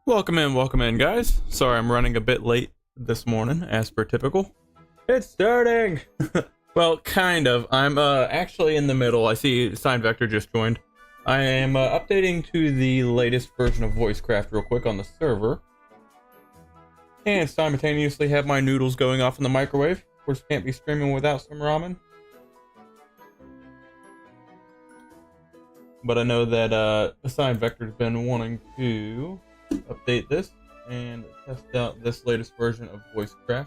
Welcome in, guys. Sorry I'm running a bit late this morning, as per typical. It's starting! Well, kind of. I'm actually in the middle. I see Sign Vector just joined. I am updating to the latest version of Voicecraft real quick on the server. And simultaneously have my noodles going off in the microwave. Of course, can't be streaming without some ramen. But I know that Sign Vector's been wanting to update this, and test out this latest version of VoiceCraft.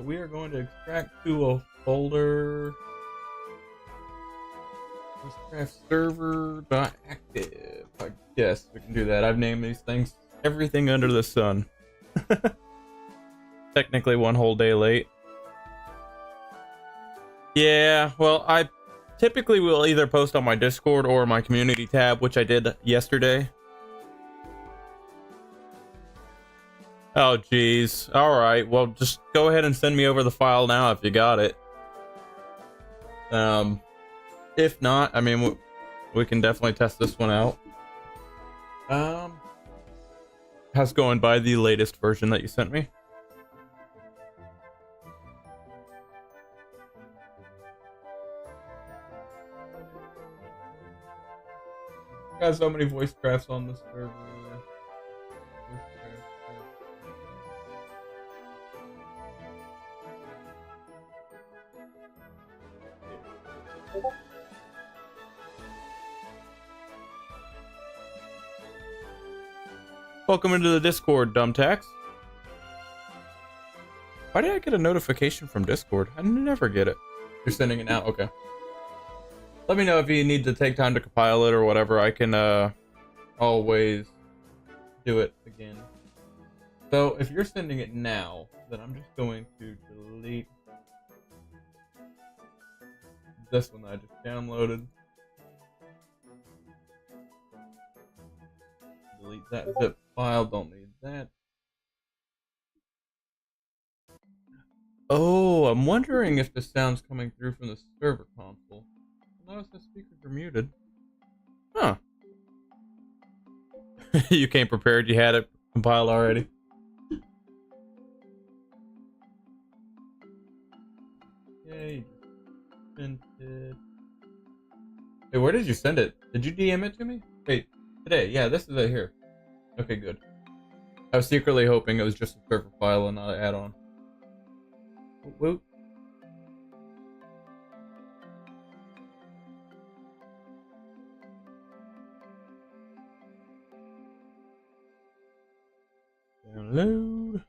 We are going to extract to a folder VoiceCraft server.active. I guess we can do that. I've named these things everything under the sun. Technically one whole day late. Yeah, well, I typically will either post on my Discord or my community tab, which I did yesterday. Oh, geez. Alright, well, just go ahead and send me over the file now if you got it. If not, I mean, we can definitely test this one out. How's going by the latest version that you sent me? Got so many voice crafts on this server. Welcome into the Discord, Dumbtax. Why did I get a notification from Discord? I never get it. You're sending it now? Okay. Let me know if you need to take time to compile it or whatever. I can always do it again. So if you're sending it now, then I'm just going to delete this one that I just downloaded. Delete that zip file, don't need that. Oh, I'm wondering if the sound's coming through from the server console. Notice the speakers are muted. Huh. You came prepared, you had it compiled already. Yay, sent it. Hey, where did you send it? Did you DM it to me? Wait, today. Yeah, this is it here. Okay, good. I was secretly hoping it was just a server file and not an add-on. Whoop. Download.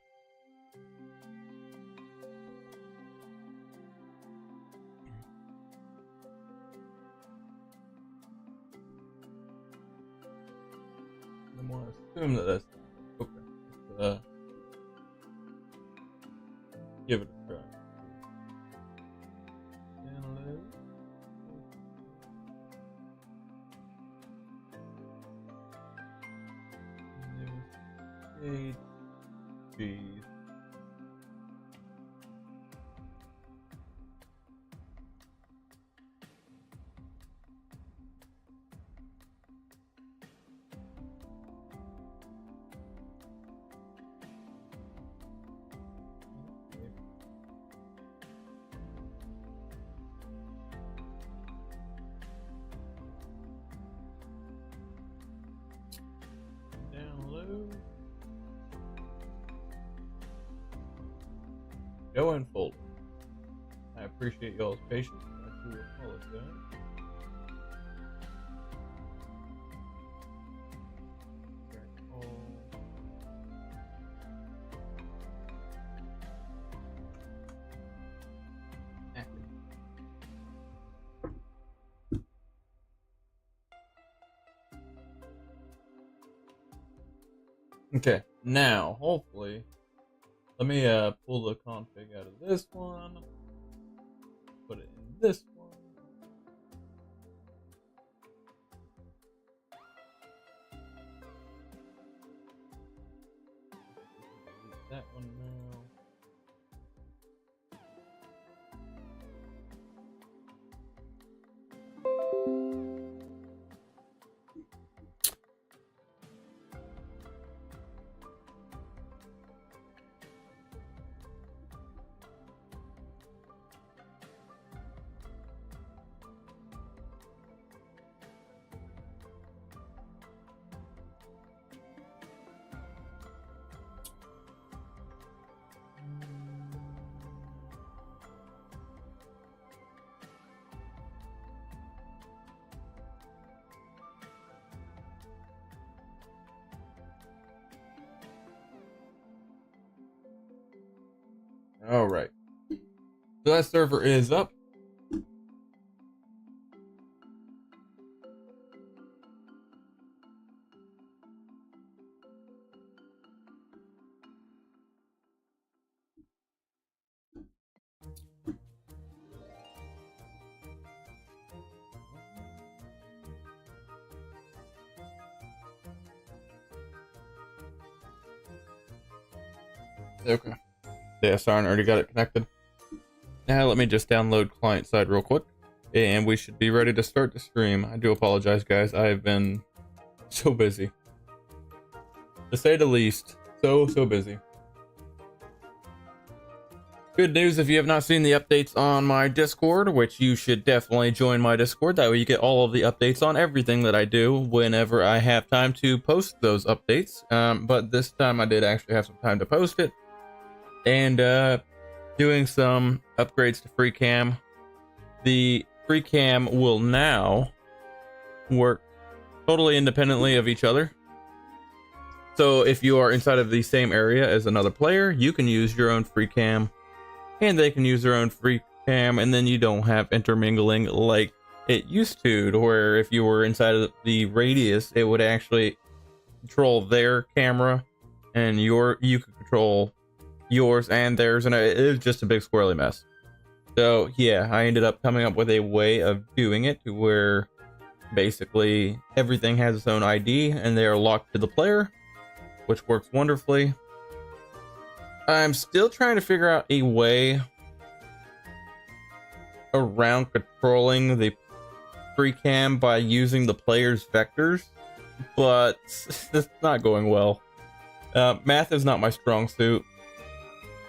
I'm gonna assume that that's okay. Give it a try. Download. Geez. Download. Go and folder. I appreciate y'all's patience. I do apologize. Okay, now hopefully, let me pull the config out of this one, put it in this one. Delete that one now. All right. So that server is up. Okay. Yeah, sorry, I already got it connected. Now let me just download client side real quick, and we should be ready to start the stream. I do apologize, guys. I have been so busy, to say the least. So busy. Good news, if you have not seen the updates on my Discord, which you should definitely join my Discord. That way you get all of the updates on everything that I do whenever I have time to post those updates. But this time I did actually have some time to post it. And doing some upgrades to free cam. The free cam will now work totally independently of each other. So if you are inside of the same area as another player, you can use your own free cam, and they can use their own free cam, and then you don't have intermingling like it used to, where if you were inside of the radius, it would actually control their camera, and you could control yours and theirs, and it was just a big squirrely mess. So yeah, I ended up coming up with a way of doing it to where basically everything has its own ID and they are locked to the player, which works wonderfully. I'm still trying to figure out a way around controlling the free cam by using the player's vectors, but it's not going well. Math is not my strong suit,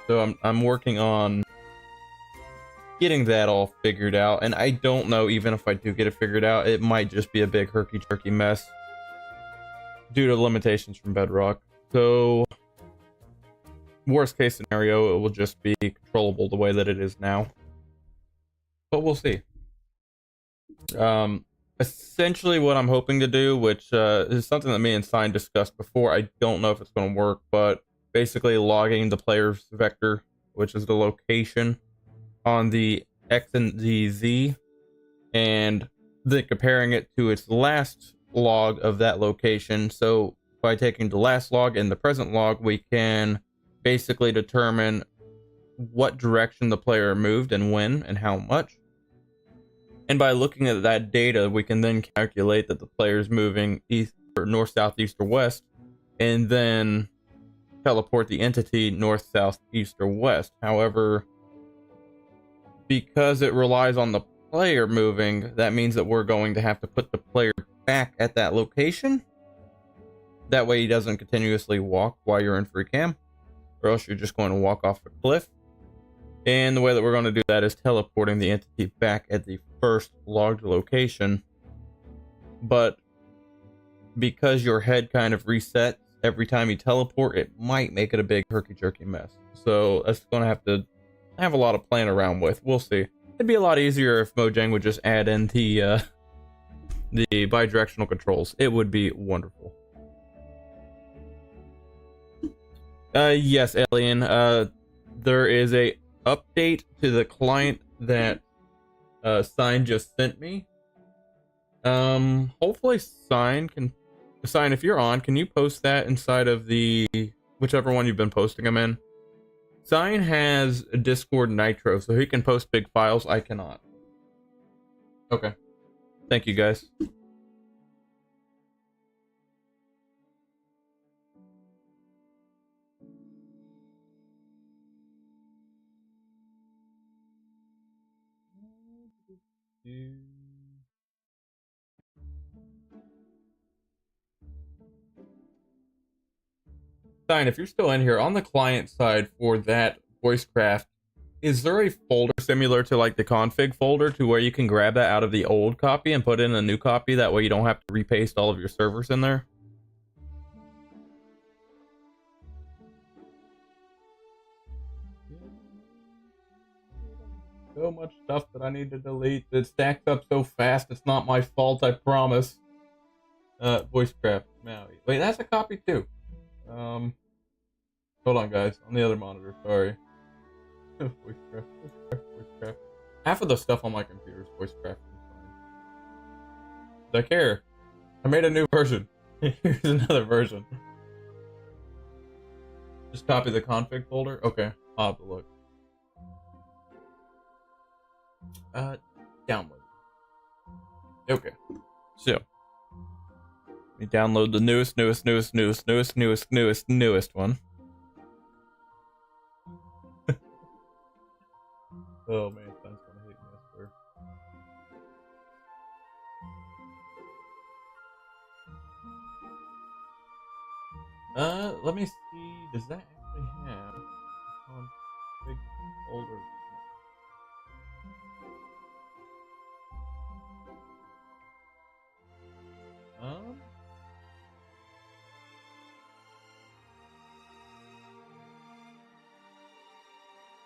so I'm working on getting that all figured out, and I don't know, even if I do get it figured out, it might just be a big herky-jerky mess due to limitations from Bedrock. So worst case scenario, it will just be controllable the way that it is now, but we'll see. Essentially what I'm hoping to do, which is something that me and Sign discussed before, I don't know if it's going to work, but basically logging the player's vector, which is the location on the X and the Z, and then comparing it to its last log of that location. So by taking the last log and the present log, we can basically determine what direction the player moved and when and how much. And by looking at that data, we can then calculate that the player is moving east or north, south, east, or west, and then teleport the entity north, south, east, or west. However, because it relies on the player moving, that means that we're going to have to put the player back at that location. That way he doesn't continuously walk while you're in free cam, or else you're just going to walk off a cliff. And the way that we're going to do that is teleporting the entity back at the first logged location. But because your head kind of resets every time you teleport, it might make it a big herky-jerky mess. So that's going to have a lot of playing around with. We'll see. It'd be a lot easier if Mojang would just add in the bi-directional controls. It would be wonderful. Yes, Alien. There is a update to the client that Sign just sent me. Hopefully Sign, if you're on, can you post that inside of the whichever one you've been posting them in? Sign has a Discord Nitro, so he can post big files. I cannot. Okay. Thank you, guys. Sign, if you're still in here, on the client side for that voicecraft, is there a folder similar to like the config folder to where you can grab that out of the old copy and put in a new copy? That way you don't have to repaste all of your servers in there? So much stuff that I need to delete. It stacks up so fast. It's not my fault, I promise. Voicecraft. Maui. Wait, that's a copy too. Hold on, guys. On the other monitor. Sorry. Voice craft, voice craft, voice craft. Half of the stuff on my computer is voice craft. I care. I made a new version. Here's another version. Just copy the config folder. Okay, I'll have to look. Download. Okay. So, let me download the newest one. Oh man, Son's gonna hate me, I swear. Let me see. Does that actually have big folder?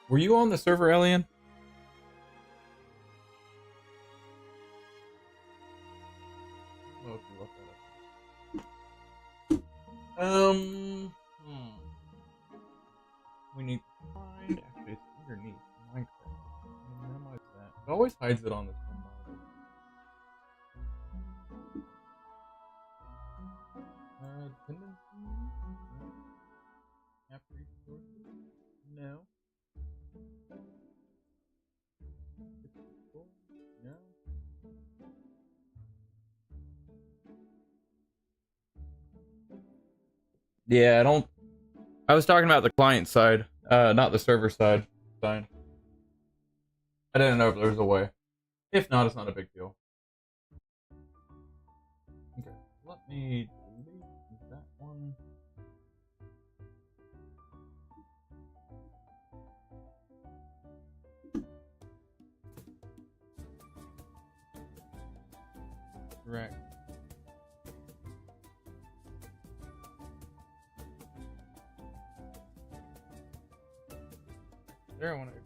Were you on the server, Alien? Oh, if you look that up. We need to find. Actually, it's underneath Minecraft. Minimize that. It always hides it on this one. Dependency. App resources. No. No. Yeah, I was talking about the client side, not the server side. Fine. I didn't know if there was a way. If not, it's not a big deal. Okay, let me delete that one. Correct. There, I want to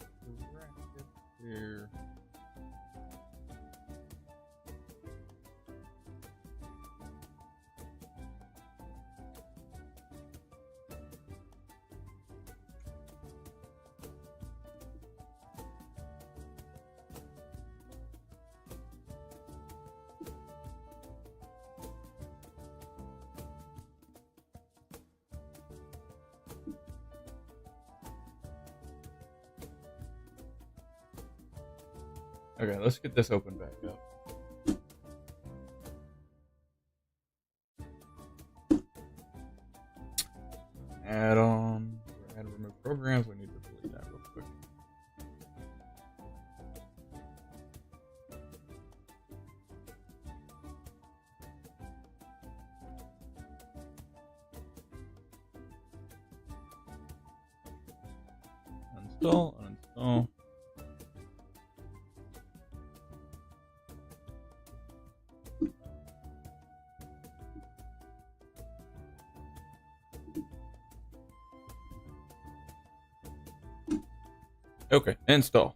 correct it here. Okay, let's get this open back up. Add on, add remove programs. We need to delete that real quick. Uninstall, uninstall. Okay, install.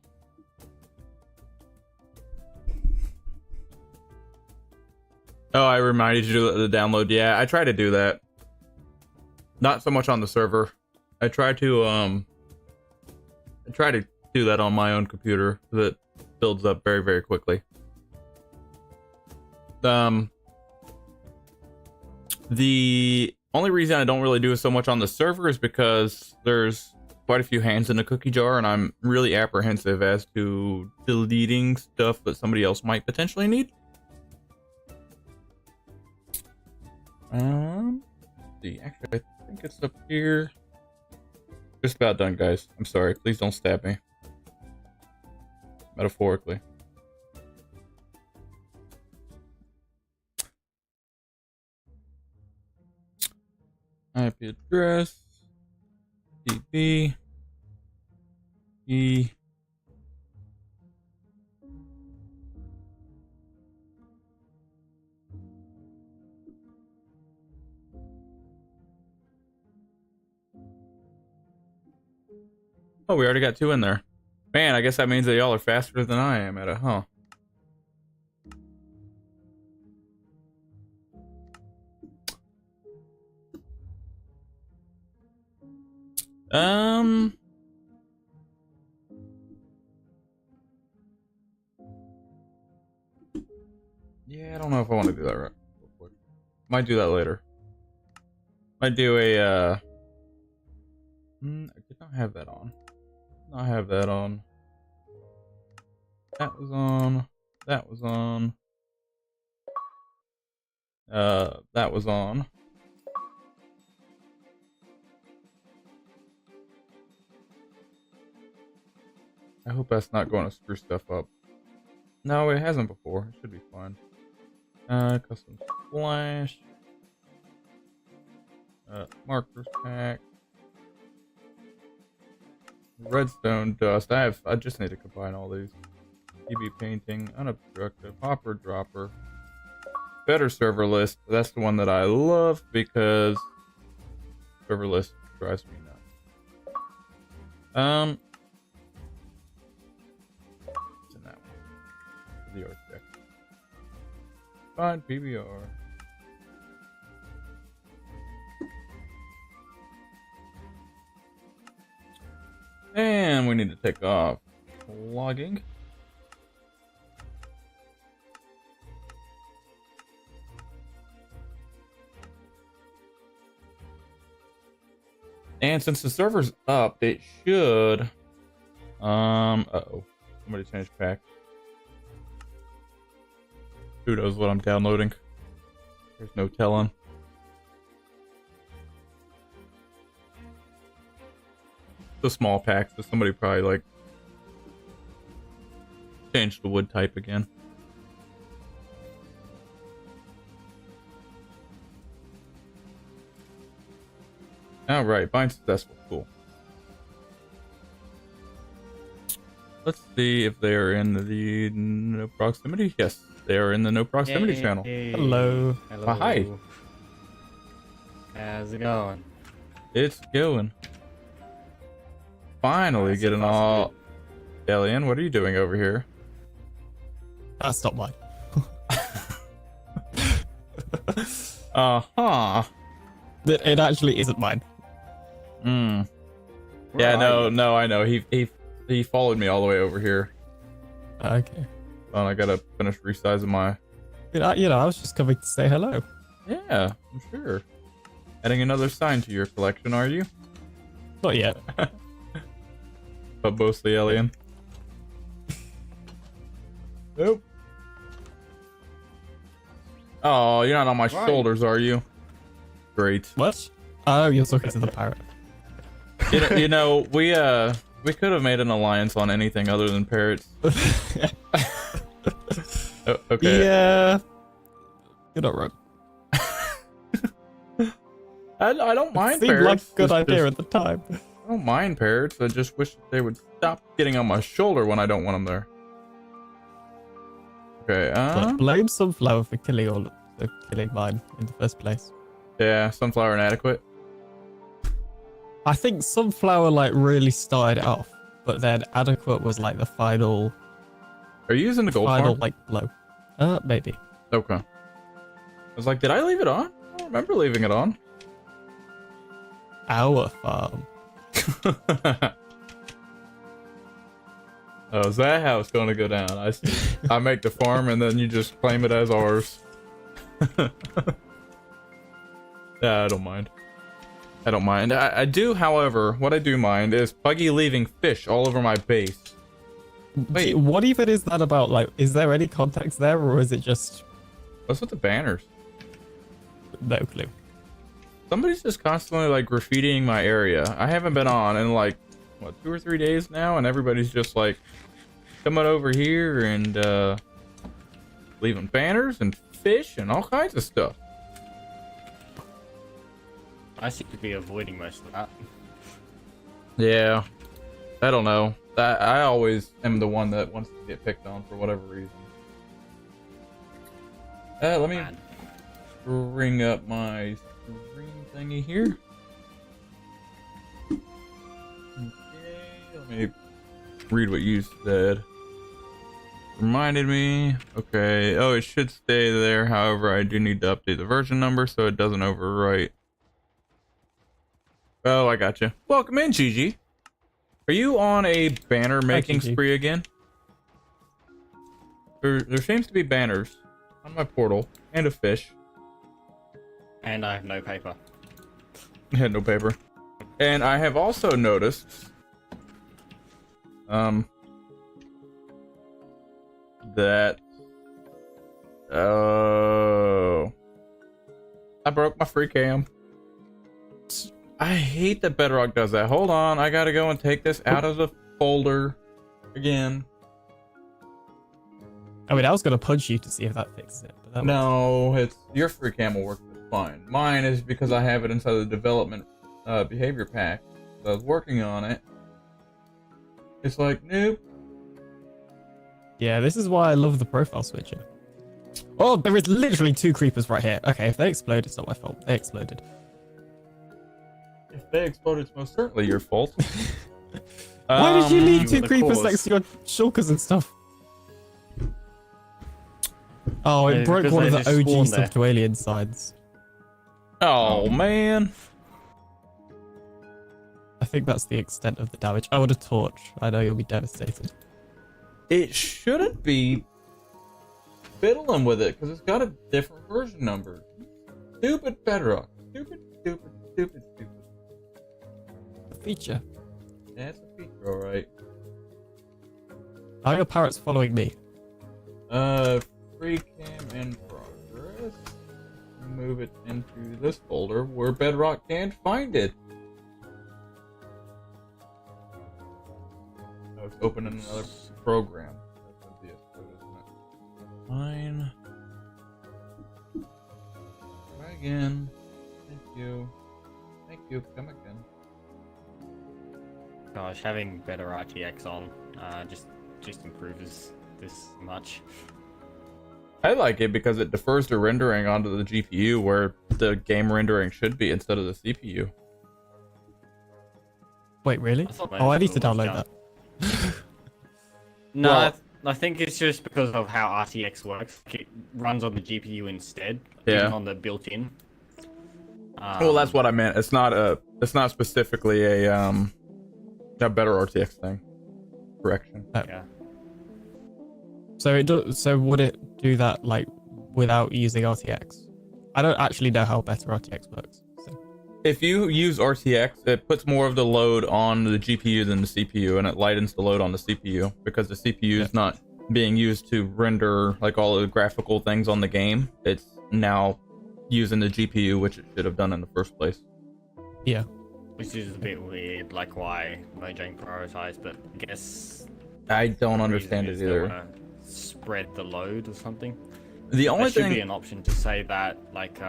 Oh, I reminded you to the download. Yeah, I try to do that. Not so much on the server. I try to do that on my own computer because it builds up very, very quickly. The only reason I don't really do it so much on the server is because there's quite a few hands in the cookie jar, and I'm really apprehensive as to deleting stuff that somebody else might potentially need. See, actually, I think it's up here. Just about done, guys. I'm sorry. Please don't stab me. Metaphorically. IP address. DB. E. Oh, we already got 2 in there. Man, I guess that means that y'all are faster than I am at it, huh? Yeah, I don't know if I want to do that right real quick. Might do that later. Might do a, I did not have that on. Did not have that on. That was on. That was on. That was on. I hope that's not going to screw stuff up. No, it hasn't before. It should be fine. Custom splash. Markers pack. Redstone dust. I just need to combine all these. EB painting, unobstructed, hopper dropper. Better server list. That's the one that I love because server list drives me nuts. It's in that one. The architect. Fine, PBR. And we need to take off logging. And since the server's up, it should. Uh-oh. Somebody changed pack. Who knows what I'm downloading? There's no telling. It's a small pack, so somebody probably like changed the wood type again. Alright, bind successful. Cool. Let's see if they are in the no proximity. Yes, they are in the no proximity channel. Hello. Hello. Hi. How's it going? It's going. Finally getting all... Alien, what are you doing over here? That's not mine. Uh-huh. It actually isn't mine. Yeah, no, I know. He followed me all the way over here. Okay. And I gotta finish resizing my... You know, I was just coming to say hello. Yeah, I'm sure. Adding another sign to your collection, are you? Not yet. But mostly alien. Nope. Oh, you're not on my shoulders, are you? Great. What? Oh, you're talking to the parrot. You know, we could have made an alliance on anything other than parrots. Oh, okay. Yeah. You're not wrong. I don't mind Seemed parrots. like a good idea at the time. I don't mind parrots. I just wish they would stop getting on my shoulder when I don't want them there. Okay. But blame Sunflower for killing mine in the first place. Yeah, sunflower inadequate. I think Sunflower like really started it off, but then Adequate was like the final. Are you using the gold final farm? like blow? Maybe. Okay. I was like, did I leave it on? I don't remember leaving it on. Our farm. Oh, is that how it's going to go down? I see. I make the farm and then you just claim it as ours. Yeah, I don't mind. I don't mind. I do, however, what I do mind is Buckee leaving fish all over my base. Wait, What even is that about? Like, is there any context there, or is it just what's with the banners? no clue? Somebody's just constantly like graffitiing my area. I haven't been on in like, what, 2 or 3 days now, and everybody's just like coming over here and leaving banners and fish and all kinds of stuff. I seem to be avoiding most of that. Yeah, I don't know. I always am the one that wants to get picked on for whatever reason. Let me bring up my screen thingy here. Okay, let me read what you said. Reminded me. Okay. Oh, it should stay there. However, I do need to update the version number so it doesn't overwrite. Oh, I got you. Welcome in, GG. Are you on a banner making spree again? There seems to be banners. on my portal and a fish. And I have no paper. I had no paper. And I have also noticed that I broke my free cam. I hate that Bedrock does that. Hold on, I gotta go and take this out of the folder again. I mean, I was gonna punch you to see if that fixes it, but that No, it's your free cam will work just fine. Mine is because I have it inside the development behavior pack. So I was working on it. It's like, nope. Yeah, this is why I love the profile switcher. Oh, there is literally 2 creepers right here. Okay, if they explode, it's not my fault. They exploded. If they explode, it's most certainly your fault. Why did you leave you 2 were the creepers cause. next to your shulkers and stuff? Oh, it Yeah, broke because one of they the just OG spawned there. sub to alien sides. Oh, man. I think that's the extent of the damage. Oh, and a torch. I know you'll be devastated. It shouldn't be fiddling with it because it's got a different version number. Stupid Bedrock. Stupid, stupid, stupid, stupid. A feature. That's a feature, alright. How are your parrots following me? Free cam in progress. Move it into this folder where Bedrock can't find it. I was opening another program. That's what it is, isn't it? Fine. Try again. Thank you. Thank you. Come again. Gosh, having better RTX on just improves this much. I like it because it defers the rendering onto the GPU where the game rendering should be instead of the CPU. Wait, really? I thought Oh, I need to was download done. that. No, Well- I think it's just because of how RTX works. It runs on the GPU instead, Yeah. even on the built-in. Well, that's what I meant. It's not specifically a better RTX thing. Correction. Yeah. So it does. So would it do that like without using RTX? I don't actually know how better RTX works. So. If you use RTX, it puts more of the load on the GPU than the CPU, and it lightens the load on the CPU because the CPU is not being used to render like all the graphical things on the game. It's now using the GPU, which it should have done in the first place. Yeah. Which is a bit weird, like why Mojang prioritized, but I guess I don't the understand it reason is they either. wanna spread the load or something. The only There should thing be an option to say that, like,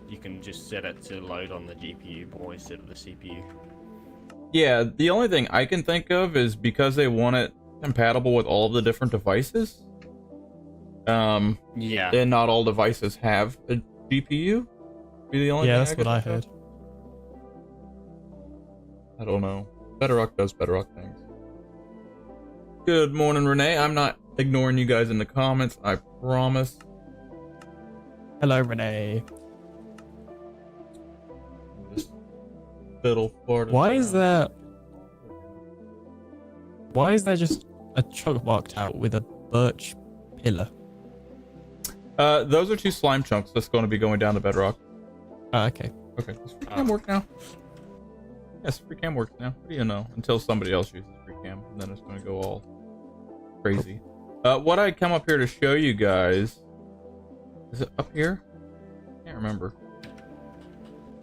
you can just set it to load on the GPU more instead of the CPU. Yeah, the only thing I can think of is because they want it compatible with all of the different devices. Yeah. And not all devices have a GPU. Be the only Yeah, thing that's could what I think of. heard. I don't know. Bedrock does Bedrock things. Good morning, Renee. I'm not ignoring you guys in the comments. I promise. Hello, Renee. Just fiddle fart. Why is there just a chunk marked out with a birch pillar? Those are 2 slime chunks that's going to be going down to Bedrock. Oh, okay. Okay, does free cam work now? Yes, free cam works now. What do you know? Until somebody else uses free cam, and then it's going to go all crazy. What I come up here to show you guys is it up here? Can't remember.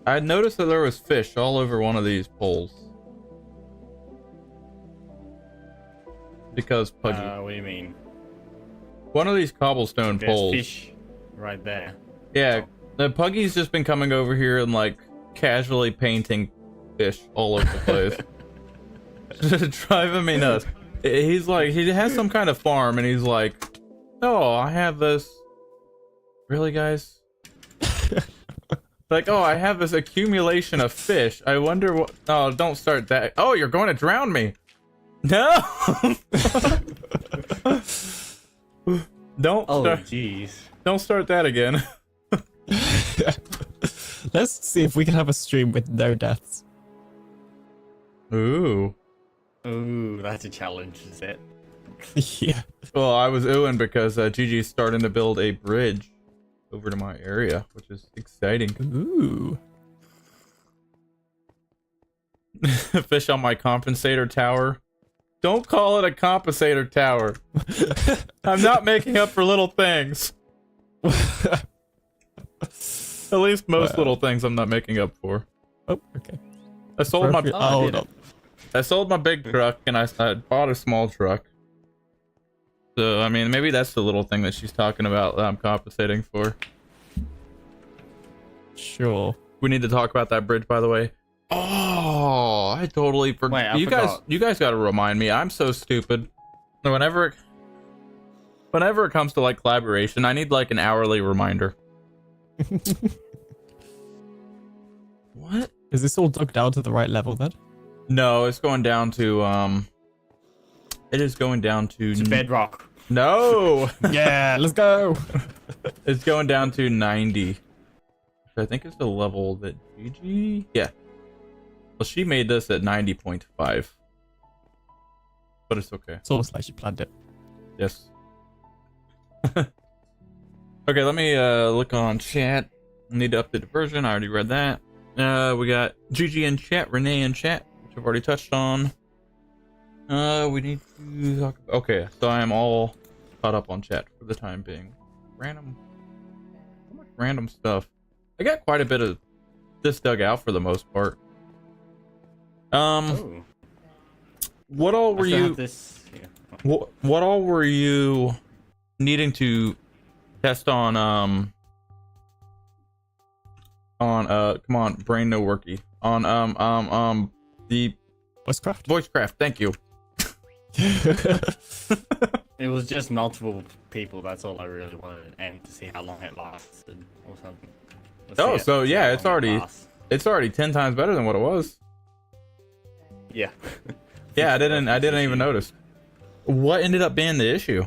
I noticed that there was fish all over one of these poles. Because Puggy. What do you mean? One of these cobblestone There's poles. fish right there. Yeah, the Puggy's just been coming over here and like casually painting fish all over the place. Driving me nuts. He's like, he has some kind of farm and he's like, oh, I have this. Really, guys? Like, oh, I have this accumulation of fish. I wonder what. Oh, don't start that. Oh, you're going to drown me. No. Don't. Oh, start, jeez. don't start that again. Let's see if we can have a stream with no deaths. Ooh. Ooh, that's a challenge, is it? Yeah. Well, I was oohing because Gigi's starting to build a bridge over to my area, which is exciting. Ooh. Fish on my compensator tower. Don't call it a compensator tower. I'm not making up for little things. At least most little things I'm not making up for. Oh, okay. I sold my no. I sold my big truck and I bought a small truck. So I mean, maybe that's the little thing that she's talking about that I'm compensating for. Sure. We need to talk about that bridge, by the way. Oh, I totally forgot. Wait, I forgot. You guys got to remind me. I'm so stupid. Whenever it comes to like collaboration, I need like an hourly reminder. What? Is this all dug down to the right level then? No, it's going down to it is going down to Bedrock. No. Yeah, let's go. It's going down to 90. Which I think is the level that GG. Yeah. Well, she made this at 90.5. But it's okay. It's almost like she planned it. Yes. Okay, let me look on chat. Need to update the version. I already read that. We got GG in chat, Renee in chat, which I've already touched on. We need to talk. Okay, so I am all caught up on chat for the time being. Random, so much random stuff. I got quite a bit of this dug out for the most part. Oh. What all were you? Yeah. What all were you needing to test on? Come on, brain no worky. On the voicecraft. Thank you. It was just multiple people. That's all I really wanted, and to see how long it lasted or something. Oh, so yeah, it's already 10 times better than what it was. Yeah. Yeah, I didn't even notice. What ended up being the issue?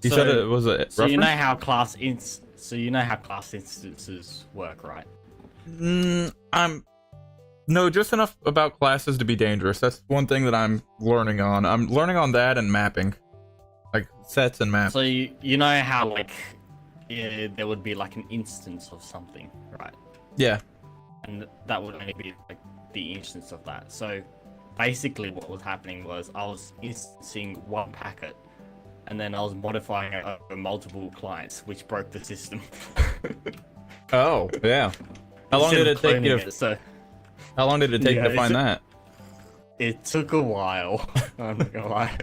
You said it was a reference? So you know how class instances work, right? No, just enough about classes to be dangerous. That's one thing that I'm learning on. I'm learning on that and mapping, like sets and maps. So you know how like there would be like an instance of something, right? Yeah. And that would only be like the instance of that. So basically what was happening was I was instancing one packet and then I was modifying it over multiple clients, which broke the system. Oh, yeah. How long did it take you to How long did it take to find that? It took a while. I'm not gonna lie.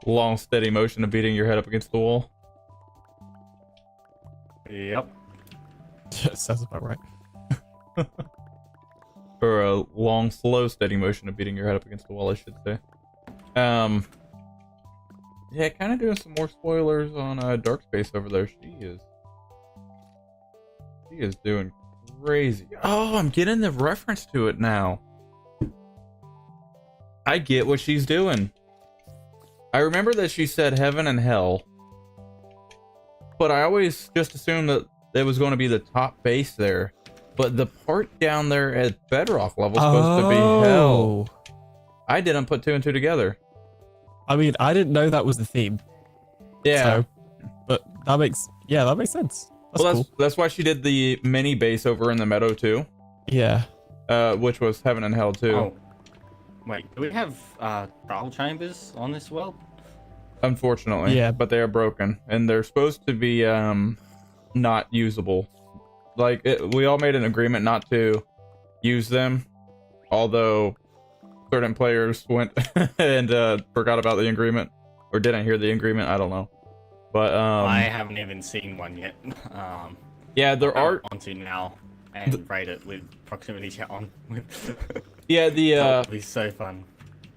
Long, steady motion of beating your head up against the wall. Yep. Sounds about right. Or a long, slow, steady motion of beating your head up against the wall, I should say. Yeah, kind of doing some more spoilers on Dark Space over there. She is doing crazy. Oh, I'm getting the reference to it now. I get what she's doing. I remember that she said heaven and hell, but I always just assumed that it was going to be the top base there. But the part down there at Bedrock level is supposed to be hell. I didn't put two and two together. I mean, I didn't know that was the theme. Yeah. So, but that makes sense. That's cool. That's why she did the mini base over in the meadow too. Yeah. Which was heaven and hell too. Oh. Wait, do we have trial chambers on this world? Unfortunately. Yeah. But they are broken and they're supposed to be not usable. Like we all made an agreement not to use them, although certain players went and forgot about the agreement or didn't hear the agreement. I don't know, but I haven't even seen one yet. Yeah, there are onto now and rate it with proximity chat on. Yeah, that'll be so fun.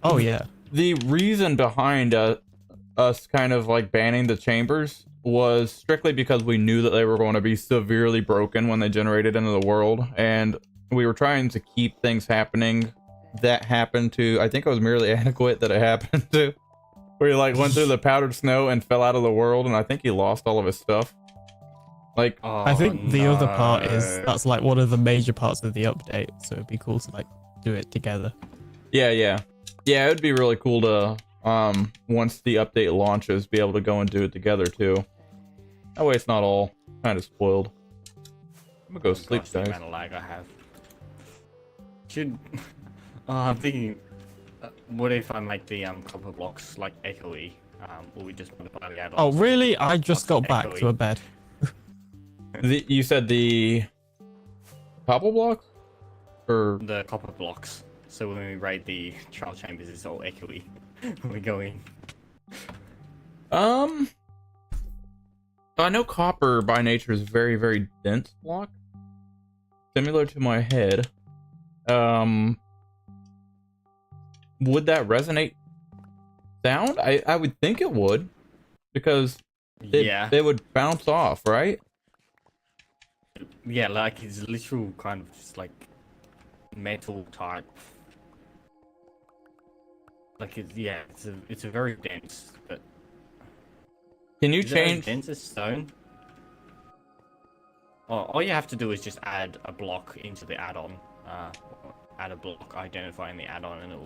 Oh yeah. The reason behind us kind of like banning the chambers was strictly because we knew that they were going to be severely broken when they generated into the world, and we were trying to keep things happening that happened to, I think it was merely adequate that it happened to, where he like went through the powdered snow and fell out of the world, and I think he lost all of his stuff. Like, I think the other part is that's like one of the major parts of the update, so it'd be cool to like do it together. Yeah, Yeah, it would be really cool to once the update launches, be able to go and do it together too. That way, it's not all kind of spoiled. I'm gonna go sleep, Gosh, the guys. amount of lag I have. Should I'm thinking, what if I make the copper blocks like echoey? Or we just modify the add-ons? Oh, really? I just got back Echoey. to a bed. You said the cobble blocks, or The copper blocks. So when we raid the trial chambers, it's all echoey when we go in. I know copper by nature is very, very dense block, similar to my head. Would that resonate sound? I would think it would, because they would bounce off, right? Yeah, like it's literal kind of just like metal type. Like it's a very dense, but Can you is it as change? dense as stone? Oh, all you have to do is just add a block into the add-on. Add a block identifying the add-on, and it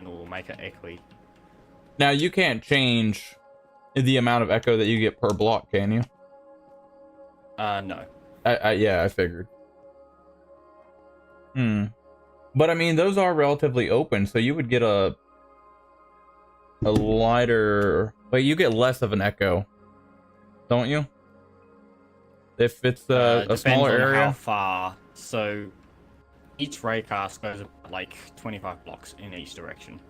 will make it echoey. Now you can't change the amount of echo that you get per block, can you? No. Yeah, I figured. But I mean, those are relatively open, so you would get a lighter. But you get less of an echo, don't you? If it's a smaller Depends on area. how far. So each raycast goes about like 25 blocks in each direction.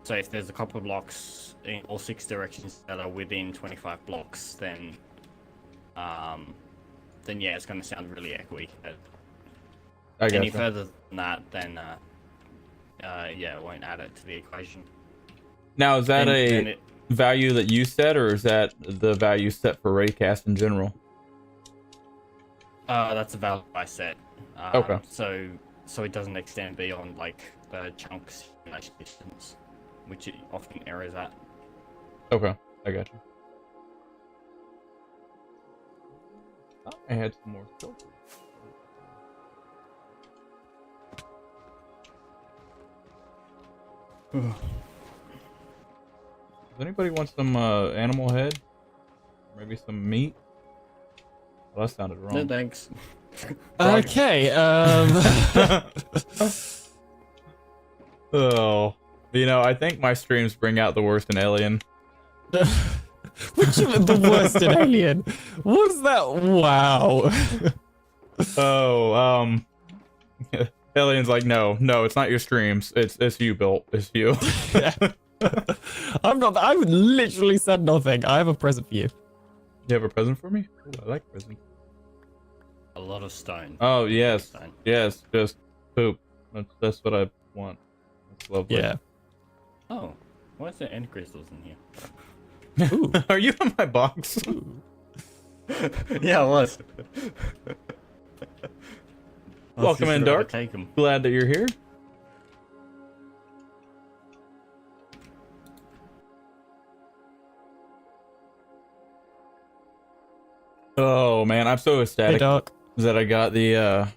So if there's a couple of blocks in all 6 directions that are within 25 blocks, then yeah, it's going to sound really echoey. Any gotcha. further than that, then yeah, it won't add it to the equation. Now, is that Then a value that you set, or is that the value set for raycast in general? That's a value I set. Okay. So it doesn't extend beyond like the chunks distance, which it often errors at. Okay, I got you. I had some more stuff. Does anybody want some animal head? Maybe some meat? Well, that sounded wrong. No thanks. Okay. Oh, I think my streams bring out the worst in Alien. Which of the worst in Alien? What's that? Wow. Oh, Alien's like, no, it's not your streams. It's you, Bill. It's you. I'm not. I would literally said nothing. I have a present for you. You have a present for me? Ooh, I like presents. A lot of stone. Oh yes, Stone. yes, just poop. That's what I want. That's lovely. Yeah. Oh, why is there end crystals in here? Ooh. Are you in my box? Yeah, I was. Welcome in, Dark. Take them. Glad that you're here. Oh man, I'm so Hey, ecstatic Doc. that I got the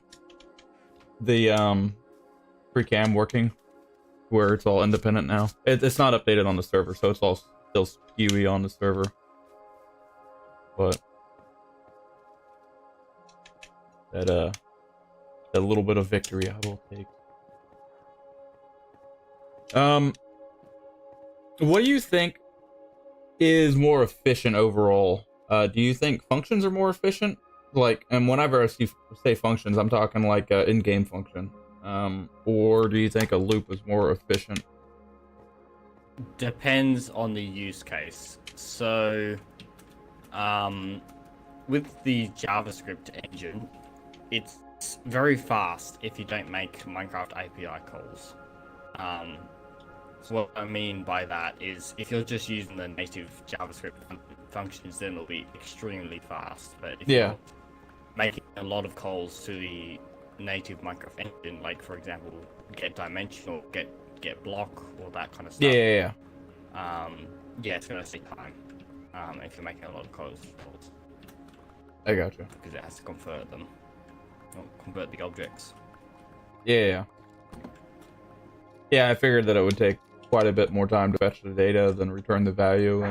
free cam working, where it's all independent now. It's not updated on the server, so it's all still skewy on the server. But that little bit of victory I will take. What do you think is more efficient overall? Do you think functions are more efficient? Like, and whenever I say functions, I'm talking like in-game function. Or do you think a loop is more efficient? Depends on the use case. So, with the JavaScript engine, it's very fast if you don't make Minecraft API calls. So what I mean by that is if you're just using the native JavaScript functions, then it'll be extremely fast. But if you're making a lot of calls to the native Minecraft engine, like for example, get dimensional, get block, all that kind of stuff. Yeah. Yeah, it's gonna take time. If you're making a lot of calls, I gotcha. because it has to convert them, or convert the objects. Yeah. Yeah, I figured that it would take quite a bit more time to fetch the data than return the value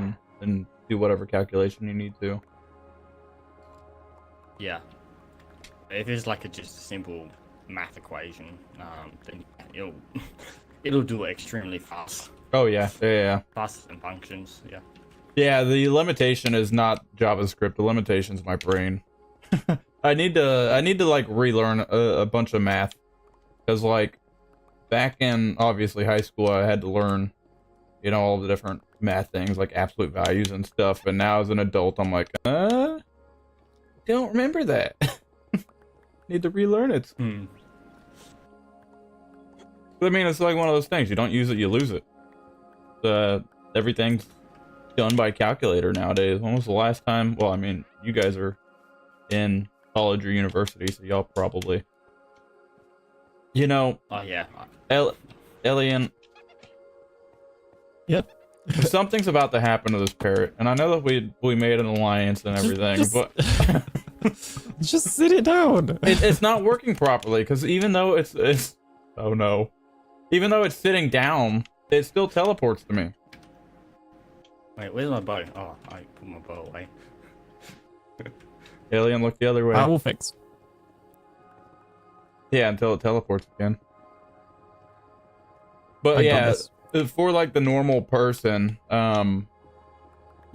and do whatever calculation you need to. Yeah. If it's like just a simple math equation, then it'll it'll do it extremely fast. Oh yeah, yeah. Faster than functions. Yeah. Yeah, the limitation is not JavaScript. The limitation is my brain. I need to like relearn a bunch of math, because like back in obviously high school I had to learn, you know, all the different math things like absolute values and stuff. And now as an adult, I'm like, don't remember that. Need to relearn it. I mean, it's like one of those things. You don't use it, you lose it. Everything's done by calculator nowadays. When was the last time? Well, I mean, you guys are in college or university, so y'all probably, you know. Oh yeah. Alien. Yep. Something's about to happen to this parrot, and I know that we made an alliance and everything, but just sit it down. it's not working properly, because even though it's oh no, even though it's sitting down, it still teleports to me. Wait, where's my bow? Oh, I put my bow away. Alien, look the other way. I will fix. Yeah, until it teleports again. But I got yeah, this. for like the normal person, then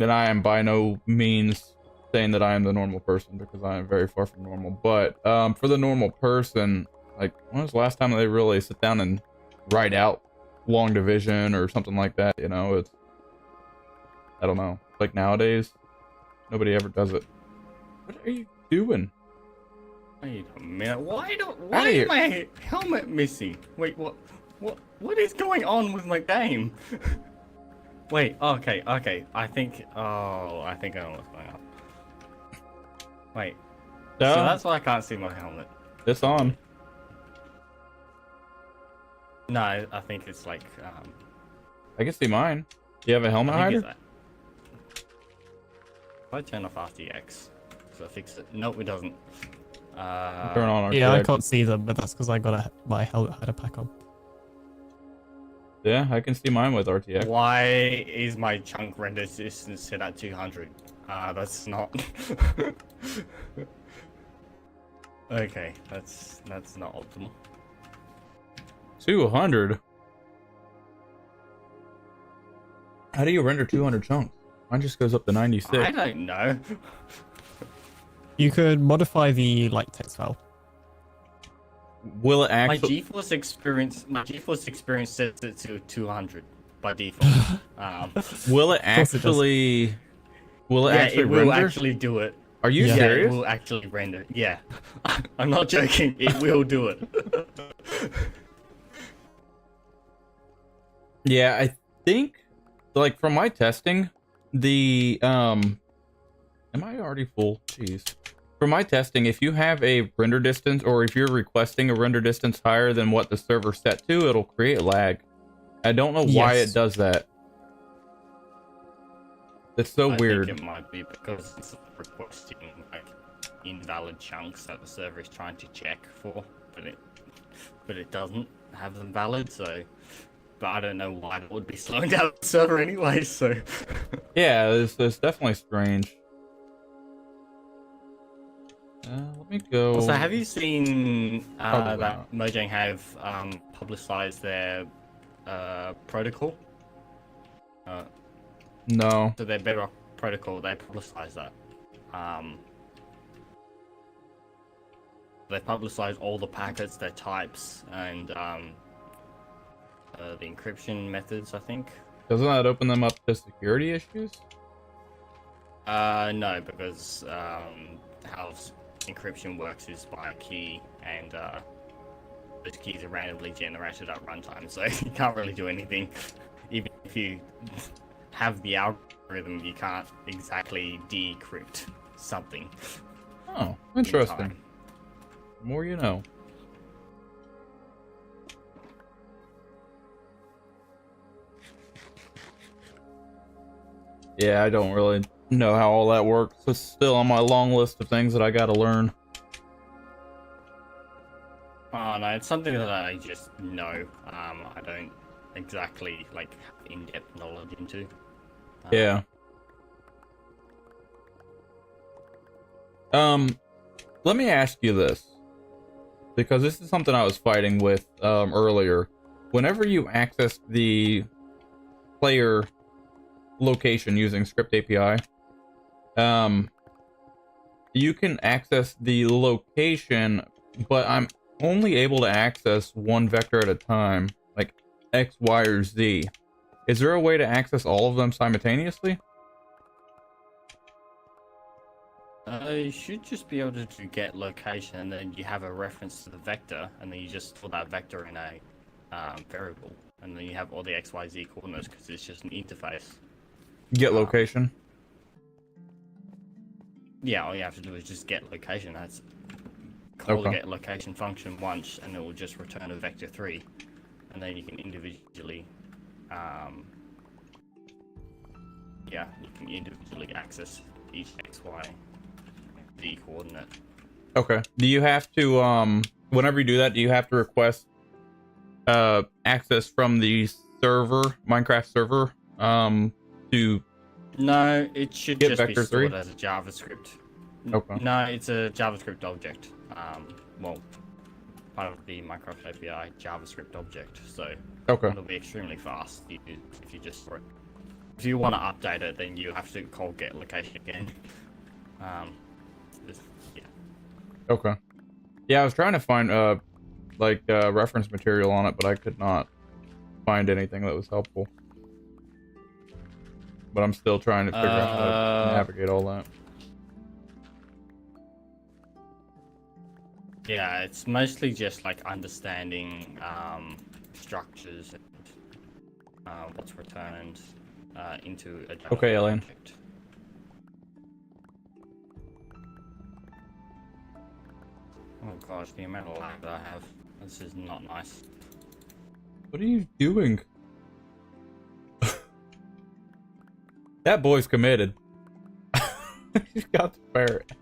I am by no means saying that I am the normal person, because I am very far from normal. But for the normal person, like, when was the last time they really sit down and write out long division or something like that? You know, it's, I don't know. Like nowadays, nobody ever does it. What are you doing? Wait a minute. Why Outta here. is my helmet missing? Wait, what is going on with my game? Wait, okay. I think I know what's going on. Wait. So that's why I can't see my helmet. It's on. No, I think it's like I can see mine. Do you have a helmet hider? If I turn off RTX, so I fix it. Nope, it doesn't. Turn on RTX. Yeah, I can't see them, but that's because I got my helmet had a pack on. Yeah, I can see mine with RTX. Why is my chunk render distance set at 200? That's not. Okay, that's not optimal. 200? How do you render 200 chunks? Mine just goes up to 96. I don't know. You could modify the like text file. Will it My actually? GeForce experience sets it to 200 by default. Will it course it does. actually? Will it Yeah, actually it will render? actually do it. Are you Yeah. Yeah, it serious? will actually render. Yeah, I'm not joking. It will do it. Yeah, I think, like, from my testing, the am I already full? Jeez. From my testing, if you have a render distance, or if you're requesting a render distance higher than what the server set to, it'll create lag. I don't know why Yes. it does that. It's so I weird. think it might be because it's requesting like invalid chunks that the server is trying to check for, but it doesn't have them valid. So, but I don't know why it would be slowing down the server anyway. So, Yeah, it's definitely strange. Let me go. also, have you seen Probably that not. Mojang have publicized their protocol? No. So their Bedrock protocol, they publicized that. They publicized all the packets, their types, and the encryption methods, I think. Doesn't that open them up to security issues? No, because how encryption works is by a key, and those keys are randomly generated at runtime, so you can't really do anything. Even if you have the algorithm, you can't exactly decrypt something. Oh, in interesting. time. The more you know. Yeah, I don't really know how all that works. It's still on my long list of things that I gotta learn. Oh no, it's something that I just know. I don't exactly like have in-depth knowledge into. Yeah. Let me ask you this, because this is something I was fighting with earlier. Whenever you access the player location using script API, you can access the location, but I'm only able to access one vector at a time, like X, Y, or Z. Is there a way to access all of them simultaneously? You should just be able to get location, and then you have a reference to the vector, and then you just store that vector in a variable, and then you have all the X, Y, Z coordinates because it's just an interface. Get location. Yeah, all you have to do is just get location. That's call the Okay. get location function once, and it will just return a vector 3, and then you can individually, you can individually access each X, Y, Z coordinate. Okay. Do you have to, whenever you do that, do you have to request access from the server, Minecraft server, to... No, it should Get just be vector stored 3? as a JavaScript. Okay. No, it's a JavaScript object. Well, part of the Minecraft API JavaScript object. So Okay. it'll be extremely fast if you just store it. If you want to update it, then you have to call get location again. Yeah. Okay. Yeah, I was trying to find, reference material on it, but I could not find anything that was helpful. But I'm still trying to figure out how to navigate all that. Yeah, it's mostly just like understanding structures and what's returned into a JavaScript Okay, Elaine. object. Oh gosh, the amount of lag that I have. This is not nice. What are you doing? That boy's committed. He's got the ferret.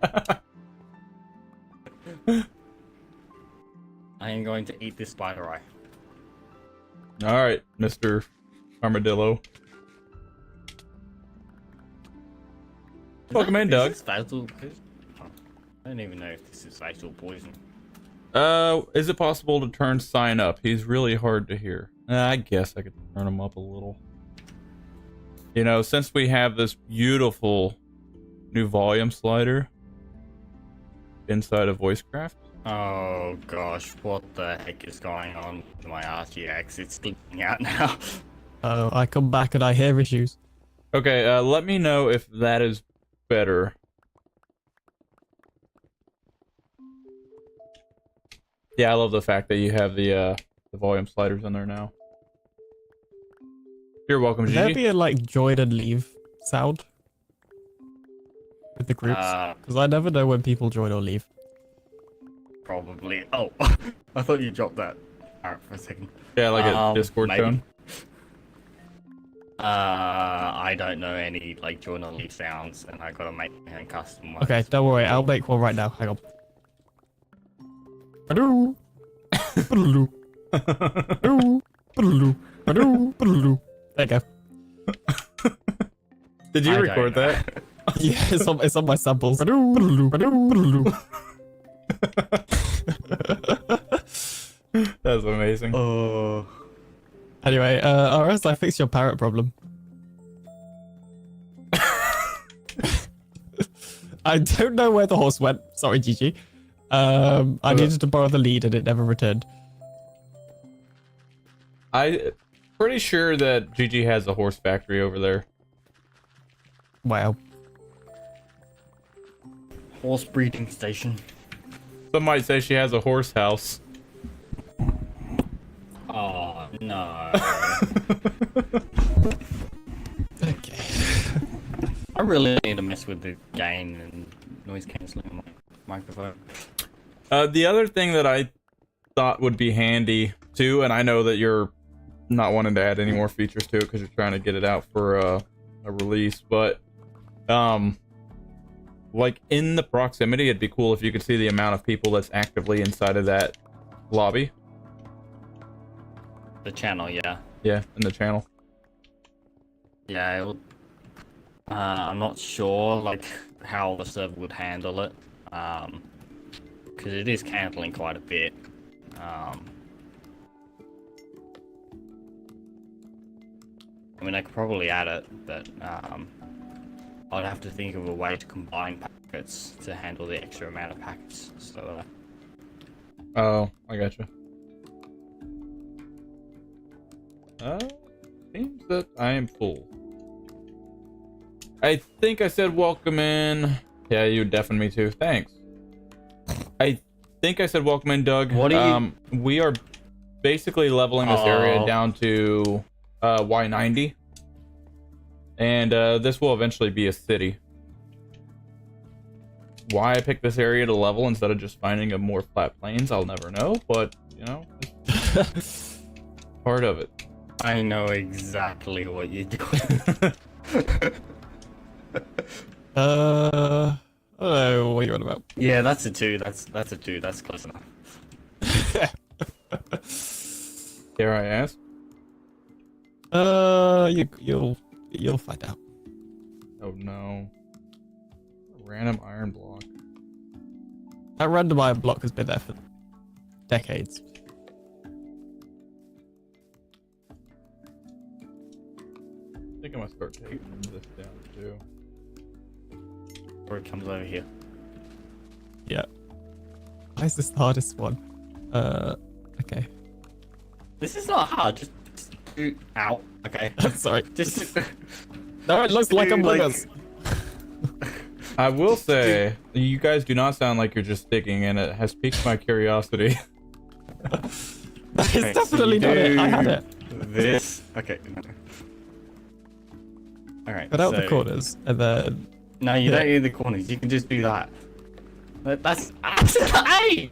I am going to eat this spider eye. Alright, Mr. Armadillo. Welcome in, Doug. Is this fatal? I don't even know if this is fatal poison. Is it possible to turn sign up? He's really hard to hear. I guess I could turn him up a little. You know, since we have this beautiful new volume slider inside of VoiceCraft. Oh gosh, what the heck is going on with my RTX? It's glitching out now. Oh, I come back and I hear issues. Okay, let me know if that is better. Yeah, I love the fact that you have the volume sliders in there now. You're welcome, Would there Gigi. be a like join and leave sound with the groups? Because I never know when people join or leave. Probably. Oh, I thought you dropped that for a second. Yeah, like a Discord maybe. tone. I don't know any like join or leave sounds, and I gotta make my own custom ones. Okay, don't worry, I'll make one right now. Hang on. Badoo. Badoo. Badoo. Badoo. Badoo. Badoo. There you go. Did you I record don't know. that? Yeah, it's on my samples. Badoo. Badoo. Badoo. That was amazing. Oh. Anyway, RS, I fixed your parrot problem. I don't know where the horse went. Sorry, Gigi. I needed to borrow the lead and it never returned. I pretty sure that Gigi has a horse factory over there. Wow. Horse breeding station. Some might say she has a horse house. Oh no. Okay. I really need to mess with the gain and noise cancelling on my microphone. The other thing that I thought would be handy too, and I know that you're not wanting to add any more features to it because you're trying to get it out for a release, but like in the proximity, it'd be cool if you could see the amount of people that's actively inside of that lobby. The channel, yeah. Yeah, in the channel. Yeah, I'm not sure like how the server would handle it, because it is canceling quite a bit. I mean, I could probably add it, but I'd have to think of a way to combine packets to handle the extra amount of packets. So. Oh, I gotcha. Seems that I am full. I think I said welcome in. Yeah, you deafened me too. Thanks. I think I said welcome in, Doug. What are you? We are basically leveling this area down to Y90, and this will eventually be a city. Why I picked this area to level instead of just finding a more flat plains, I'll never know. But you know, part of it. I know exactly what you're doing. I don't know what you're on about. Yeah, that's a 2. That's a 2. That's close enough. Dare I ask? You'll find out. Oh no. A random iron block. That random iron block has been there for decades. I think I'm gonna start taking this down too. Or it comes over here. Yeah. Why is this the hardest one? Okay. This is not hard. Just do. Ow. Okay. Sorry. Just. No, it looks like I'm with us. I will say, you guys do not sound like you're just digging, and it has piqued my curiosity. That is definitely not it. I had it. This. Okay. Alright. Cut out the corners, and then... No, you don't need the corners. You can just do that. That's an A!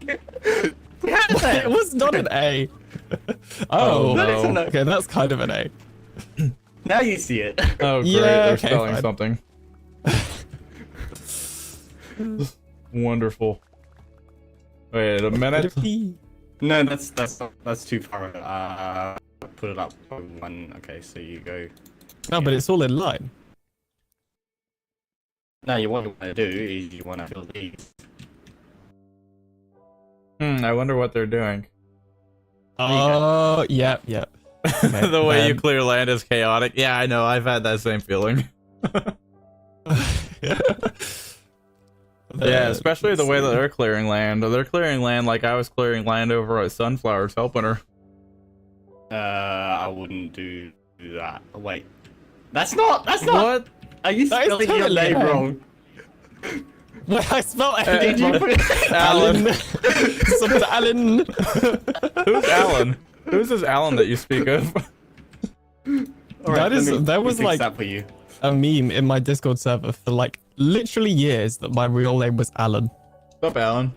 It was not an A. Oh, no. No. Okay, that's kind of an A. Now you see it. Oh, great. Yeah, They're okay, selling fine. something. Wonderful. Wait a minute. No, that's too far. Put it up by 1. Okay, so you go. No, but it's all in line. No, what you want to do is you want to fill these. I wonder what they're doing. Oh, yeah. Okay, The way you clear land is chaotic. Yeah, I know. I've had that same feeling. Yeah, especially the way that they're clearing land. They're clearing land like I was clearing land over at Sunflowers helping her. I wouldn't do that. Oh, wait. That's not. What? Are you That is spelling your totally name wrong. wrong? Well, I spelled it. Did you put it? Alan. Something Alan. Who's Alan? Who's this Alan that you speak of? Alright, That was fix like that for you. a meme in my Discord server for like literally years that my real name was Alan. What's up, Alan?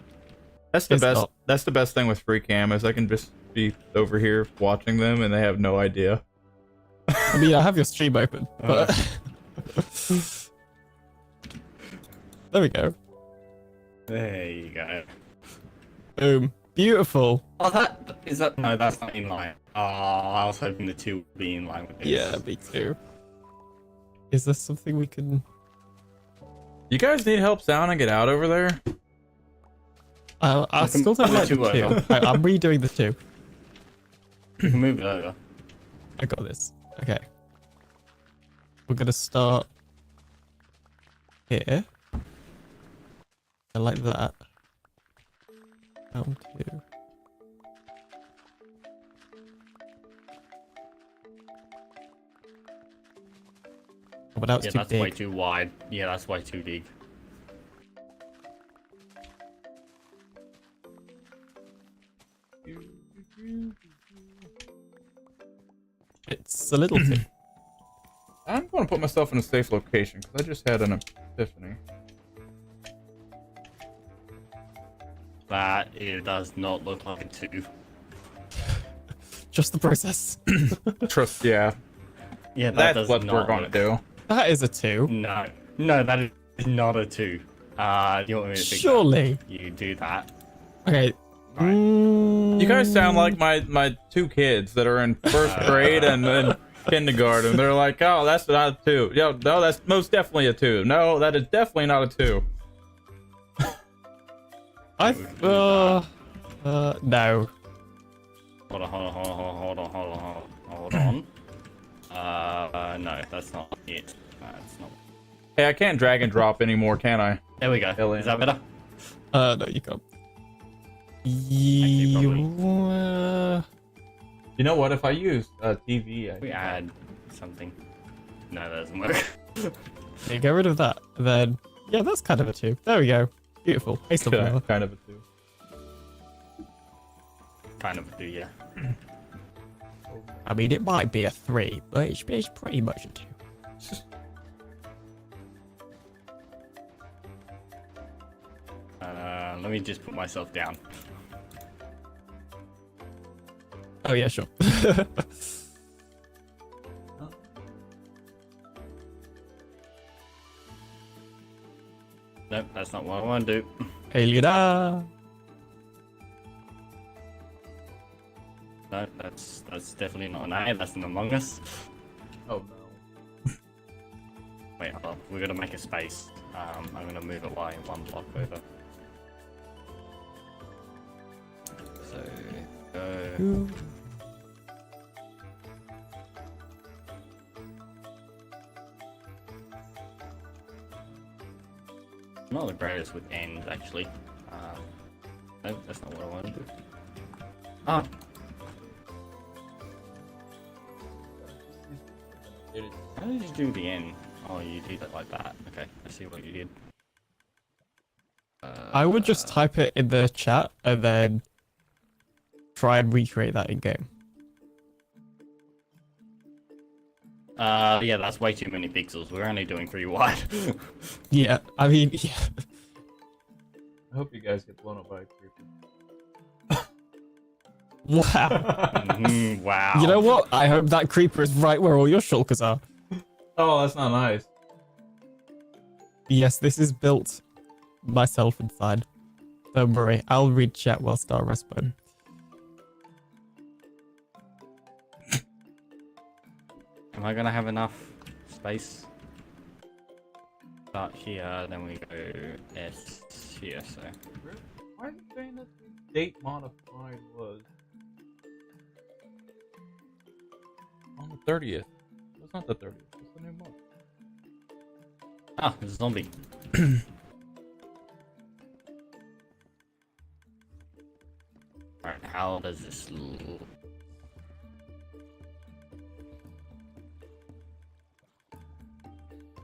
That's the It's best. not. That's the best thing with free cam is I can just be over here watching them and they have no idea. I mean, I have your stream open, but there we go. There you go. Boom. Beautiful. Oh, no, that's not in line. Oh, I was hoping the 2 would be in line with this. Yeah, me too. Is there something we can... You guys need help sound and get out over there? I still don't like the 2. I'm redoing the 2. You can move it over. I got this. Okay. We're gonna start here. I like that. Down to... Oh, but that was Yeah, too that's big. way too wide. Yeah, that's way too big. It's a little too. I'm going to put myself in a safe location because I just had an epiphany. That it does not look like a 2. Just the process. Trust, yeah. Yeah, that That's does what not we're going to look- do. That is a 2. No, that is not a 2. You want me to fix Surely. that? You do that. Okay, Right. You guys sound like my two kids that are in first grade and kindergarten. They're like, oh, that's not a 2. Yo, no, that's most definitely a 2. No, that is definitely not a 2. No. Hold on. No, that's not it. That's not. Hey, I can't drag and drop anymore, can I? There we go. Alien. Is that better? No, you can't. You know what? If I use TV, We add something. No, that doesn't work. Okay, get rid of that. Then, yeah, that's kind of a 2. There we go. Beautiful. Ace of flower. kind of a 2. Kind of do, yeah. I mean, it might be a 3, but it's pretty much a 2. Let me just put myself down. Oh yeah, sure. Nope, that's not what I want to do. Aliena. No, that's definitely not an A. That's an Among Us. Oh no. Wait, hold on. We're gonna make a space. I'm gonna move it Y 1 block over. So go. Not the greatest with ends, actually. No, that's not what I want to do. Ah. How did you do the end? Oh, you did it like that. Okay, I see what you did. I would just type it in the chat and then try and recreate that in game. Yeah, that's way too many pixels. We're only doing 3 wide. Yeah, I mean, yeah. I hope you guys get blown up by a creeper. Wow. Wow. You know what? I hope that creeper is right where all your shulkers are. Oh, that's not nice. Yes, this is built myself inside. Don't worry, I'll read chat while Star respawn. Am I gonna have enough space? Start here, then we go S here, so. Why are you saying that the date modified was on the 30th? That's not the 30th. It's the new month. Ah, there's a zombie. Alright, how does this look?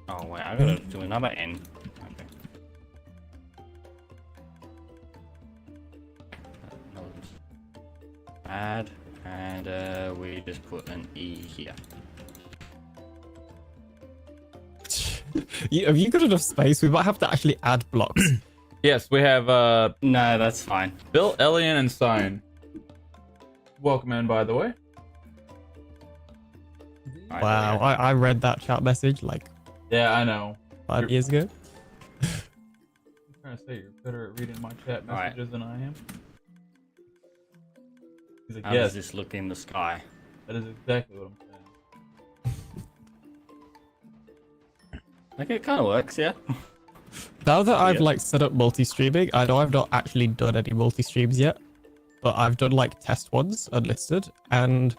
Oh wait, I gotta do another N. Okay. Add, and we just put an E here. Have you got enough space? We might have to actually add blocks. Yes, we have No, that's fine. Bill, Elian, and Sign. Welcome in, by the way. Wow, I read that chat message like Yeah, I know. 5 years ago. I'm trying to say you're better at reading my chat messages than I am. He's like, How yes, does this look in the sky? that is exactly what I'm saying. Okay, it kind of works, yeah. Now that I've Yeah. like set up multi-streaming, I know I've not actually done any multi-streams yet, but I've done like test ones unlisted, and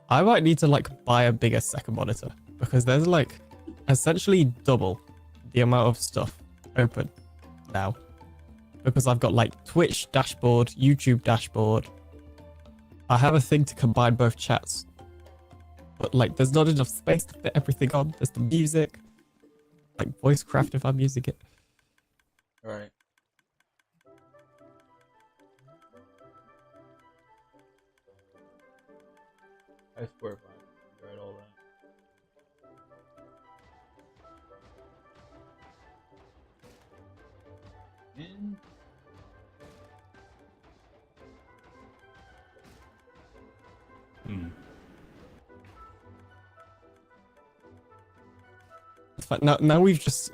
I might need to like buy a bigger second monitor because there's like essentially double the amount of stuff open now because I've got like Twitch dashboard, YouTube dashboard. I have a thing to combine both chats, but like there's not enough space to fit everything on. There's the music, like voicecraft if I'm using it. Alright. I swear if I read all that. In. Hmm. It's fine. Now we've just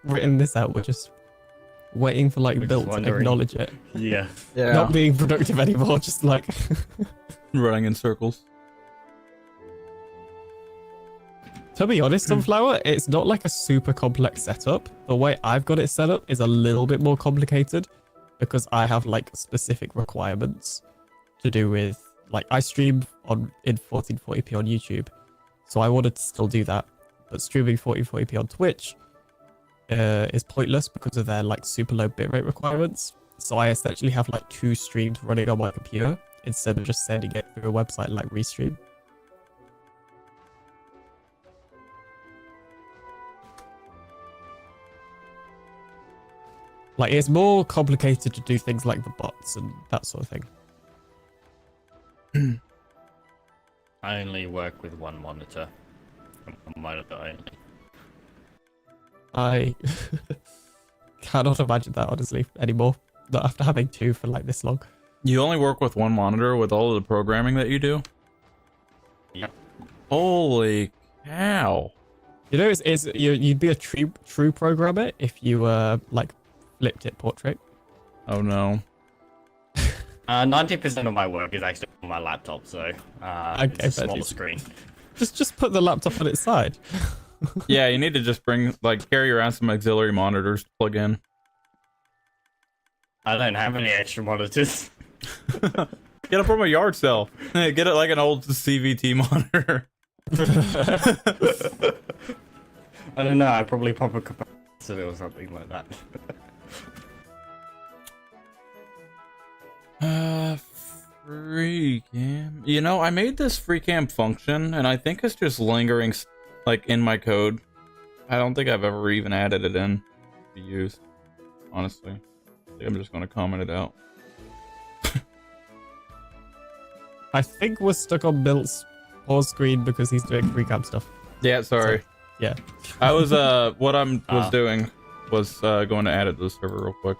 written this out. waiting for like Just built to wondering. acknowledge it. Yeah. Yeah. Not being productive anymore, just like Running in circles. to be honest, Sunflower, it's not like a super complex setup. The way I've got it set up is a little bit more complicated because I have like specific requirements to do with like I stream in 1440p on YouTube, so I wanted to still do that, but streaming 1440p on Twitch is pointless because of their like super low bitrate requirements. So I essentially have like 2 streams running on my computer instead of just sending it through a website like Restream. Like, it's more complicated to do things like the bots and that sort of thing. I only work with one monitor. One monitor only. I cannot imagine that, honestly, anymore. Not after having 2 for, like, this long. You only work with one monitor with all of the programming that you do? Yep. Holy cow. You know, you'd be a true programmer if you, like, flipped it portrait. Oh, no. 90% of my work is actually on my laptop, so it's a smaller screen. Just put the laptop on its side. Yeah, you need to just carry around some auxiliary monitors to plug in. I don't have any extra monitors. Get it from a yard sale. Get it like an old CVT monitor. I don't know, I'd probably pop a capacitor or something like that. Free cam. You know, I made this free cam function, and I think it's just lingering, like, in my code. I don't think I've ever even added it in to use, honestly. I think I'm just going to comment it out. I think we're stuck on Milt's pause screen because he's doing free cam stuff. Yeah, sorry. So, yeah. I was, what I was doing was going to add it to the server real quick.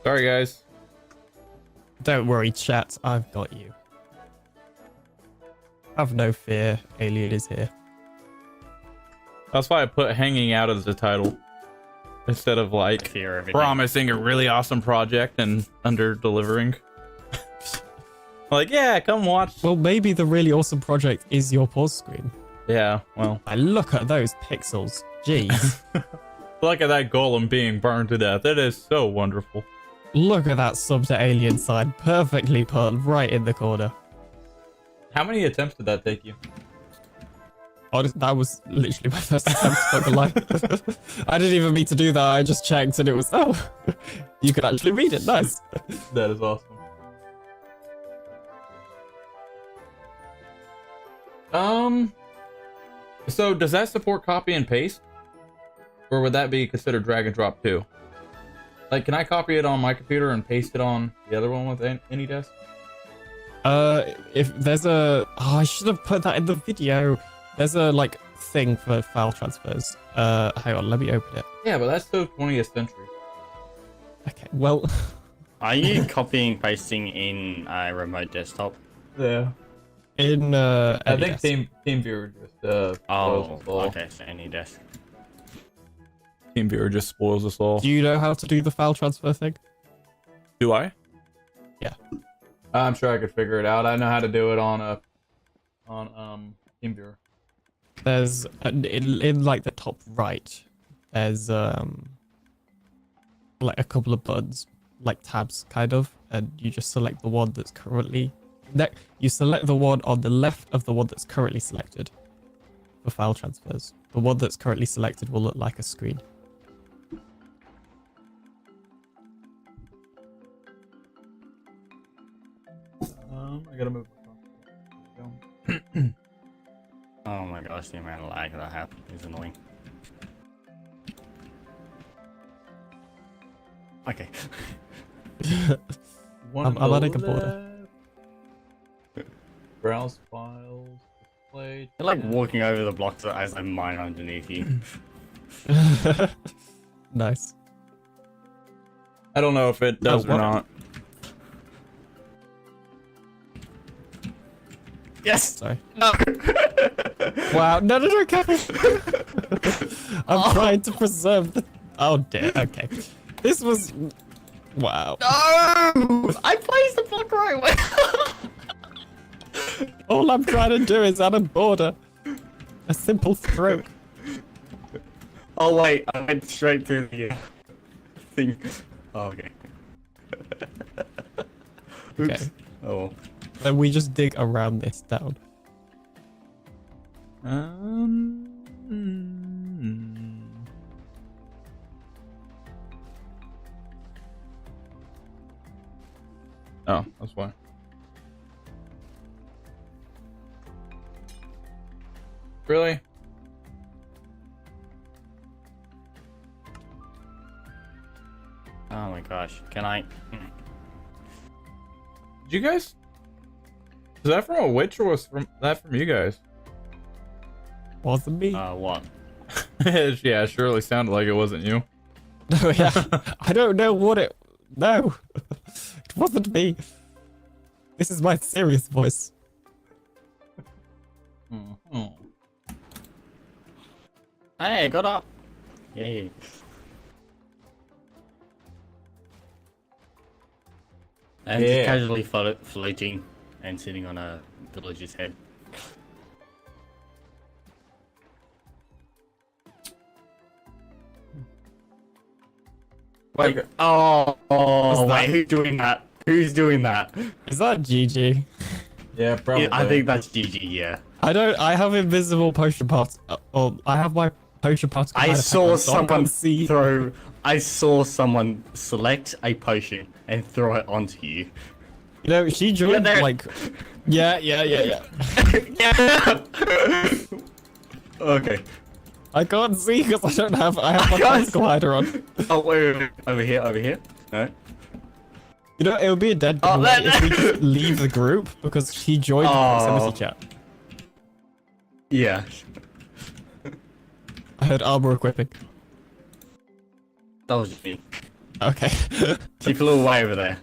Sorry, guys. Don't worry, chat. I've got you. Have no fear. Alien is here. That's why I put hanging out as the title. Instead of, like, promising a really awesome project and under-delivering. Like, yeah, come watch. Well, maybe the really awesome project is your pause screen. Yeah, well. I look at those pixels. Jeez. Look at that golem being burned to death. It is so wonderful. Look at that sub to alien sign. Perfectly put right in the corner. How many attempts did that take you? Honestly, that was literally my first attempt, not gonna lie. I didn't even mean to do that. I just checked and it was, oh, you could actually read it. Nice. That is awesome. So does that support copy and paste? Or would that be considered drag and drop too? Like, can I copy it on my computer and paste it on the other one with AnyDesk? If there's a... Oh, I should have put that in the video. There's a, like, thing for file transfers. Hang on, let me open it. Yeah, but that's so 20th century. Okay, well... Are you copying pasting in a remote desktop? Yeah. In, I think TeamViewer just, okay, so AnyDesk. TeamViewer just spoils us all. Do you know how to do the file transfer thing? Do I? Yeah. I'm sure I could figure it out. I know how to do it on TeamViewer. There's in like the top right, there's like a couple of buttons, like tabs kind of, and you just select the one that's currently you select the one on the left of the one that's currently selected for file transfers. The one that's currently selected will look like a screen. I gotta move. Oh my gosh, the amount of lag that I have is annoying. Okay. I'm adding a border. Browse files. Display. You're like walking over the blocks as I mine underneath you. Nice. I don't know if it does or not. Yes! Sorry. No. Wow. No, Kevin. I'm trying to preserve the... Oh, dear. Okay. This was... Wow. No! I placed the block right way. All I'm trying to do is add a border. A simple stroke. Oh wait, I went straight through the thing. Oh, okay. Oops. Okay. Oh. Then we just dig around this down. Oh, that's why. Really? Oh my gosh. Can I? Did you guys? Was that from a witch or was that from you guys? Wasn't me. What? Yeah, it surely sounded like it wasn't you. No, yeah. I don't know what it... No. It wasn't me. This is my serious voice. Hey, got up. Yay. And just casually floating and sitting on a villager's head. Wait. Okay. Oh, What's wait. that? Who's doing that? Who's doing that? Is that GG? Yeah, probably. Yeah, I think that's GG. Yeah. I have invisible potion parts. I have my potion parts. I saw so I can't someone see. throw. I saw someone select a potion and throw it onto you. You know, she joined there. like. Yeah. Yeah. Okay. I can't see because I don't have. I have my can't Pulse Collider on. Oh wait. Over here. No. You know, it would be a dead Oh, giveaway that- if we just leave the group because she joined the proximity chat. Yeah. I heard armor equipping. That was just me. Okay. She flew away over there.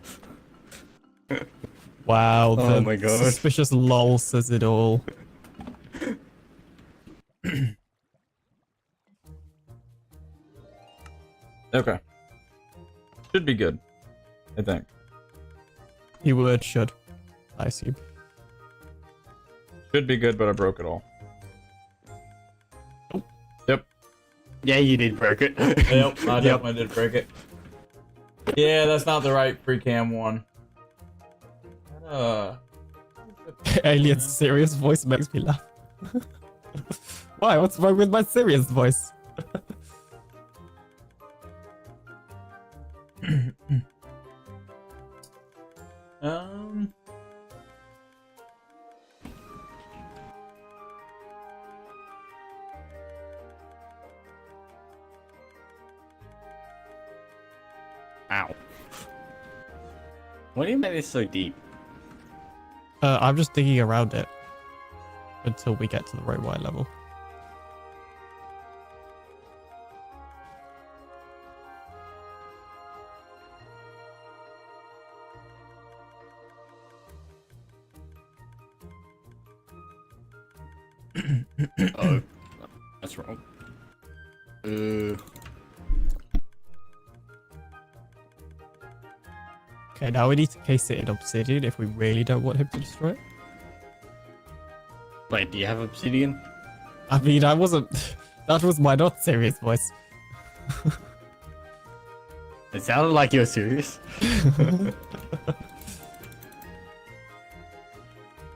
Wow. Oh The my God. suspicious lol says it all. Okay. Should be good, I think. Keyword should, I assume. Should be good, but I broke it all. Yep. Yeah, you did break it. Yep, I definitely did break it. Yeah, that's not the right pre-cam one. Alien's serious voice makes me laugh. Why? What's wrong with my serious voice? Ow. Why do you make this so deep? I'm just digging around it until we get to the right wire level. Oh, that's wrong. Okay, now we need to case it in obsidian if we really don't want him to destroy it. Wait, do you have obsidian? I mean, I wasn't... That was my not serious voice. It sounded like you were serious.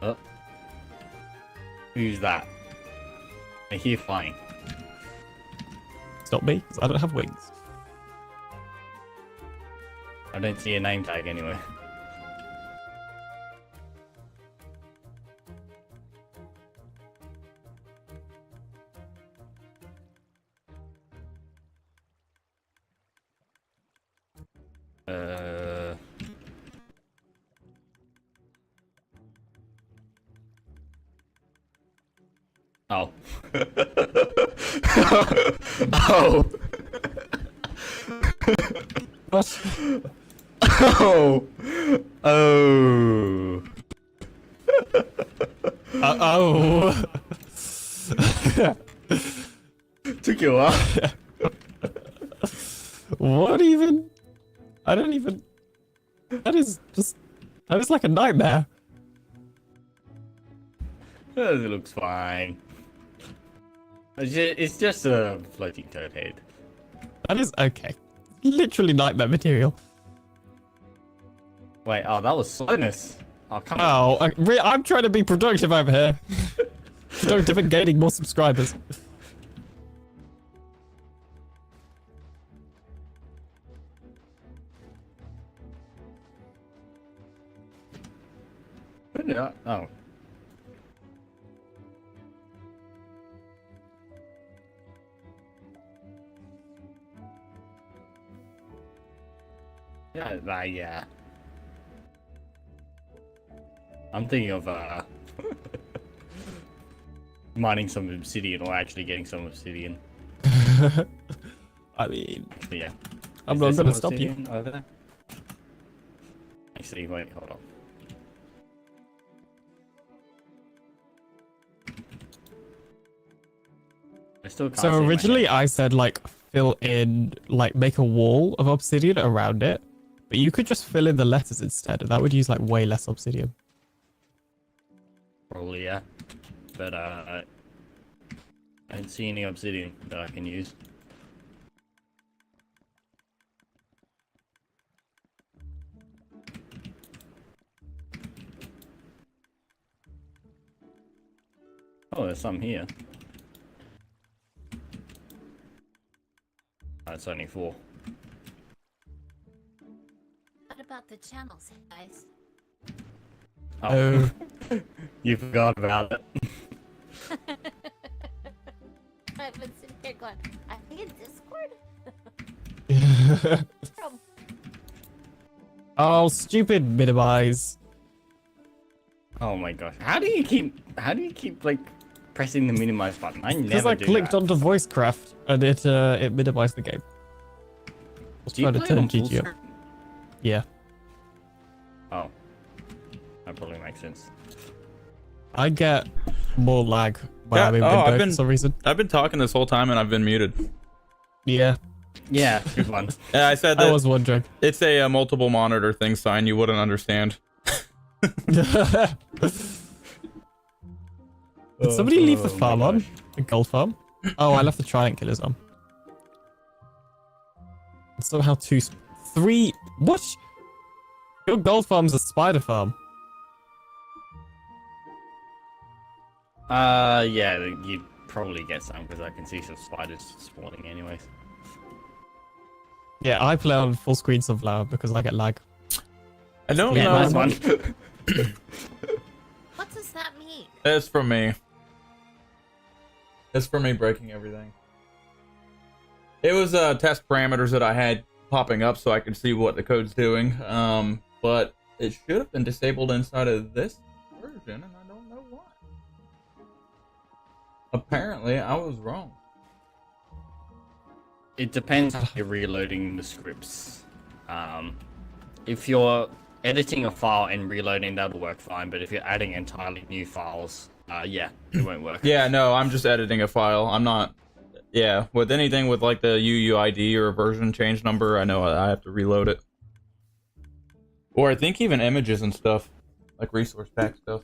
Oh. Who's that? I hear flying. It's not me, 'cause I don't have wings. I don't see a name tag anyway. Oh. Oh. What? Oh. Oh. Oh. Took you a while. What even? I don't even. That is like a nightmare. It looks fine. It's just a floating toad head. That is okay. Literally nightmare material. Wait, oh, that was slowness. Oh, come on. Oh, I'm trying to be productive over here. Productive and gaining more subscribers. Yeah. Oh. Yeah, yeah. I'm thinking of mining some obsidian or actually getting some obsidian. I mean, But yeah. I'm Is not there gonna some stop you. obsidian over there? Actually, wait, hold on. I still can't see So my originally hand. I said like fill in, like make a wall of obsidian around it, but you could just fill in the letters instead, and that would use like way less obsidian. Probably, yeah. But I don't see any obsidian that I can use. Oh, there's some here. Oh, it's only 4. What about the channels, guys? Oh, you forgot about it. I've been sitting here going, I think it's Discord. Oh, stupid minimize. Oh my gosh. How do you keep like pressing the minimize button? I Because never I do clicked that. onto voicecraft and it minimized the game. I was Do you trying to play it turn on full GG up. screen? Yeah. Oh. That probably makes sense. I get more lag when Yeah, I'm in oh, I've window been- for some reason. I've been talking this whole time and I've been muted. Yeah, Yeah, good one. Yeah, I said I that was wondering. it's a multiple monitor thing sign. You wouldn't understand. Did somebody leave the Oh my farm on? gosh. The gold farm? Oh, I left the trident killers on. And somehow 3... What? Your gold farm's a spider farm. Yeah, you'd probably get some because I can see some spiders spawning anyways. Yeah, I play on full screen sunflower because I get lag. I don't Yeah, know. Nice one. What does that mean? It's from me. It's from me breaking everything. It was test parameters that I had popping up so I could see what the code's doing. But it should have been disabled inside of this version, and I don't know why. Apparently, I was wrong. It depends if you're reloading the scripts. If you're editing a file and reloading, that'll work fine. But if you're adding entirely new files, yeah, it won't work. Yeah, no, I'm just editing a file. I'm not. Yeah, with anything with like the UUID or a version change number, I know I have to reload it. Or I think even images and stuff, like resource pack stuff.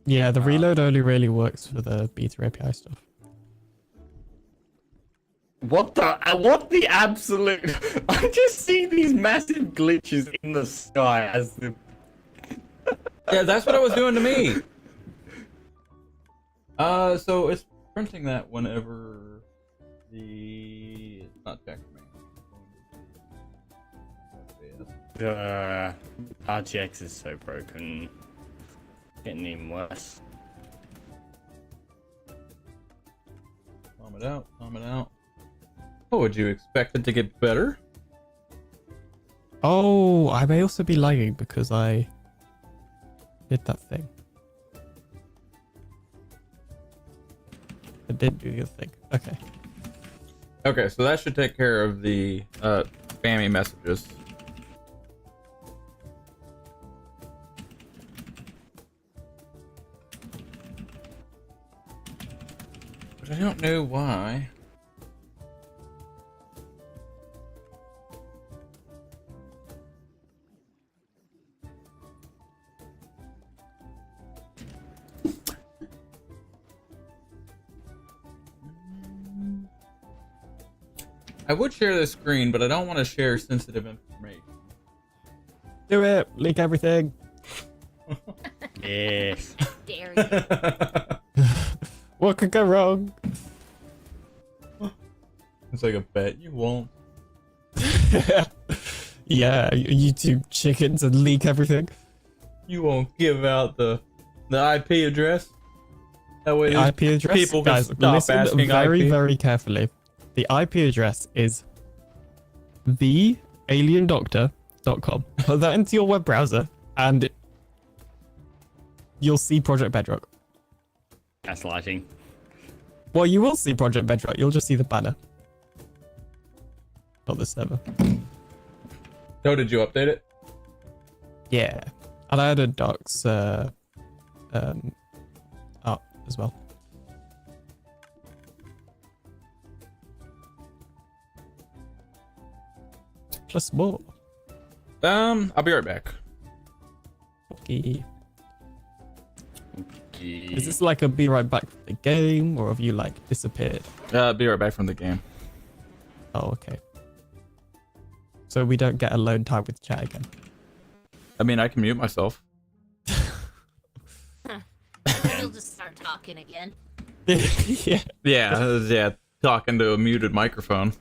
Yeah, the reload only really works for the beta API stuff. What the absolute? I just see these massive glitches in the sky as the. Yeah, that's what it was doing to me. So it's printing that whenever it's not checked for me. The RTX is so broken. Getting even worse. Calm it out, calm it out. What would you expect it to get better? Oh, I may also be lagging because I did that thing. I did do the other thing. Okay. Okay, so that should take care of the spammy messages. But I don't know why. I would share this screen, but I don't want to share sensitive information. Do it. Leak everything. Yes. Dare you. What could go wrong? It's like a bet you won't. Yeah, YouTube chickens and leak everything. You won't give out the IP address. That way, The IP address, people can guys, stop listen asking very, IP. very carefully. The IP address is thealiendoctor.com. Put that into your web browser, and you'll see Project Bedrock. That's lighting. Well, you will see Project Bedrock. You'll just see the banner, not the server. Oh, did you update it? Yeah, and I added Dark's art as well. Plus more. I'll be right back. Okay. Is this like a be right back from the game, or have you like disappeared? Be right back from the game. Oh, okay. So we don't get alone time with chat again. I mean, I can mute myself. You'll just start talking again. Yeah. Yeah, talking to a muted microphone.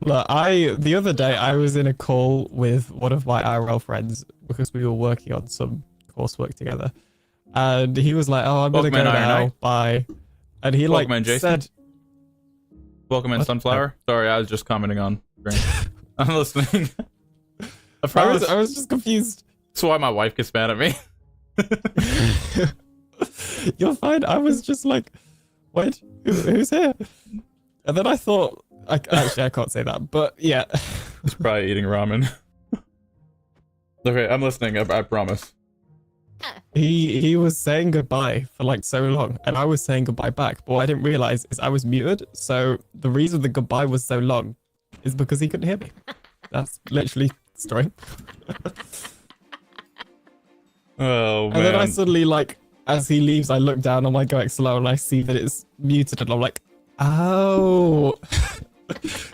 Look, the other day I was in a call with one of my IRL friends because we were working on some coursework together, and he was like, "Oh, I'm gonna go Welcome in, Iron now. Eye. Bye." And he like Welcome in, Jason. said, Welcome in, What? Sunflower. Sorry, I was just commenting on screen. I'm listening. I I promise. was just confused. That's why my wife gets mad at me. You're fine. I was just like, wait, who's here? And then I thought, actually, I can't say that, but yeah. She's probably eating ramen. Okay, I'm listening. I promise. He was saying goodbye for like so long, and I was saying goodbye back. But what I didn't realize is I was muted. So the reason the goodbye was so long is because he couldn't hear me. That's literally the story. Oh, man. And then I suddenly, like, as he leaves, I look down on my GoXLO and I see that it's muted, and I'm like, oh.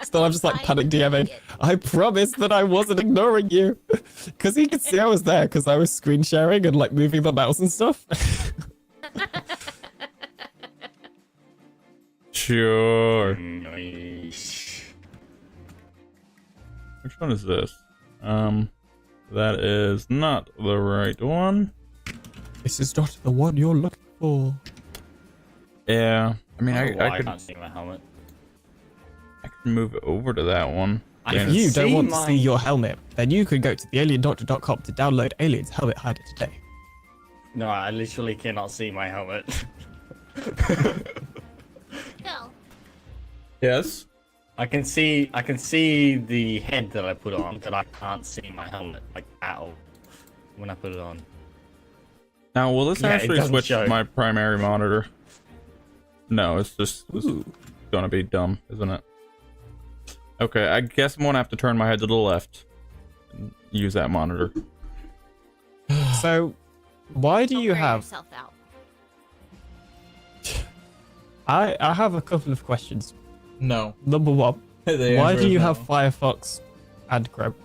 Still, I'm just like panic DMing. I promised that I wasn't ignoring you. Because he could see I was there because I was screen sharing and like moving the mouse and stuff. Sure. Nice. Which one is this? That is not the right one. This is not the one you're looking for. Yeah. I mean, I I could can't see my helmet. move it over to that one. I Damn If it. you don't see want to my- see your helmet, then you could go to thealiendoctor.com to download Alien's Helmet Hider today. No, I literally cannot see my helmet. No. Yes. I can see the head that I put on, but I can't see my helmet like at all when I put it on. Now, will this Yeah, it actually doesn't switch show. to my primary monitor? No, it's just gonna be dumb, isn't it? Okay, I guess I'm gonna have to turn my head to the left and use that monitor. So, why do Don't you wear have... yourself out. I have a couple of questions. No. Number one, The why answer do is you no. have Firefox and Chrome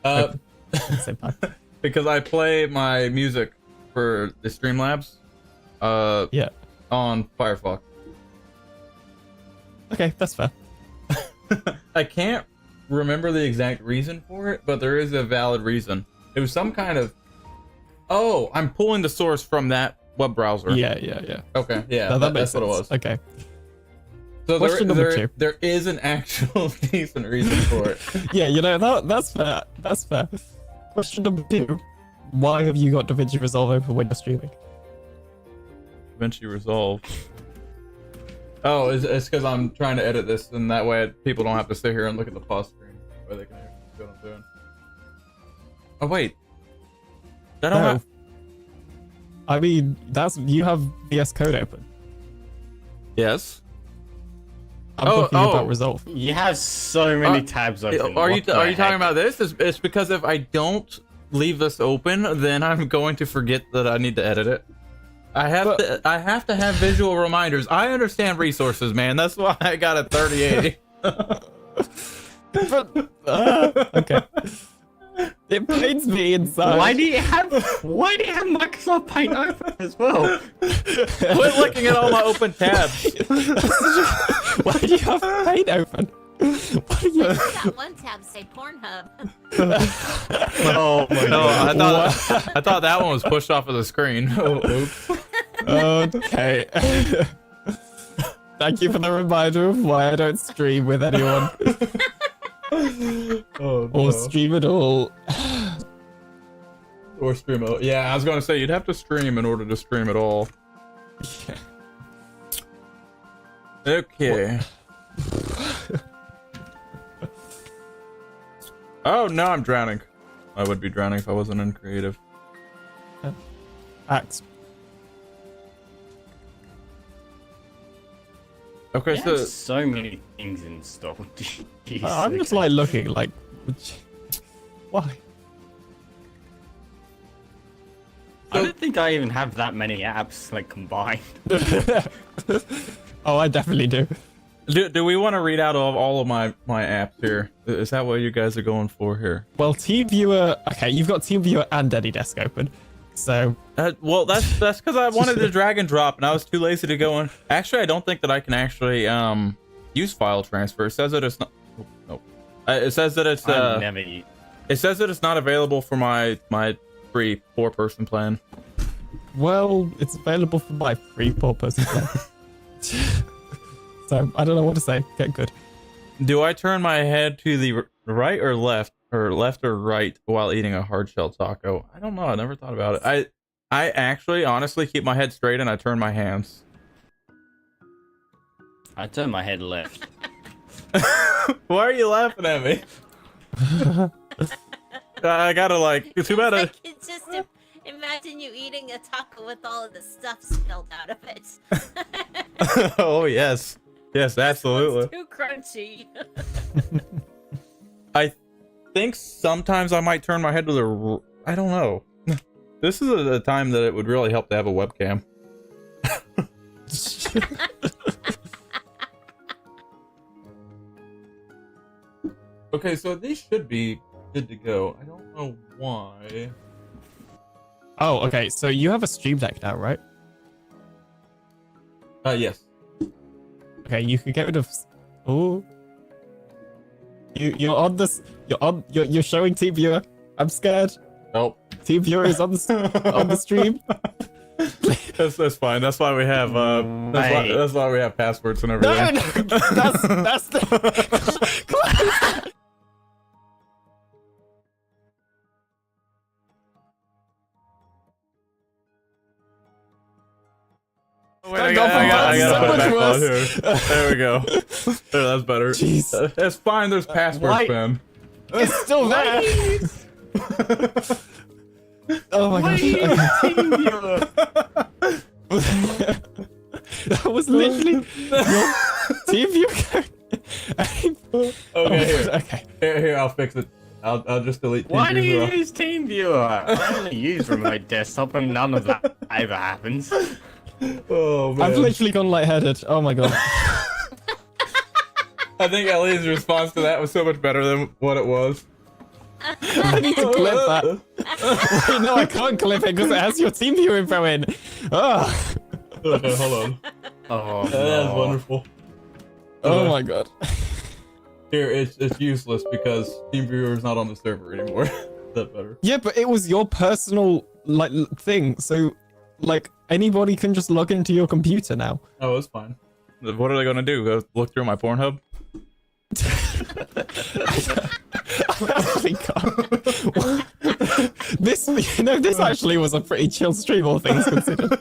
Uh, at the same time? because I play my music for the Streamlabs, Yeah. on Firefox. Okay, that's fair. I can't remember the exact reason for it, but there is a valid reason. It was some kind of, oh, I'm pulling the source from that web browser. Yeah. Okay, yeah, No, that makes that's what it sense. was. Okay. So Question number two. there is an actual decent reason for it. Yeah, you know, that's fair. That's fair. Question number two. Why have you got DaVinci Resolve open when you're streaming? DaVinci Resolve. Oh, it's because I'm trying to edit this, and that way people don't have to sit here and look at the pause screen, where they can actually see what I'm doing. Oh wait, I don't No. have. I mean, you have VS Code open. Yes. I'm Oh, talking oh. about Resolve. You have so many tabs open. Are you What the talking heck? about this? It's because if I don't leave this open, then I'm going to forget that I need to edit it. I have to have visual reminders. I understand resources, man. That's why I got a 3080. But, okay. It pains me inside. Why do you have Microsoft Paint open as well? Quit looking at all my open tabs. Why do you have Paint open? What are you? That one tab say Pornhub. Oh my No, god. I thought that one was pushed off of the screen. Oh, oops. Okay. Thank you for the reminder of why I don't stream with anyone. Oh, Or stream at all. Or stream it. Yeah, I was gonna say you'd have to stream in order to stream at all. Yeah. Okay. Oh no, I'm drowning. I would be drowning if I wasn't in creative. Axe. Okay, Yeah, so many things installed. Jeez, I'm just okay. like looking like, why? I don't think I even have that many apps like combined. Oh, I definitely do. Do we want to read out all of my apps here? Is that what you guys are going for here? Well, TeamViewer. Okay, you've got TeamViewer and AnyDesk open. So. Well, that's because I wanted to drag and drop, and I was too lazy to go in. Actually, I don't think that I can actually use file transfer. It says that it's not. Oh, no. It says that it's It says that it's not available for my free 4-person plan. Well, it's available for my free 4-person plan. So I don't know what to say. Get good. Do I turn my head to the right or left or right while eating a hard shell taco? I don't know. I never thought about it. I actually honestly keep my head straight and I turn my hands. I turn my head left. Why are you laughing at me? I gotta like. Too bad. I can just imagine you eating a taco with all of the stuff spilled out of it. Oh yes, yes, absolutely. It's too crunchy. I think sometimes I might turn my head to the. I don't know. This is a time that it would really help to have a webcam. Okay, so these should be good to go. I don't know why. Oh, okay. So you have a Stream Deck now, right? Yes. Okay, you can get rid of. Oh. You're on this. You're showing TeamViewer. I'm scared. Nope. TeamViewer is on the stream. That's fine. That's why we have that's why we have passwords and No, everything. no, that's the. Wait, I gotta put it back on here. There we go. There, that's better. Jeez. It's fine. There's password Why- spam. It's still there. Oh my gosh. That was literally your TeamViewer. Okay, here. Okay. Here, I'll fix it. I'll just delete. Why do you TeamViewer. use TeamViewer? I only use remote desktop and none of that ever happens. Oh man. I've literally gone lightheaded. Oh my god. I think Ellie's response to that was so much better than what it was. I need to clip that. Wait, no, I can't clip it because it has your TeamViewer info in. Oh, Okay, hold on. Oh, That's no. wonderful. oh my god. Here, it's useless because TeamViewer is not on the server anymore. That's better. Yeah, but it was your personal like thing, so like anybody can just log into your computer now. Oh, it's fine. What are they gonna do? Go look through my Pornhub? Holy god. This, this actually was a pretty chill stream, all things considered.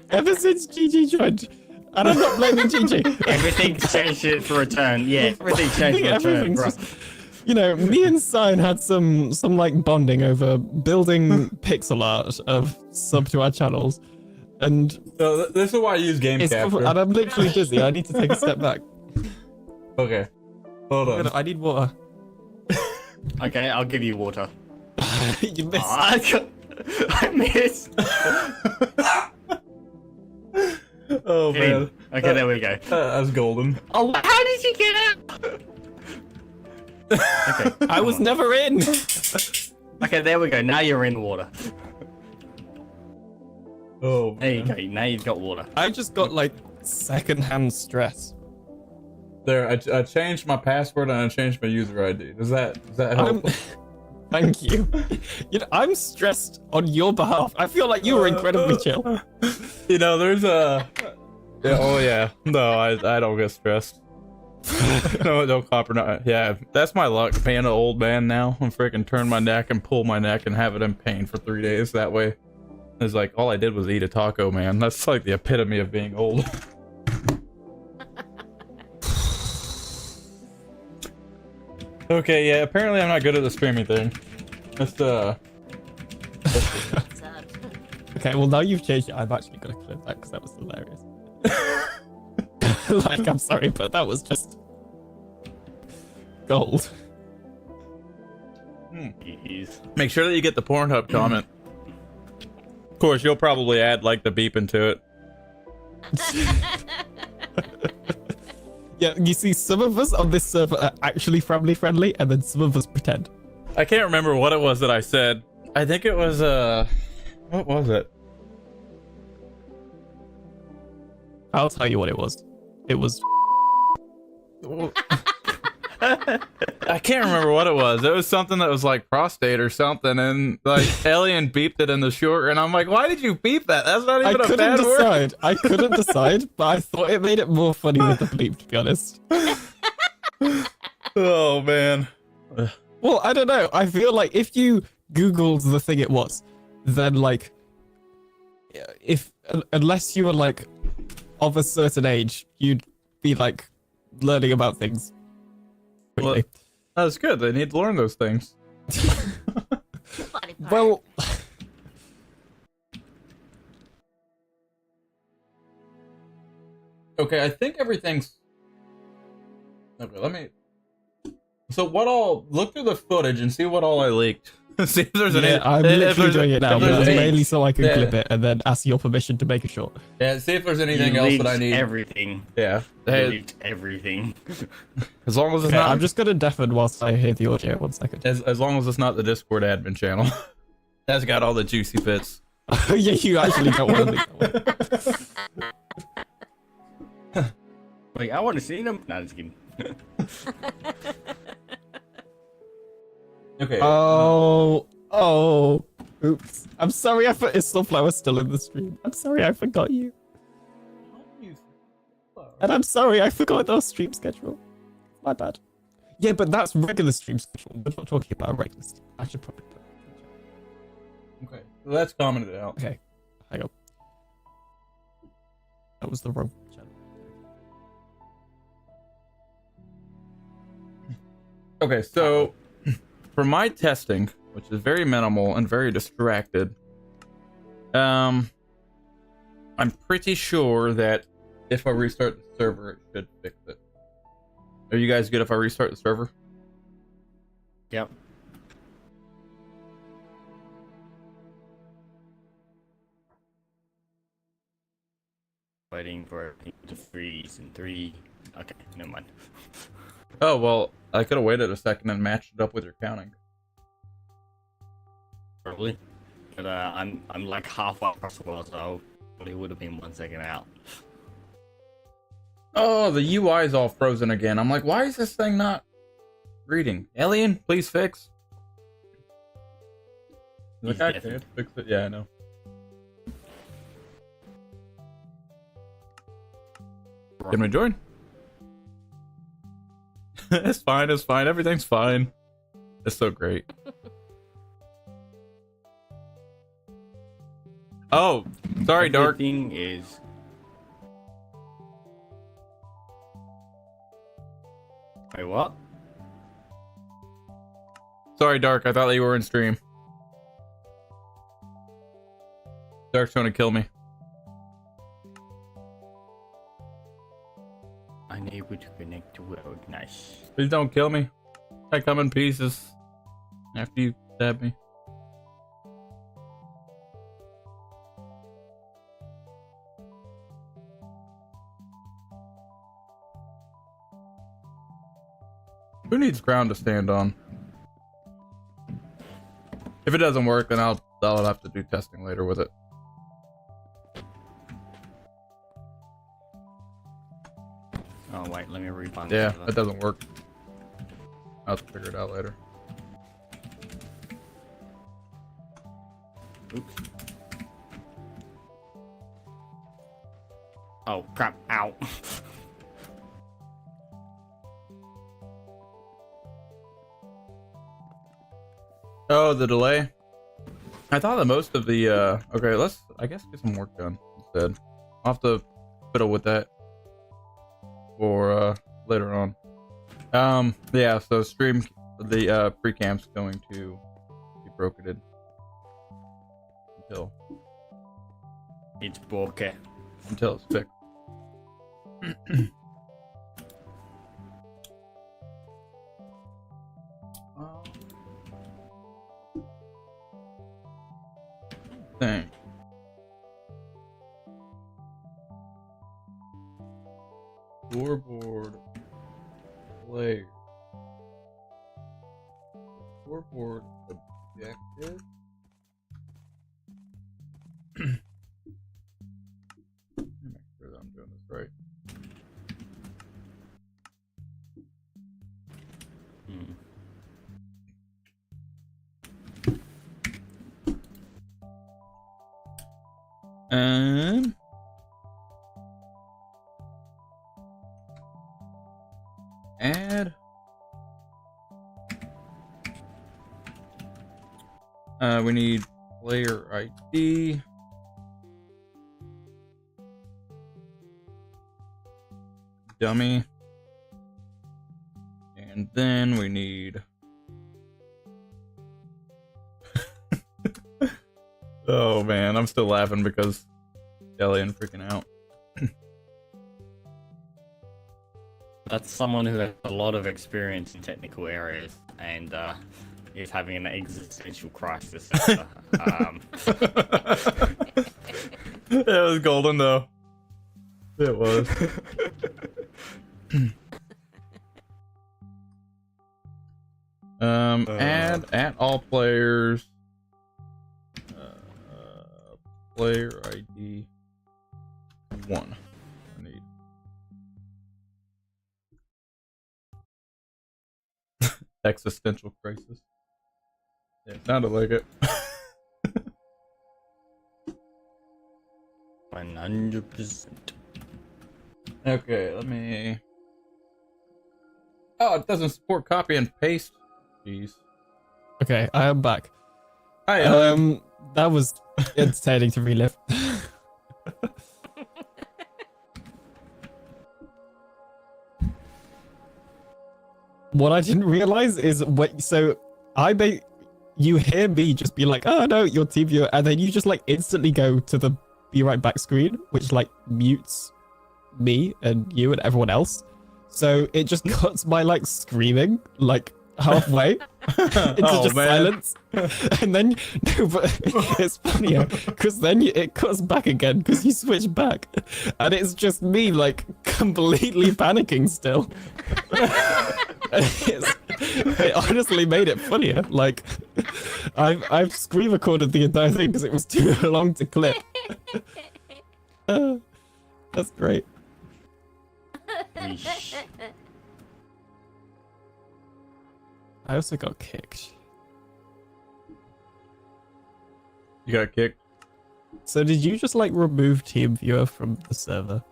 Ever since GG joined, and I'm not blaming GG. Everything's changed for return. Yeah, everything's changed for return. Everything's Bro. just, you know, me and Sign had some like bonding over building pixel art of sub to our channels, and So this is why I use game capture. and I'm literally busy. I need to take a step back. Okay, hold on. I need water. Okay, I'll give you water. You missed. I missed. Oh man. Okay, there we go. That's golden. Oh, how did you get out? Okay, I was come on. never in. Okay, there we go. Now you're in water. Oh. There you go. Now you've got water. I just got like secondhand stress. There, I changed my password and I changed my user ID. Does that help? Thank you. You know, I'm stressed on your behalf. I feel like you were incredibly chill. You know, there's a. Yeah, oh yeah. No, I don't get stressed. No, don't compromise. Yeah, that's my luck. Being an old man now, I'm freaking turn my neck and pull my neck and have it in pain for 3 days. That way, it's like all I did was eat a taco, man. That's like the epitome of being old. Okay, yeah. Apparently, I'm not good at the streaming thing. That's What's up? Okay, well now you've changed it. I'm actually gonna clip that because that was hilarious. Like, I'm sorry, but that was just gold. Jeez. Make sure that you get the Pornhub comment. Of course, you'll probably add like the beep into it. Yeah, you see, some of us on this server are actually friendly, and then some of us pretend. I can't remember what it was that I said. I think it was what was it? I'll tell you what it was. It was. I can't remember what it was. It was something that was like prostate or something, and like Alien beeped it in the short, and I'm like, why did you beep that? That's not even a bad word. I couldn't decide, but I thought it made it more funny with the bleep, to be honest. Oh man. Well, I don't know. I feel like if you Googled the thing it was, then like, unless you were like of a certain age, you'd be like learning about things quickly. Well, that's good. They need to learn those things. Body part. Well, Okay, I think everything's. Okay, let me. So what all? Look through the footage and see what all I leaked. See if there's any. yeah, I'm if literally there's- doing it now, if but there's it's any- mainly so I can Yeah. clip it and then ask your permission to make it short. Yeah, see if there's anything You else that I leaked need. Everything. Yeah. You Hey, leaked everything. as long as it's Okay, not. I'm just gonna deafen whilst I hear the audio. 1 second. As long as it's not the Discord admin channel. That's got all the juicy bits. Yeah, you actually don't want to leak that one. Like, I want to see them. Nah, just kidding. Okay. Oh, oops. I'm sorry, I forgot. Is Sunflower still in the stream? I'm sorry, I forgot you. And I'm sorry, I forgot our stream schedule. My bad. Yeah, but that's regular stream schedule. We're not talking about regular stream. I should probably put it. Okay. So that's commented out. Okay, hang on. That was the wrong channel. Okay, so for my testing, which is very minimal and very distracted, I'm pretty sure that if I restart the server, it should fix it. Are you guys good if I restart the server? Yep. Waiting for it to freeze in 3. Okay, never mind. Oh, well, I could have waited a second and matched it up with your counting. Probably. But I'm like halfway across the world, so it would have been 1 second out. Oh, the UI is all frozen again. I'm like, why is this thing not reading? Alien, please fix. Like, He's I definitely- can't fix it. Yeah, I know. Can we join? It's fine, it's fine. Everything's fine. It's so great. Oh, sorry, Dark. Thing is. Wait, what? Sorry, Dark. I thought you were in stream. Dark's trying to kill me. Unable to connect to world. Nice. Please don't kill me. I come in pieces after you stab me. Who needs ground to stand on? If it doesn't work, then I'll have to do testing later with it. Oh wait, let me refund. Yeah, that doesn't work. I'll have to figure it out later. Oops. Oh crap! Ow. Oh, the delay. I thought that most of the okay, let's I guess get some work done instead. I'll have to fiddle with that for later on. Yeah, so stream the pre-camp's going to be brokered until It's Buckee. until it's fixed. Thing. Scoreboard player. Scoreboard objective. Let me make sure that I'm doing this right. Add. We need player ID. Dummy. And then we need. Oh man, I'm still laughing because Ellie freaking out. That's someone who has a lot of experience in technical areas and is having an existential crisis. It was golden though. It was. Add all players. Player ID 1. I need. Existential crisis. Yeah, it sounded like it. 100%. Okay, let me. Oh, it doesn't support copy and paste. Jeez. Okay, I am back. Hi. That was entertaining to relive. What I didn't realize is you hear me just be like, oh no, your team viewer, and then you just like instantly go to the be right back screen, which like mutes me and you and everyone else. So it just cuts my like screaming like halfway into just silence. And then no, but it's funnier because then it cuts back again because you switch back, and it's just me like completely panicking still. It honestly made it funnier. Like I've screen recorded the entire thing because it was too long to clip. That's great. I also got kicked. You got kicked? So did you just like remove TeamViewer from the server?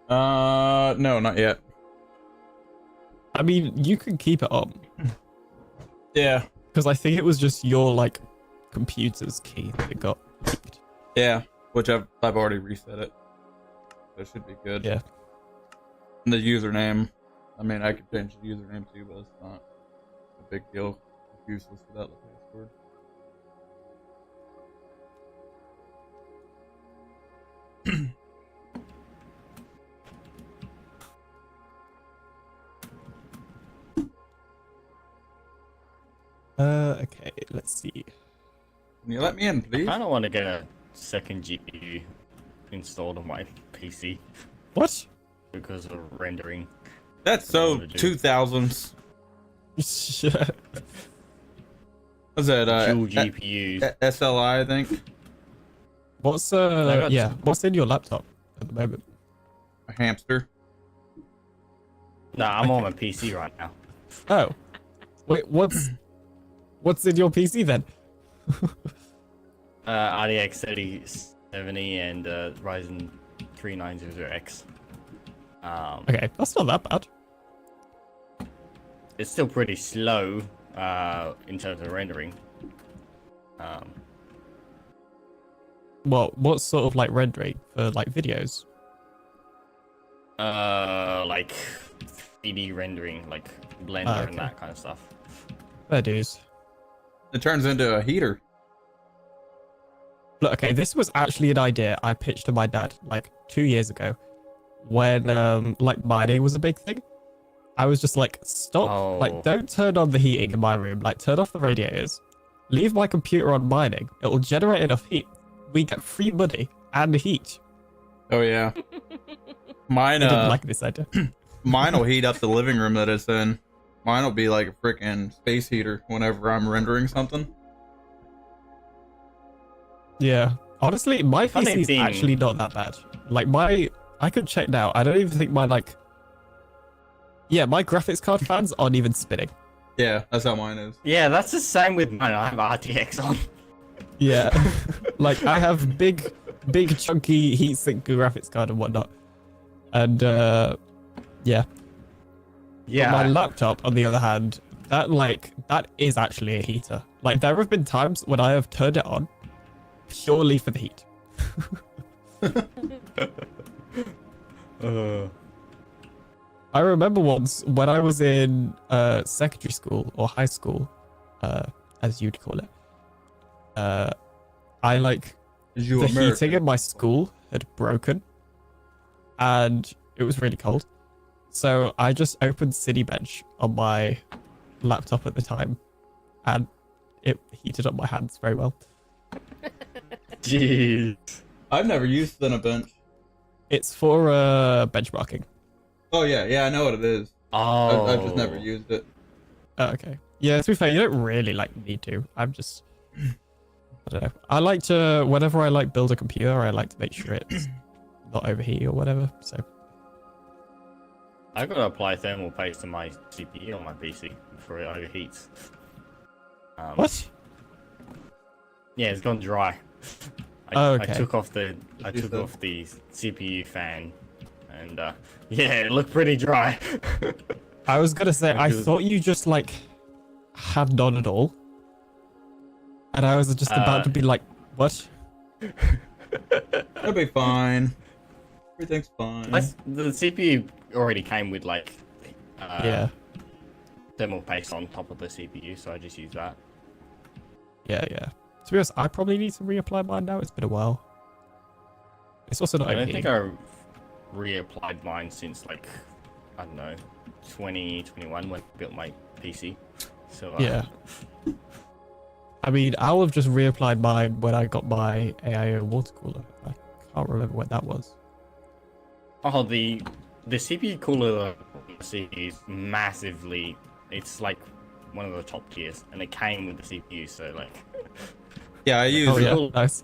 No, not yet. I mean, you can keep it on. Yeah. Because I think it was just your like computer's key that got leaked. Yeah, which I've already reset it. So it should be good. Yeah. And the username. I mean, I could change the username too, but it's not a big deal. It's useless without the password. Okay, let's see. Can you let me in, please? I kind of want to get a second GPU installed on my PC What? because of rendering. That's so 2000s. Yeah. What's that? Dual GPUs. SLI, I think. What's got yeah? What's in your laptop at the moment? A hamster. No, I'm on my PC right now. Oh, wait, what's in your PC then? RTX 3070 and Ryzen 3900X. Okay, that's not that bad. It's still pretty slow in terms of rendering. Well, what sort of like rendering for like videos? Like 3D rendering, like Blender and that kind of stuff. Fair dues. It turns into a heater. Look, okay, this was actually an idea I pitched to my dad like 2 years ago when like mining was a big thing. I was just like, stop, like don't turn on the heating in my room, like turn off the radiators, leave my computer on mining, it will generate enough heat. We get free money and heat. Oh yeah. Mine I didn't like this idea. mine will heat up the living room that it's in. Mine will be like a freaking space heater whenever I'm rendering something. Yeah. Honestly, my Funny PC is thing- actually not that bad. Like I could check now. I don't even think my my graphics card fans aren't even spinning. Yeah, that's how mine is. Yeah, that's the same with mine. I have RTX on. Yeah. Like I have big chunky heatsink graphics card and whatnot. And yeah. Yeah. But my laptop, on the other hand, that is actually a heater. Like there have been times when I have turned it on purely for the heat. I remember once when I was in secondary school or high school, as you'd call it. I like the heating in my school had broken, and it was really cold. So I just opened Cinebench on my laptop at the time, and it heated up my hands very well. Jeez. I've never used Cinebench. It's for benchmarking. Oh yeah, I know what it is. Oh. I've just never used it. Oh, okay. Yeah, to be fair, you don't really need to. I'm just, I don't know. I like to, whenever I build a computer, I like to make sure it's not overheat or whatever. So I gotta apply thermal paste to my CPU on my PC before it overheats. what? Yeah, it's gone dry. Okay. I took off the CPU fan, and yeah, it looked pretty dry. I was gonna say, I thought you just had none at all, and I was just about to be like, what? That'll be fine. Everything's fine. The CPU already came with Yeah. thermal paste on top of the CPU, so I just use that. Yeah. To be honest, I probably need to reapply mine now. It's been a while. It's also not I don't overheating. think I reapplied mine since I don't know, 2021 when I built my PC. So Yeah. I mean, I'll have just reapplied mine when I got my AIO water cooler. I can't remember when that was. Oh, the CPU cooler CPU is massively. It's like one of the top tiers, and it came with the CPU. So Yeah, I use Oh yeah, nice.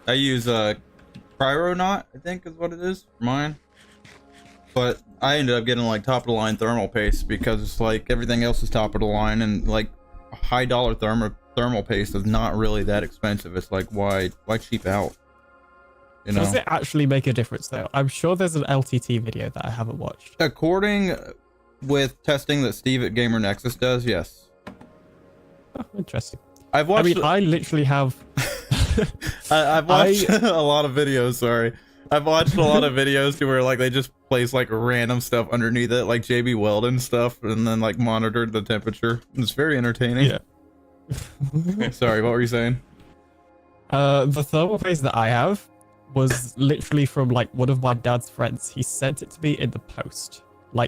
I use Cryonaut, I think is what it is for mine. But I ended up getting top of the line thermal paste because everything else is top of the line, and high dollar thermal paste is not really that expensive. It's why cheap out? You know? Does it actually make a difference though? I'm sure there's an LTT video that I haven't watched. According with testing that Steve at Gamer Nexus does, yes. Oh, interesting. I've watched. I mean, I literally have. I've watched a lot of videos. Sorry, I've watched a lot of videos to where they just place random stuff underneath it, like JB Weldon stuff, and then monitored the temperature. It's very entertaining. Yeah. Sorry, what were you saying? The thermal paste that I have was literally from one of my dad's friends. He sent it to me in the post.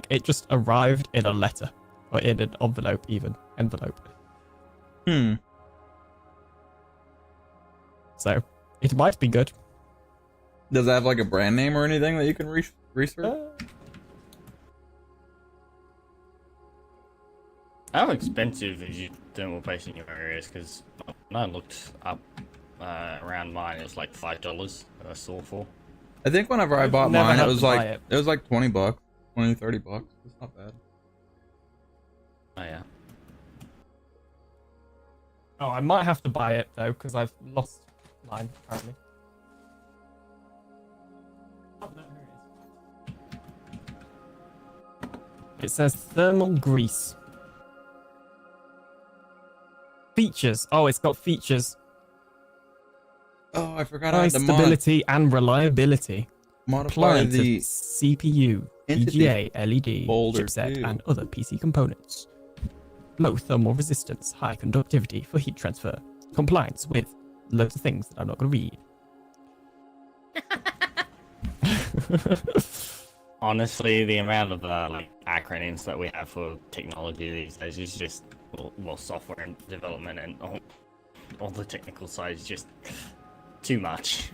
It just arrived in a letter or in an envelope, even envelope. So it might be good. Does it have a brand name or anything that you can research? How expensive is your thermal paste in your areas? Because when I looked up around mine, it was like $5 that I saw for. I think whenever I I've bought never mine, had it was to buy like it. it was like 20 bucks, 20, 30 bucks. It's not bad. Oh yeah. Oh, I might have to buy it though because I've lost mine apparently. Oh, no, here it is. It says thermal grease. Features. Oh, it's got features. Oh, I forgot I High had to stability and reliability. modify Appliance of the CPU, entity VGA, LED, folder, chipset, too. and other PC components. Low thermal resistance, high conductivity for heat transfer. Compliance with loads of things that I'm not going to read. Honestly, the amount of like acronyms that we have for technology these days is just well software and development and all the technical side is just too much.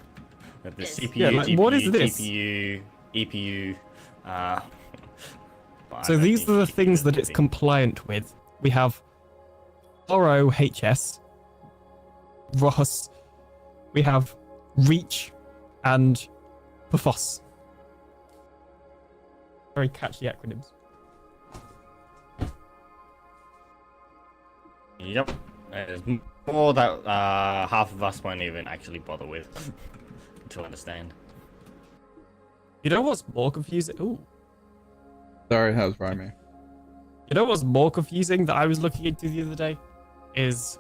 With the Yes. CPU, Yeah, like, GPU, what is this? GPU, EPU. But I So don't these think are the GPU things is that it's anything. compliant with. We have ROHS, ROS, we have REACH, and PFOS. Very catchy acronyms. Yep. There's more that half of us won't even actually bother with to understand. You know what's more confusing? Ooh. Sorry, that was probably me. You know what's more confusing that I was looking into the other day? Is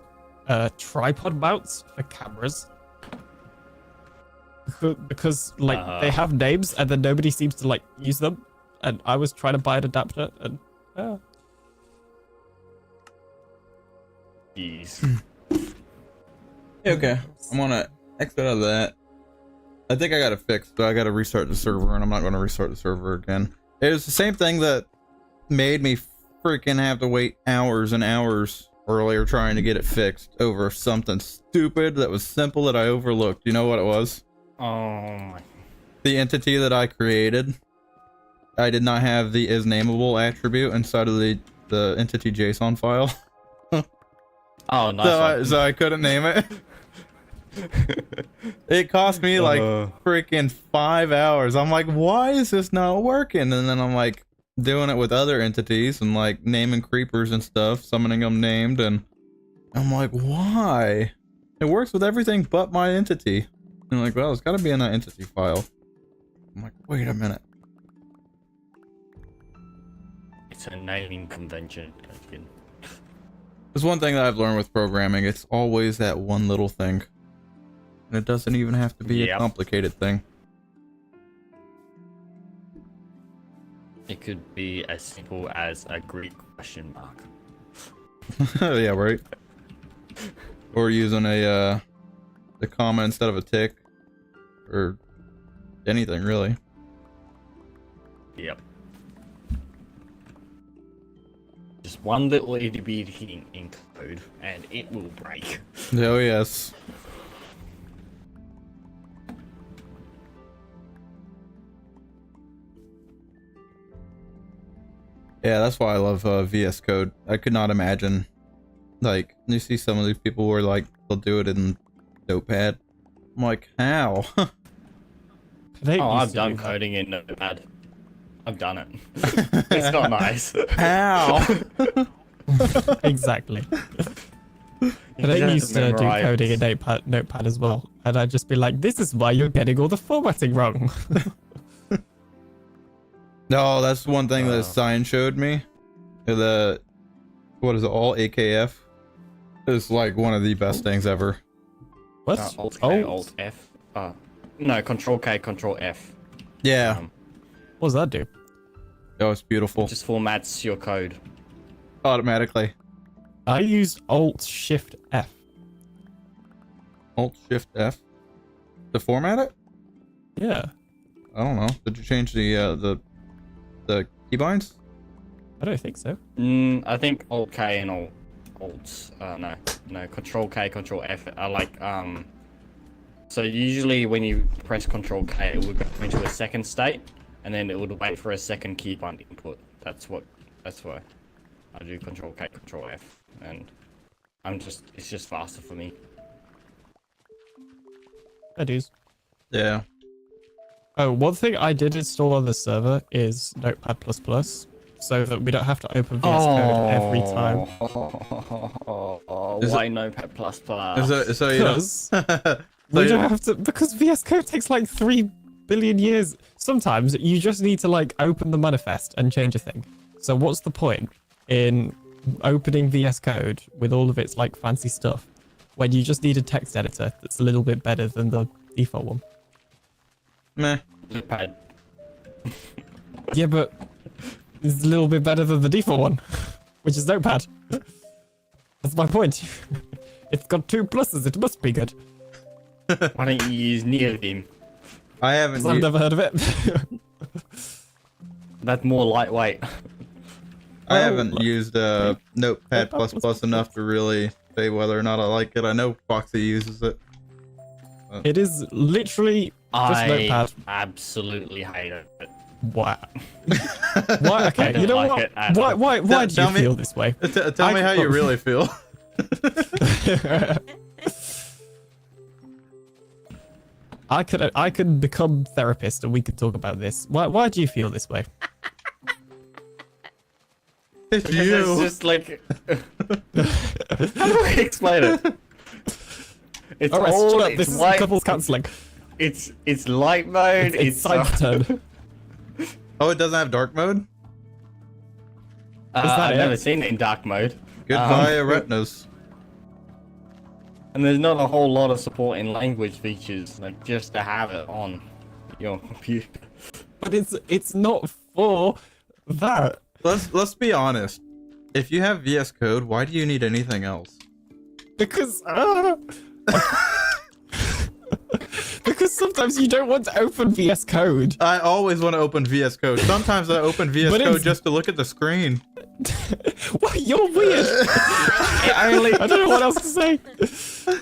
tripod mounts for cameras. Because like they have names and then nobody seems to like use them. And I was trying to buy an adapter and Jeez. Okay, I'm gonna exit out of that. I think I got it fixed, but I gotta restart the server, and I'm not gonna restart the server again. It was the same thing that made me freaking have to wait hours and hours earlier trying to get it fixed over something stupid that was simple that I overlooked. You know what it was? Oh my. The entity that I created. I did not have the isNameable attribute inside of the entity JSON file. Oh, nice. So I couldn't name it. It cost me like freaking 5 hours. I'm like, why is this not working? And then I'm like doing it with other entities and like naming creepers and stuff, summoning them named, and I'm like, why? It works with everything but my entity. And I'm like, well, it's got to be in that entity file. I'm like, wait a minute. It's a naming convention. There's one thing that I've learned with programming. It's always that one little thing. And it doesn't even have to be a complicated thing. It could be as simple as a Greek question mark. Yeah, right. Or using a the comma instead of a tick, or anything really. Yep. Just one little itty bitty in code, and it will break. Oh yes. Yeah, that's why I love VS Code. I could not imagine, like, you see some of these people where like they'll do it in Notepad. I'm like, how? Oh, I've done coding in Notepad. I've done it. It's not nice. How? Exactly. And I used to do coding in Notepad as well, and I'd just be like, "This is why you're getting all the formatting wrong." No, that's one thing that Sign showed me. The what is it? All AKF is like one of the best things ever. What? Alt K, Alt F. No, Control K, Control F. Yeah. What does that do? Oh, it's beautiful. It just formats your code Automatically. I use Alt Shift F. Alt Shift F to format it? Yeah. I don't know. Did you change the keybinds? I don't think so. I think Alt K and Alt. No. Control K, Control F are like So usually when you press Control K, it would go into a second state, and then it would wait for a second keybind input. That's why. I do Control K, Control F, and it's just faster for me. That is. Yeah. Oh, one thing I did install on the server is Notepad++, so that we don't have to open VS Code every time. Why Notepad++? So you Because we don't have to, because VS Code takes like 3 billion years. Sometimes you just need to like open the manifest and change a thing. So what's the point in opening VS Code with all of its like fancy stuff when you just need a text editor that's a little bit better than the default one? Meh. Notepad. Yeah, but it's a little bit better than the default one, which is Notepad. That's my point. It's got 2 pluses, it must be good. Why don't you use Neobeam? I haven't. I've never heard of it. That's more lightweight. I haven't used Notepad++ enough to really say whether or not I like it. I know Foxy uses it. It is literally just I Notepad. absolutely hate it. Why? Why? Okay, don't you know like what? it at all. Why do Tell you me- feel this way? Tell me how you really feel. I could become therapist and we could talk about this. Why do you feel this way? It's It's you. just like... How do I explain it? It's All right, all shut up. it's This is light, couples counseling. it's light mode. It's side turn. Oh, it doesn't have dark mode? that I've it? never seen it in dark mode. Goodbye, retinas. And there's not a whole lot of support in language features, like just to have it on your computer. But it's not for that. Let's be honest. If you have VS Code, why do you need anything else? Because because sometimes you don't want to open VS Code. I always want to open VS Code. Sometimes I open VS But Code it's- just to look at the screen. Well, you're weird. I don't know what else to say.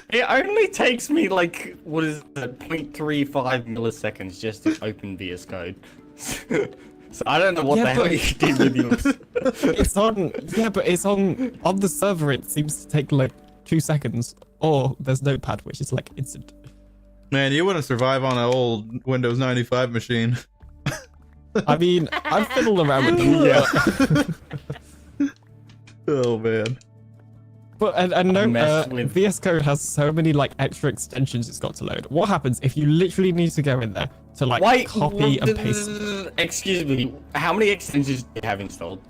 It only takes me like, what is it, 0.35 milliseconds just to open VS Code. So I don't know what Yeah, the hell but- you did with yours. It's on, yeah, but it's on the server. It seems to take like 2 seconds. Or there's Notepad, which is like instant. Man, you wouldn't survive on an old Windows 95 machine. I mean, I've fiddled around with them. Yeah. Oh man. But and no, messed with- VS Code has so many like extra extensions it's got to load. What happens if you literally need to go in there to like Wait, copy and paste? Excuse me, how many extensions do you have installed?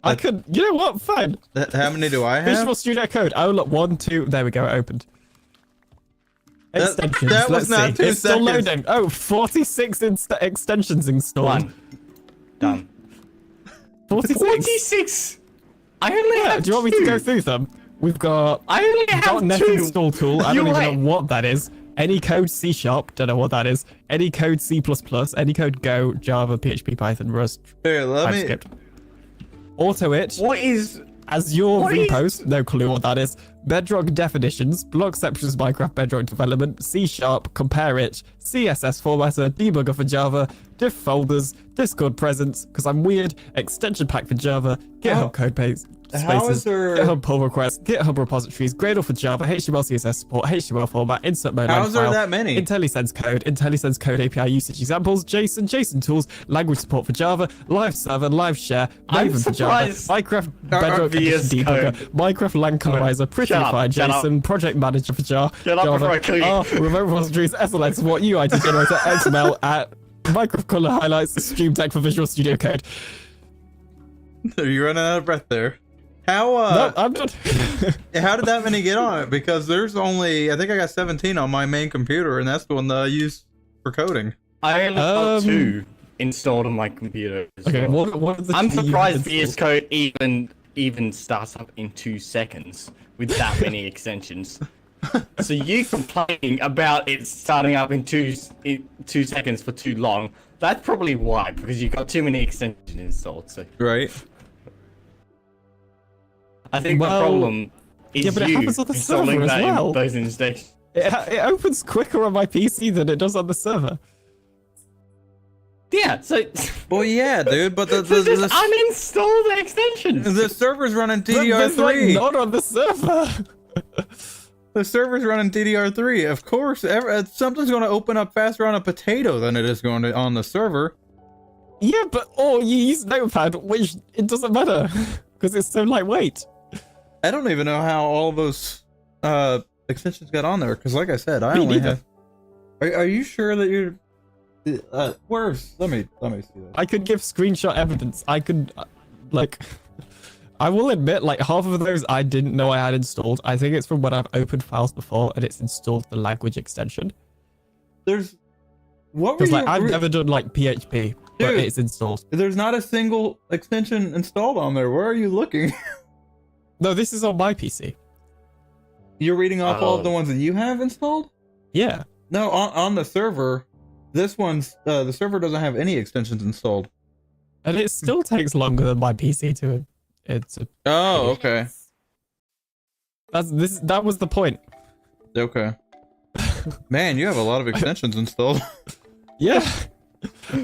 I could, you know what? Fine. How many do I Visual have? Studio Code. Oh look, 1, 2. There we go. It opened. That- Extensions. that was Let's not see. 2 It's still seconds. loading. Oh, 46 extensions installed. One. Done. 46. 46! I only Yeah, have do you want me to two. go through them? We've got I only have .NET two. install tool. I don't You're even right. know what that is. Any code C#, don't know what that is. Any code C++, any code Go, Java, PHP, Python, Rust, Here, let me. TypeScript. AutoIt, What is... Azure What is- repos, no clue what that is. Bedrock definitions, block exceptions, Minecraft Bedrock development, C#, compare it, CSS formatter, debugger for Java, diff folders, Discord presence, because I'm weird, extension pack for Java, GitHub code base, How is spaces, there- GitHub pull requests, GitHub repositories, Gradle for Java, HTML, CSS support, HTML format, insert mode, How's there file, that many? IntelliSense code, IntelliSense code API usage examples, JSON tools, language support for Java, live server, live share, I'm Maven for Java, surprised Minecraft our Bedrock VS Edition debugger, Code. Minecraft LAN colorizer, Shut up, Prettyfy shut up. JSON, Project Manager for Java, Shut up before I kill you. remote repositories, SLX support, UID generator, XML at Minecraft color highlights, stream tech for Visual Studio Code. Are you running out of breath there? How No, I'm done. how did that many get on it? Because there's only, I think I got 17 on my main computer, and that's the one that I use for coding. I only got Um, 2 installed on my computer. as Okay, well. what are the I'm two you surprised have VS installed? Code even starts up in 2 seconds with that many extensions. So you complaining about it starting up in 2 seconds for too long? That's probably why, because you've got too many extensions installed. So Right? I think Well, the problem is yeah, but it you happens on the installing server as that well. in those extensions. It opens quicker on my PC than it does on the server. Yeah, Yeah, so Well, yeah, dude, but so just uninstall the extensions. the server's running But there's, like, DDR3. not on the server. The server's running DDR3. Of course, something's going to open up faster on a potato than it is going to on the server. Yeah, but you use Notepad, which it doesn't matter because it's so lightweight. I don't even know how all those extensions got on there, because like I said, I Me only neither. have. Are you sure that you're? Where's? Let me see that. I could give screenshot evidence. I could, I will admit, like, half of those I didn't know I had installed. I think it's from when I've opened files before and it's installed the language extension. There's. What were Because, you? like, I've never done, like, PHP, but Dude. it's installed. There's not a single extension installed on there. Where are you looking? No, this is on my PC. You're reading off all of the Oh. ones that you have installed? Yeah. No, on the server. This one's the server doesn't have any extensions installed. And it still takes longer than my PC to. Oh, okay. That was the point. Okay. Man, you have a lot of extensions installed. Yeah.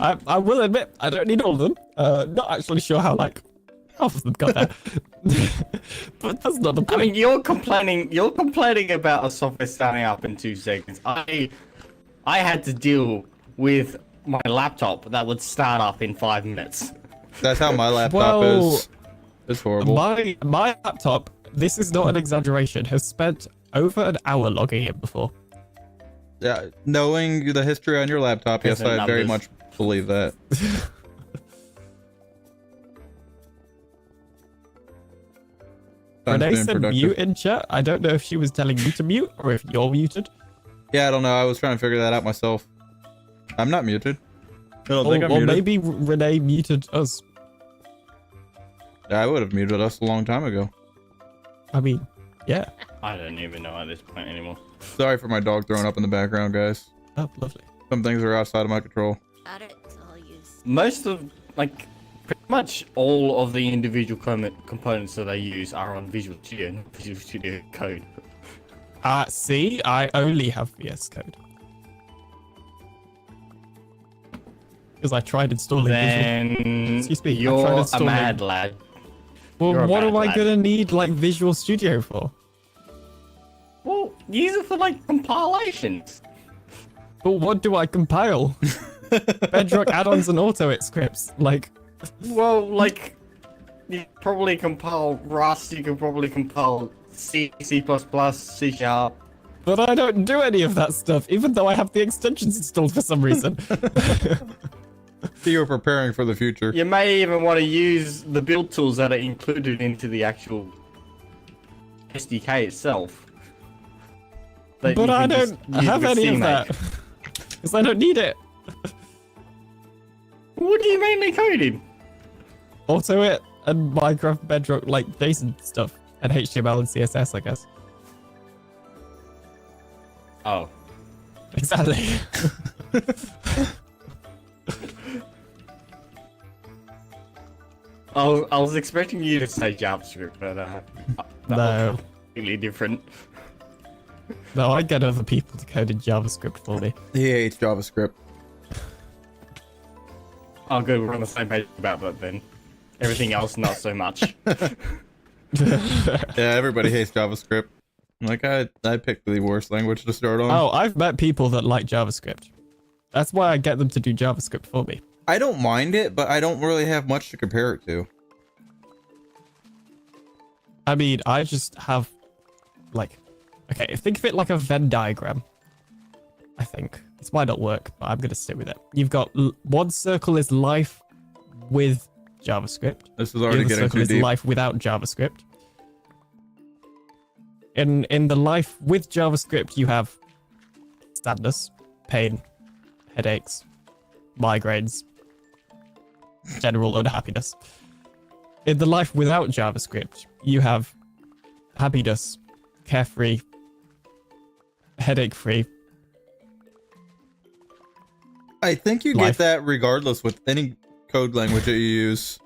I will admit, I don't need all of them. Not actually sure how, like, half of them got there. But that's not the I point. mean, you're complaining about a software starting up in 2 seconds. I had to deal with my laptop that would start up in 5 minutes. That's how my laptop Well, is. It's horrible. My laptop, this is not an exaggeration, has spent over an hour logging in before. Yeah, knowing the history on your laptop, yes, Different I very numbers. much believe that. Time's Renee been said productive. mute in chat. I don't know if she was telling you to mute or if you're muted. Yeah, I don't know. I was trying to figure that out myself. I'm not muted. I don't think I'm Or muted. maybe Renee muted us. Yeah, I would have muted us a long time ago. I mean, yeah. I don't even know at this point anymore. Sorry for my dog throwing up in the background, guys. Oh, lovely. Some things are outside of my control. Got it. I'll use. Most of, like, pretty much all of the individual components that I use are on Visual Studio, not Visual Studio Code. See, I only have VS Code. Because I tried installing Visual. Then Excuse me, I tried you're a installing- mad lad. Well, you're a what bad am I lad. gonna need, like, Visual Studio for? Well, use it for, like, compilations. But what do I compile? Bedrock add-ons and auto-it scripts. Like, Well, like, you probably compile Rust, you can probably compile C, C++, C Sharp. but I don't do any of that stuff, even though I have the extensions installed for some reason. So you're preparing for the future. You may even want to use the build tools that are included into the actual SDK itself. That But you I can just don't use have with any of CMake. that. Because I don't need it. What do you mainly code in? Auto-it and Minecraft Bedrock, like, JSON stuff. And HTML and CSS, I guess. Oh. Exactly. I was expecting you to say JavaScript, but that No. was completely different. No, I get other people to code in JavaScript for me. He hates JavaScript. Oh, good, we're on the same page about that then. Everything else, not so much. Yeah, everybody hates JavaScript. Like I picked the worst language to start on. Oh, I've met people that like JavaScript. That's why I get them to do JavaScript for me. I don't mind it, but I don't really have much to compare it to. I mean, I just have, like, okay, think of it like a Venn diagram. I think. This might not work, but I'm going to stick with it. You've got one circle is life with JavaScript. This is The already other getting circle too is deep. life without JavaScript. In the life with JavaScript, you have sadness, pain, headaches, migraines, general unhappiness. In the life without JavaScript, you have happiness, carefree, headache-free. I think you Life. get that regardless with any code language that you use.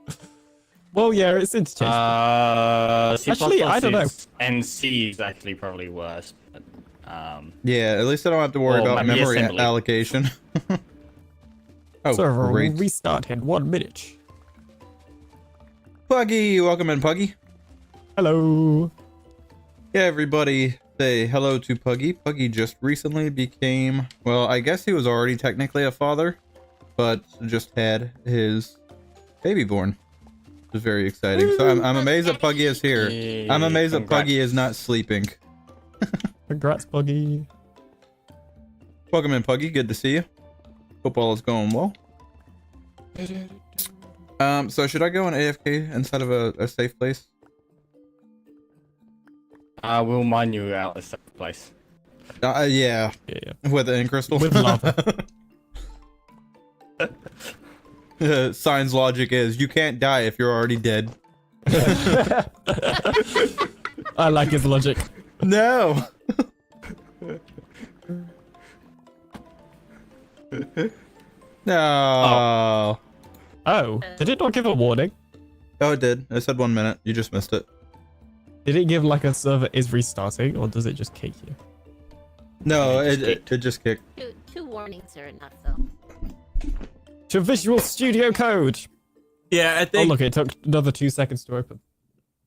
Well, yeah, it's interchangeable. C++ Actually, I don't know. And C is actually probably worse. But, Yeah, at least I don't have to worry Well, about maybe memory assembly. allocation. Oh, Server great. will restart in 1 minute. Puggy, welcome in, Puggy. Hello. Yeah, everybody say hello to Puggy. Puggy just recently became, well, I guess he was already technically a father, but just had his baby born. It was very exciting. So I'm amazed that Puggy is here. I'm amazed that Puggy is not sleeping. Congrats, Buckee. Welcome in, Puggy. Good to see you. Hope all is going well. So should I go on AFK instead of a safe place? I will mine you out a second place. Yeah. Yeah. With the ink crystal. With lava. Science logic is you can't die if you're already dead. I like his logic. No. No. Oh, did it not give a warning? Oh, it did. It said 1 minute. You just missed it. Did it give like a server is restarting, or does it just kick you? No, It just it just kicked. Two warnings are enough, though. To Visual Studio Code. Yeah, I Oh think. look, it took another 2 seconds to open.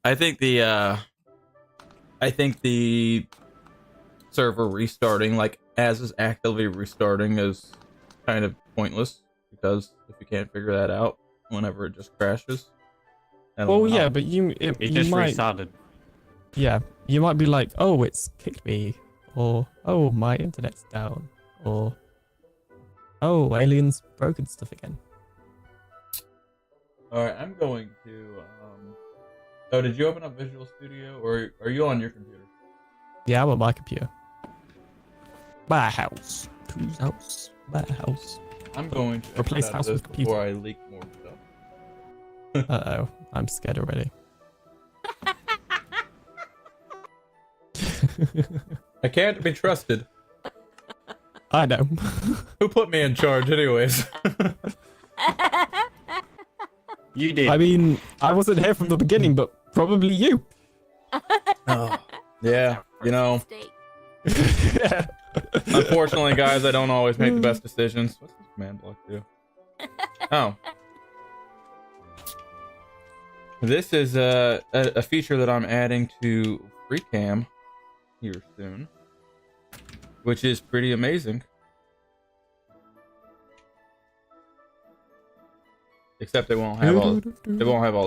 I think the server restarting, like as is actively restarting, is kind of pointless because if you can't figure that out, whenever it just crashes. I don't Well, know. yeah, but you Just might, restarted. yeah, you might be like, oh, it's kicked me, or oh, my internet's down, or oh, aliens broken stuff again. All right, I'm going to. Oh, did you open up Visual Studio, or are you on your computer? Yeah, I'm on my computer. My house, whose house? My house. I'm going to Replace exit out house of with this computer. before I leak more stuff. Uh oh, I'm scared already. I can't be trusted. I know. Who put me in charge, anyways? You did. I mean, I wasn't here from the beginning, but probably you. Oh, yeah. You know, Mistake. unfortunately, guys, I don't always make the best decisions. What's this command block do? Oh. This is a feature that I'm adding to FreeCam here soon, which is pretty amazing. Except they won't have all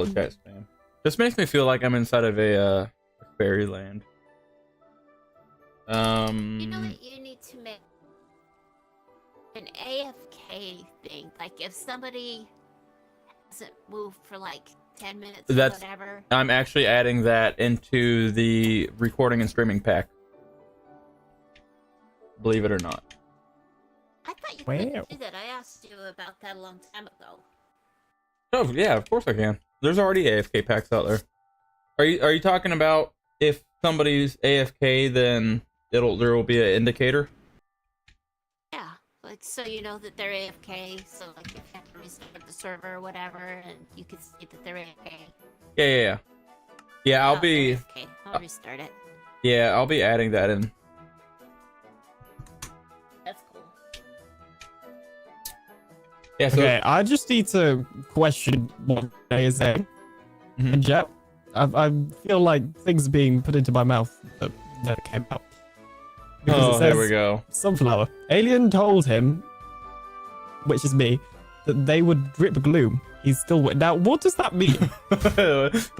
the chat spam. This makes me feel like I'm inside of a fairyland. You know what? You need to make an AFK thing. Like if somebody hasn't moved for like 10 minutes or That's- whatever. I'm actually adding that into the recording and streaming pack. Believe it or not. I thought you Wow. couldn't do that. I asked you about that a long time ago. Oh yeah, of course I can. There's already AFK packs out there. Are you talking about if somebody's AFK, then there will be an indicator? Yeah, like so you know that they're AFK. So like if you have to restart the server or whatever, and you can see that they're AFK. Yeah. Yeah, I'll Oh, be. they're AFK. I'll restart it. Yeah, I'll be adding that in. That's cool. Yeah. So Okay, I just need to question what Renee is saying. Mhm. And Jep, I feel like things are being put into my mouth that never came out. Because oh, it there says we go. Sunflower. Alien told him, which is me, that they would rip gloom. He's still now. What does that mean?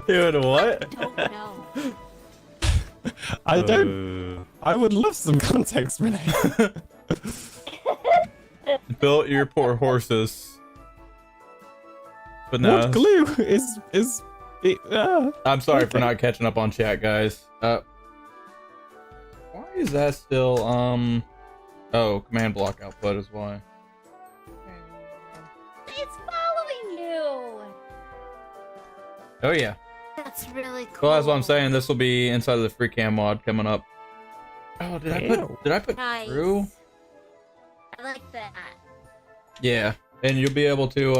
Dude, what? Don't know. I don't. I would love some context, Renee. Built your poor horses. But no, What glue is it? I'm sorry for Okay. not catching up on chat, guys. Why is that still Oh, command block output is why. It's following you. Oh yeah. That's really cool. Well, that's what I'm saying. This will be inside of the free cam mod coming up. Oh, did I put Nice. through? I like that. Yeah, and you'll be able to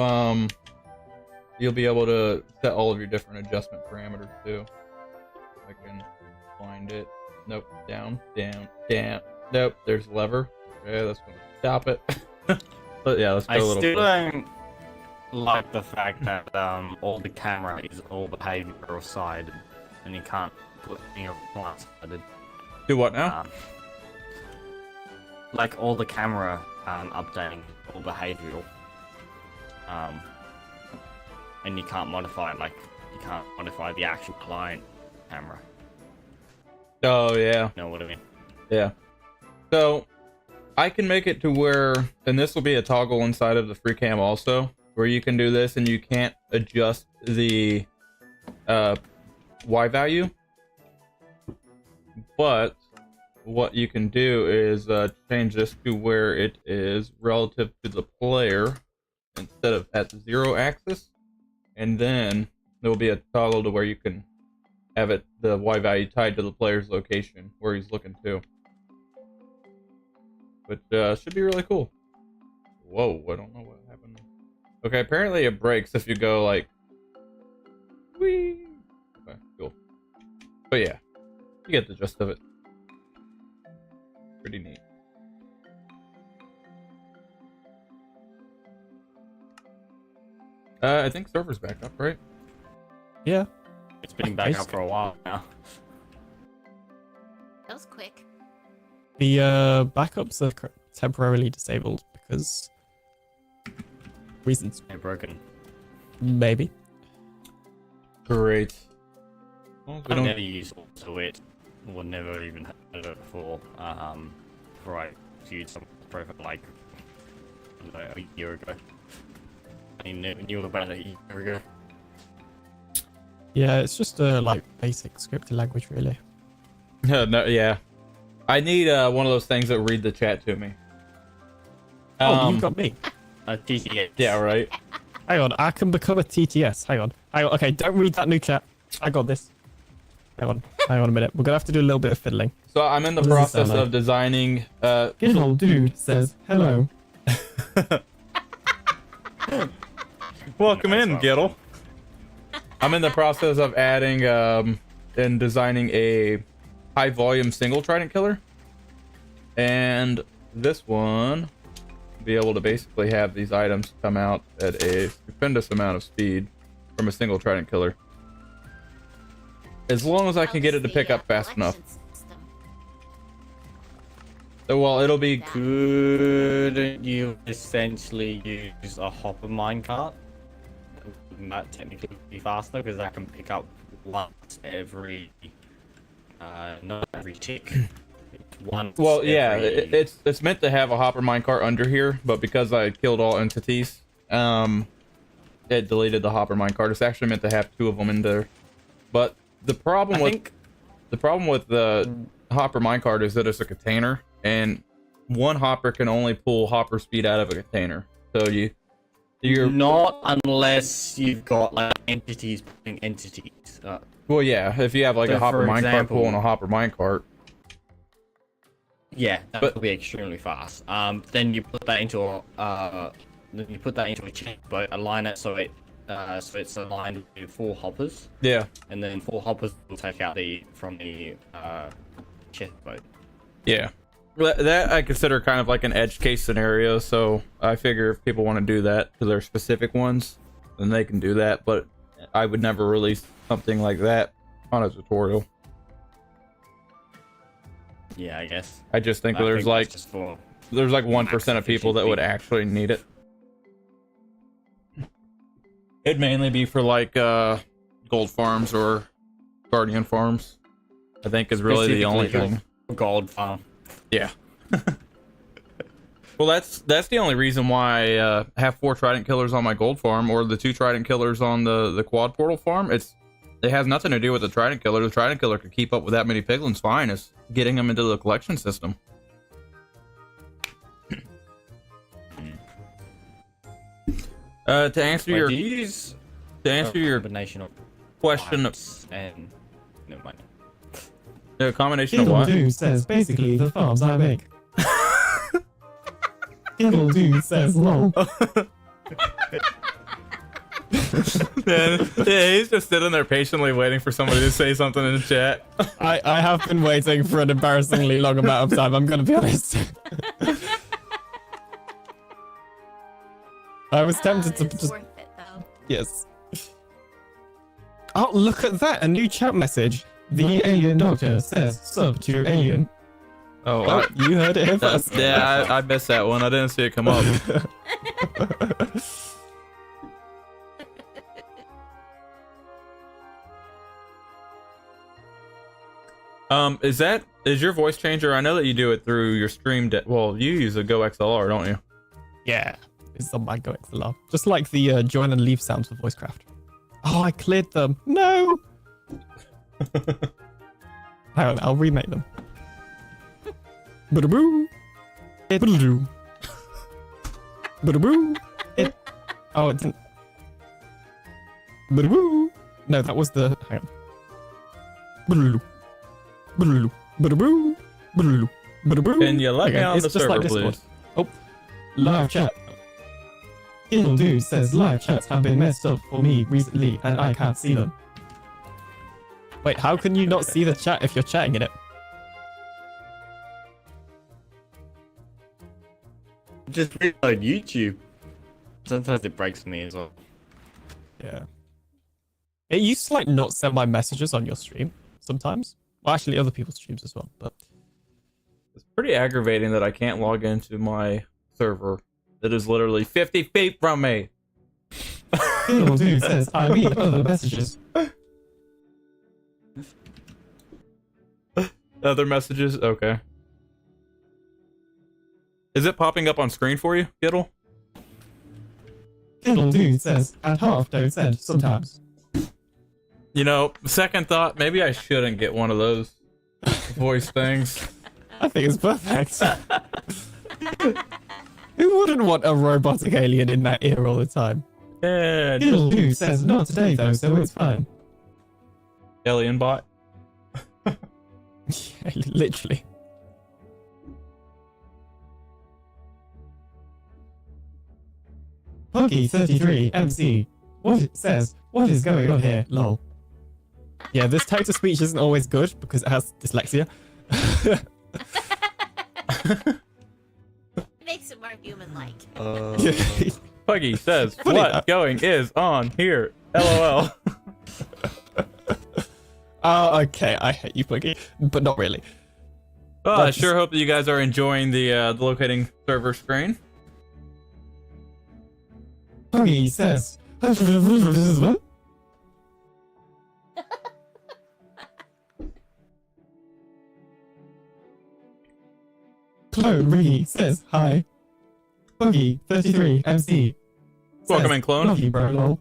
set all of your different adjustment parameters too. I can find it. Nope. Down. Nope. There's a lever. Okay, that's gonna stop it. But yeah, let's go I a little still closer. don't like the fact that all the camera is all behavioral side, and you can't put any of client sided. Do what now? Like all the camera updating all behavioral, and you can't modify it. Like you can't modify the actual client camera. Oh yeah. You know what I mean? Yeah. So I can make it to where, and this will be a toggle inside of the free cam also, where you can do this and you can't adjust the Y value. But what you can do is change this to where it is relative to the player instead of at the 0 axis. And then there will be a toggle to where you can have it, the Y value tied to the player's location where he's looking to. Which should be really cool. Whoa, I don't know what happened. Okay, apparently it breaks if you go like... Whee! Okay, cool. But yeah, you get the gist of it. Pretty neat. I think server's back up, right? Yeah. It's been back up for a while now. That was quick. The backups are temporarily disabled because reasons. They're broken. Maybe. Great. Well, we I've don't... never used Auto It, or never even heard of it before. Before I viewed some profile like a year ago. I knew about it a year ago. Yeah, it's just a like basic scripted language, really. No, yeah. I need one of those things that read the chat to me. Oh, you got me. TTS. Yeah, right. Hang on, I can become a TTS. Hang on. Okay, don't read that new chat. I got this. Hang on a minute. We're gonna have to do a little bit of fiddling. So I'm in the What does this process sound like? of designing. Good old dude says hello. Welcome in, Giddle. I'm in the process of adding and designing a high volume single trident killer, and this one be able to basically have these items come out at a stupendous amount of speed from a single trident killer, as long as I can get it to pick up fast enough. So, well, it'll be Couldn't you essentially use a hopper minecart? Wouldn't that technically be faster because that can pick up once every not every tick. Once well, yeah. every... It's meant to have a hopper minecart under here, but because I killed all entities, it deleted the hopper minecart. It's actually meant to have 2 of them in there, but the problem with the hopper minecart is that it's a container, and one hopper can only pull hopper speed out of a container. So you're not unless you've got like entities pulling entities. Well, yeah, if you have like So a hopper for minecart example- pulling a hopper minecart. Yeah, that But- will be extremely fast. Then you put that into a chain boat, align it so it's aligned with 4 hoppers, Yeah, and then 4 hoppers will take out from the chest boat. yeah. That I consider kind of like an edge case scenario, so I figure if people want to do that to their specific ones, then they can do that, but I would never release something like that on a tutorial. Yeah, I guess. I just think I there's think like that's just for 1% of people that would actually need it. It'd mainly be for like gold farms or guardian farms, I think, is really the only specifically thing. gold farm. Yeah. Well, that's the only reason why I have 4 trident killers on my gold farm, or the 2 trident killers on the quad portal farm. It has nothing to do with the trident killer. The trident killer could keep up with that many piglins fine. It's getting them into the collection system. To answer Wait, your do you use combination of question, whites and never mind. a combination of Giddle what? dude says basically the farms I make. Giddle dude says lol. Yeah, he's just sitting there patiently waiting for somebody to say something in the chat. I have been waiting for an embarrassingly long amount of time, I'm gonna be honest. I was tempted to it's just worth it though. yes. Oh, look at that! A new chat message. The alien doctor says sub to alien. Oh, Oh, you heard it here that's, first. yeah, I missed that one. I didn't see it come up. Is your voice changer? I know that you do it through your stream. Well, you use a Go XLR, don't you? Yeah, it's on my Go XLR. Just like the join and leave sounds for VoiceCraft. Oh, I cleared them. No. Hang on, I'll remake them. Ba-da-boo. Ba-da-doo. Ba-da-boo. Oh, it didn't. Ba-da-boo. No, that was the. Hang on. Ba-da-doo. Ba-da-doo. Ba-da-boo. Ba-da-doo. Ba-da-boo. Can you let me on it's the just server, like Discord. please? Oh, live chat. It'll do says live chats have been messed up for me recently and I can't see them. Wait, how can you not see the chat if you're chatting in it? Just read on YouTube. Sometimes it breaks me as well. Yeah. It used to like not send my messages on your stream sometimes. Well, actually other people's streams as well, but It's pretty aggravating that I can't log into my server that is literally 50 feet from me. It'll do says I read other messages. Other messages? Okay. Is it popping up on screen for you, Giddle? It'll do says at half don't send sometimes. You know, second thought, maybe I shouldn't get one of those voice things. I think it's perfect. Who wouldn't want a robotic alien in that ear all the time? Yeah, It'll just do says not today though, so it's fine. alien bot. Yeah, literally. Buckee 33 MC. What it says? What is going on here? Lol. Yeah, this text to speech isn't always good because it has dyslexia. It makes it more human-like. Puggy says, Funny what that. going is on here? LOL. Oh, okay. I hate you, Buckee, but not really. Well, I That's- sure hope that you guys are enjoying the locating server screen. Buckee says. Clone Riggy says hi. Buckee 33 MC. Welcome says, in, Clone. Love you, bro, lol.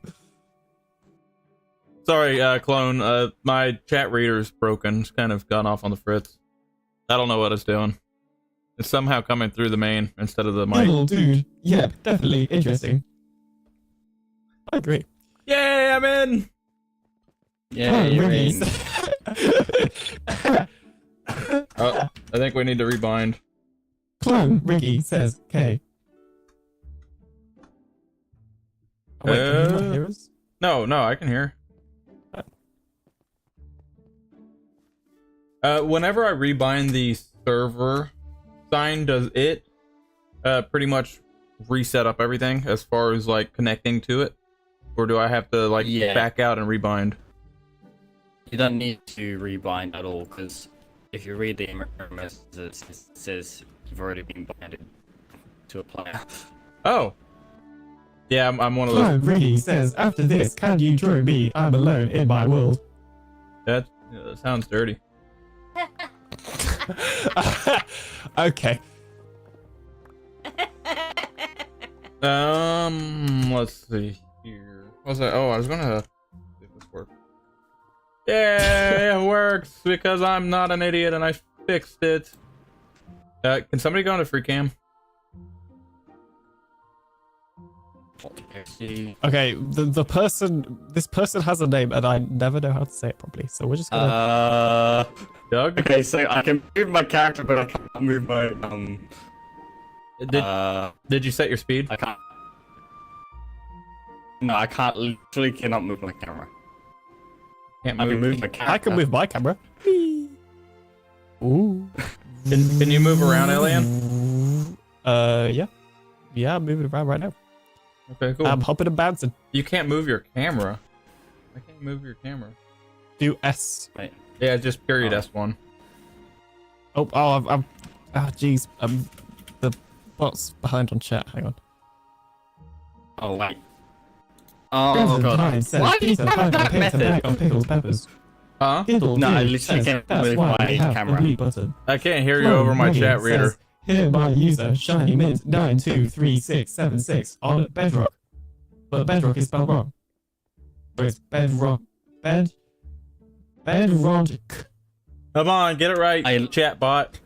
Sorry, Clone. My chat reader's broken. It's kind of gone off on the fritz. I don't know what it's doing. It's somehow coming through the main instead of the mic. Little dude. Yeah, definitely interesting. I agree. Yay, I'm in! Yeah, Clone you're Riggy in. says- Oh, I think we need to rebind. Clone Riggy says K. Oh, wait, can you not hear us? No, I can hear. Whenever I rebind the server sign, does it pretty much reset up everything as far as like connecting to it? Or do I have to like Yeah. back out and rebind? You don't need to rebind at all, because if you read the message, it says you've already been binded to a player. Oh. Yeah, I'm one of those. Clone Riggy says, after this, can you join me? I'm alone in my world. That sounds dirty. Okay. Let's see here. What's that? Oh, I was gonna see if this works. Yeah, it works because I'm not an idiot and I fixed it. Can somebody go into free cam? Okay, this person has a name and I never know how to say it properly, so we're just gonna... Doug? Okay, so I can move my character, but I can't move my Did you set your speed? I can't. No, I can't. Literally, cannot move my camera. Can't I can move. move my camera. I can move my camera. Ooh. Can you move around, Alien? Yeah. Yeah, I'm moving around right now. Okay, cool. I'm hopping and bouncing. You can't move your camera. I can't move your camera. Do S. Wait. Yeah, just period Oh. S1. I'm jeez. The bot's behind on chat. Hang on. Oh wait. Oh god. Why do you have that method? On pickles, peppers. Huh? No, I literally can't move my camera. I can't hear you over my chat reader. Here, my user, shiny mint 923676 on Bedrock. But Bedrock is spelled wrong. But it's Bedrock. Bedrock. Come on, get it right, chat bot.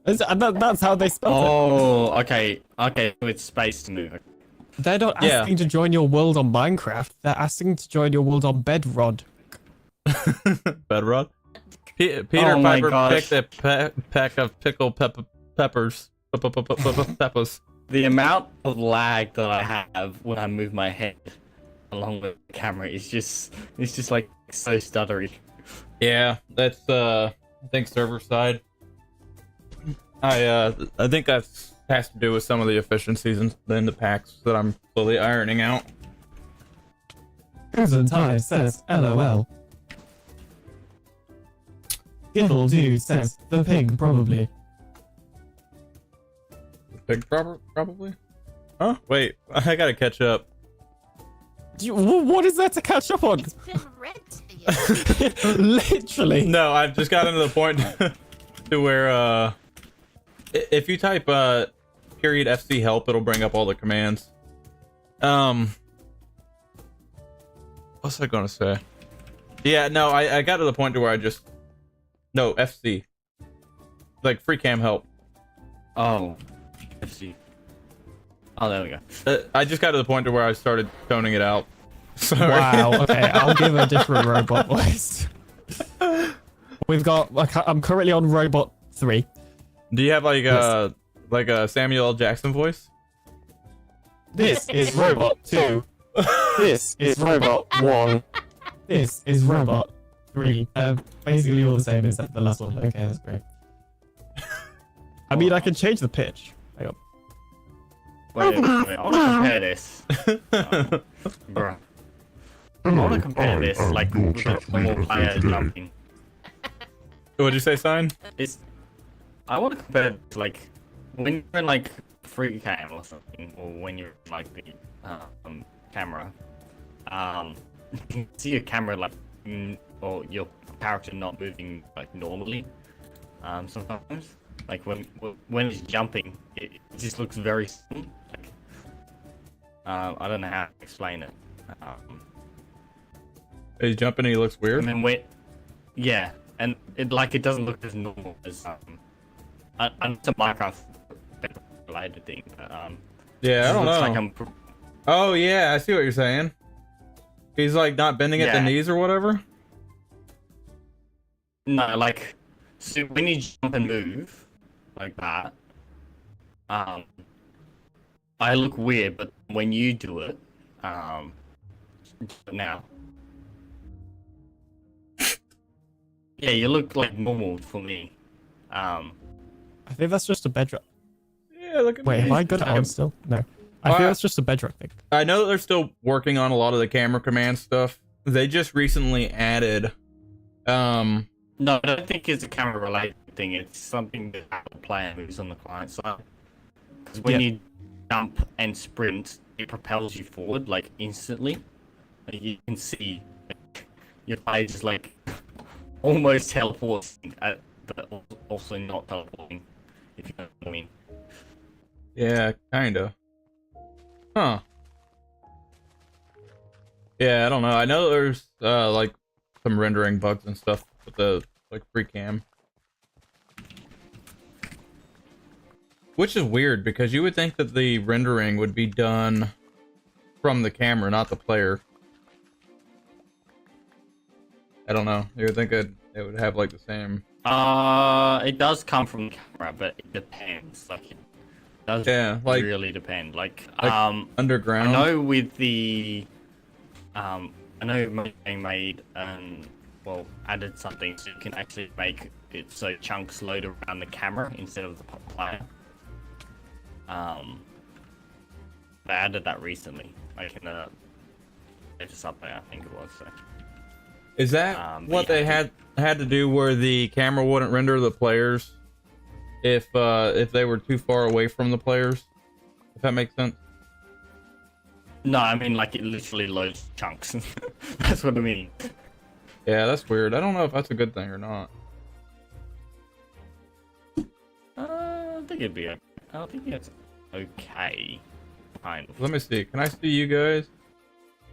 That's how they spell it. Oh, okay. Okay, so it's space to move. They're not asking to join your world on Minecraft. They're asking to join your world on Bedrod. Bedrod? Peter Oh my Piper gosh. picked a pack of pickled peppers. Peppers. The amount of lag that I have when I move my head along with the camera is just like so stuttery. Yeah, that's I think server side. I think that has to do with some of the efficiencies in the packs that I'm slowly ironing out. Crimson Tide says LOL. Gittle Do says the pig probably. Pig probably? Huh? Wait, I gotta catch up. What is there to catch up on? It's been read to you. Literally. No, I've just gotten to the point to where if you type period FC help, it'll bring up all the commands. What's I gonna say? Yeah, no, I got to the point to where I just FC, like free cam help. Oh, let's see. Oh, there we go. I just got to the point to where I started toning it out. Sorry. Wow. Okay, I'll give a different robot voice. We've got like I'm currently on robot 3. Do you have like a Samuel L. Jackson voice? This is robot 2. This is robot 1. This is robot 3. Basically all the same except the last one. Okay, that's great. I mean, I can change the pitch. Hang on. Wait, I want to compare this. Bruh. I want to compare this, like, with a normal player jumping. What'd you say, Sign? I want to compare it to, like, when you're in, like, free cam or something, or when you're in, like, the camera, you can see your camera, like, or your character not moving, like, normally, sometimes. Like, when it's jumping, it just looks very smooth. Like, I don't know how to explain it. He's jumping and he looks weird. And then yeah, and it doesn't look as normal as it's a Minecraft related thing. But, yeah, I don't know. Like oh yeah, I see what you're saying. He's like not bending at the knees or whatever. No, like, so when you jump and move like that, I look weird, but when you do it, now, yeah, you look like normal for me. I think that's just a Bedrock. Yeah, look at Wait, me. have I got it on still? No. I think that's just a Bedrock thing. I know that they're still working on a lot of the camera command stuff. They just recently added No, I don't think it's a camera related thing. It's something that the player moves on the client side. Because when you jump and sprint, it propels you forward like instantly. Like, you can see your player just like almost teleporting, but also not teleporting. If you know what I mean. yeah, kinda. Huh. Yeah, I don't know. I know there's like some rendering bugs and stuff with the like free cam. Which is weird because you would think that the rendering would be done from the camera, not the player. I don't know. You would think it would have like the same. It does come from the camera, but it depends. Like, it does really depend. Like underground. I know with the, I know they made well, added something so you can actually make it so chunks load around the camera instead of the player. They added that recently, like in the latest update, I think it was. So. Is that what they had to do, where the camera wouldn't render the players if they were too far away from the players? If that makes sense. No, I mean like it literally loads chunks. That's what I mean. Yeah, that's weird. I don't know if that's a good thing or not. I think it'd be. I think it's okay. Kind of. Let me see. Can I see you guys?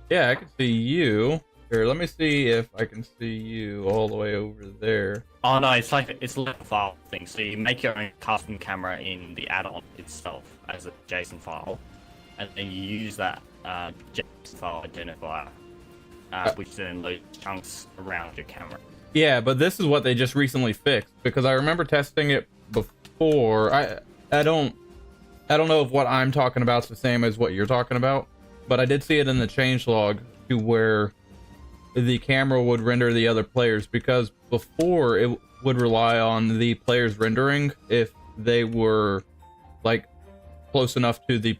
Yeah, I can see you. Here, let me see if I can see you all the way over there. Oh no, it's like a file thing. So you make your own custom camera in the add-on itself as a JSON file, and then you use that JSON file identifier, which then loads chunks around your camera. Yeah, but this is what they just recently fixed, because I remember testing it before. I don't know if what I'm talking about is the same as what you're talking about, but I did see it in the changelog to where the camera would render the other players, because before it would rely on the players rendering if they were like close enough to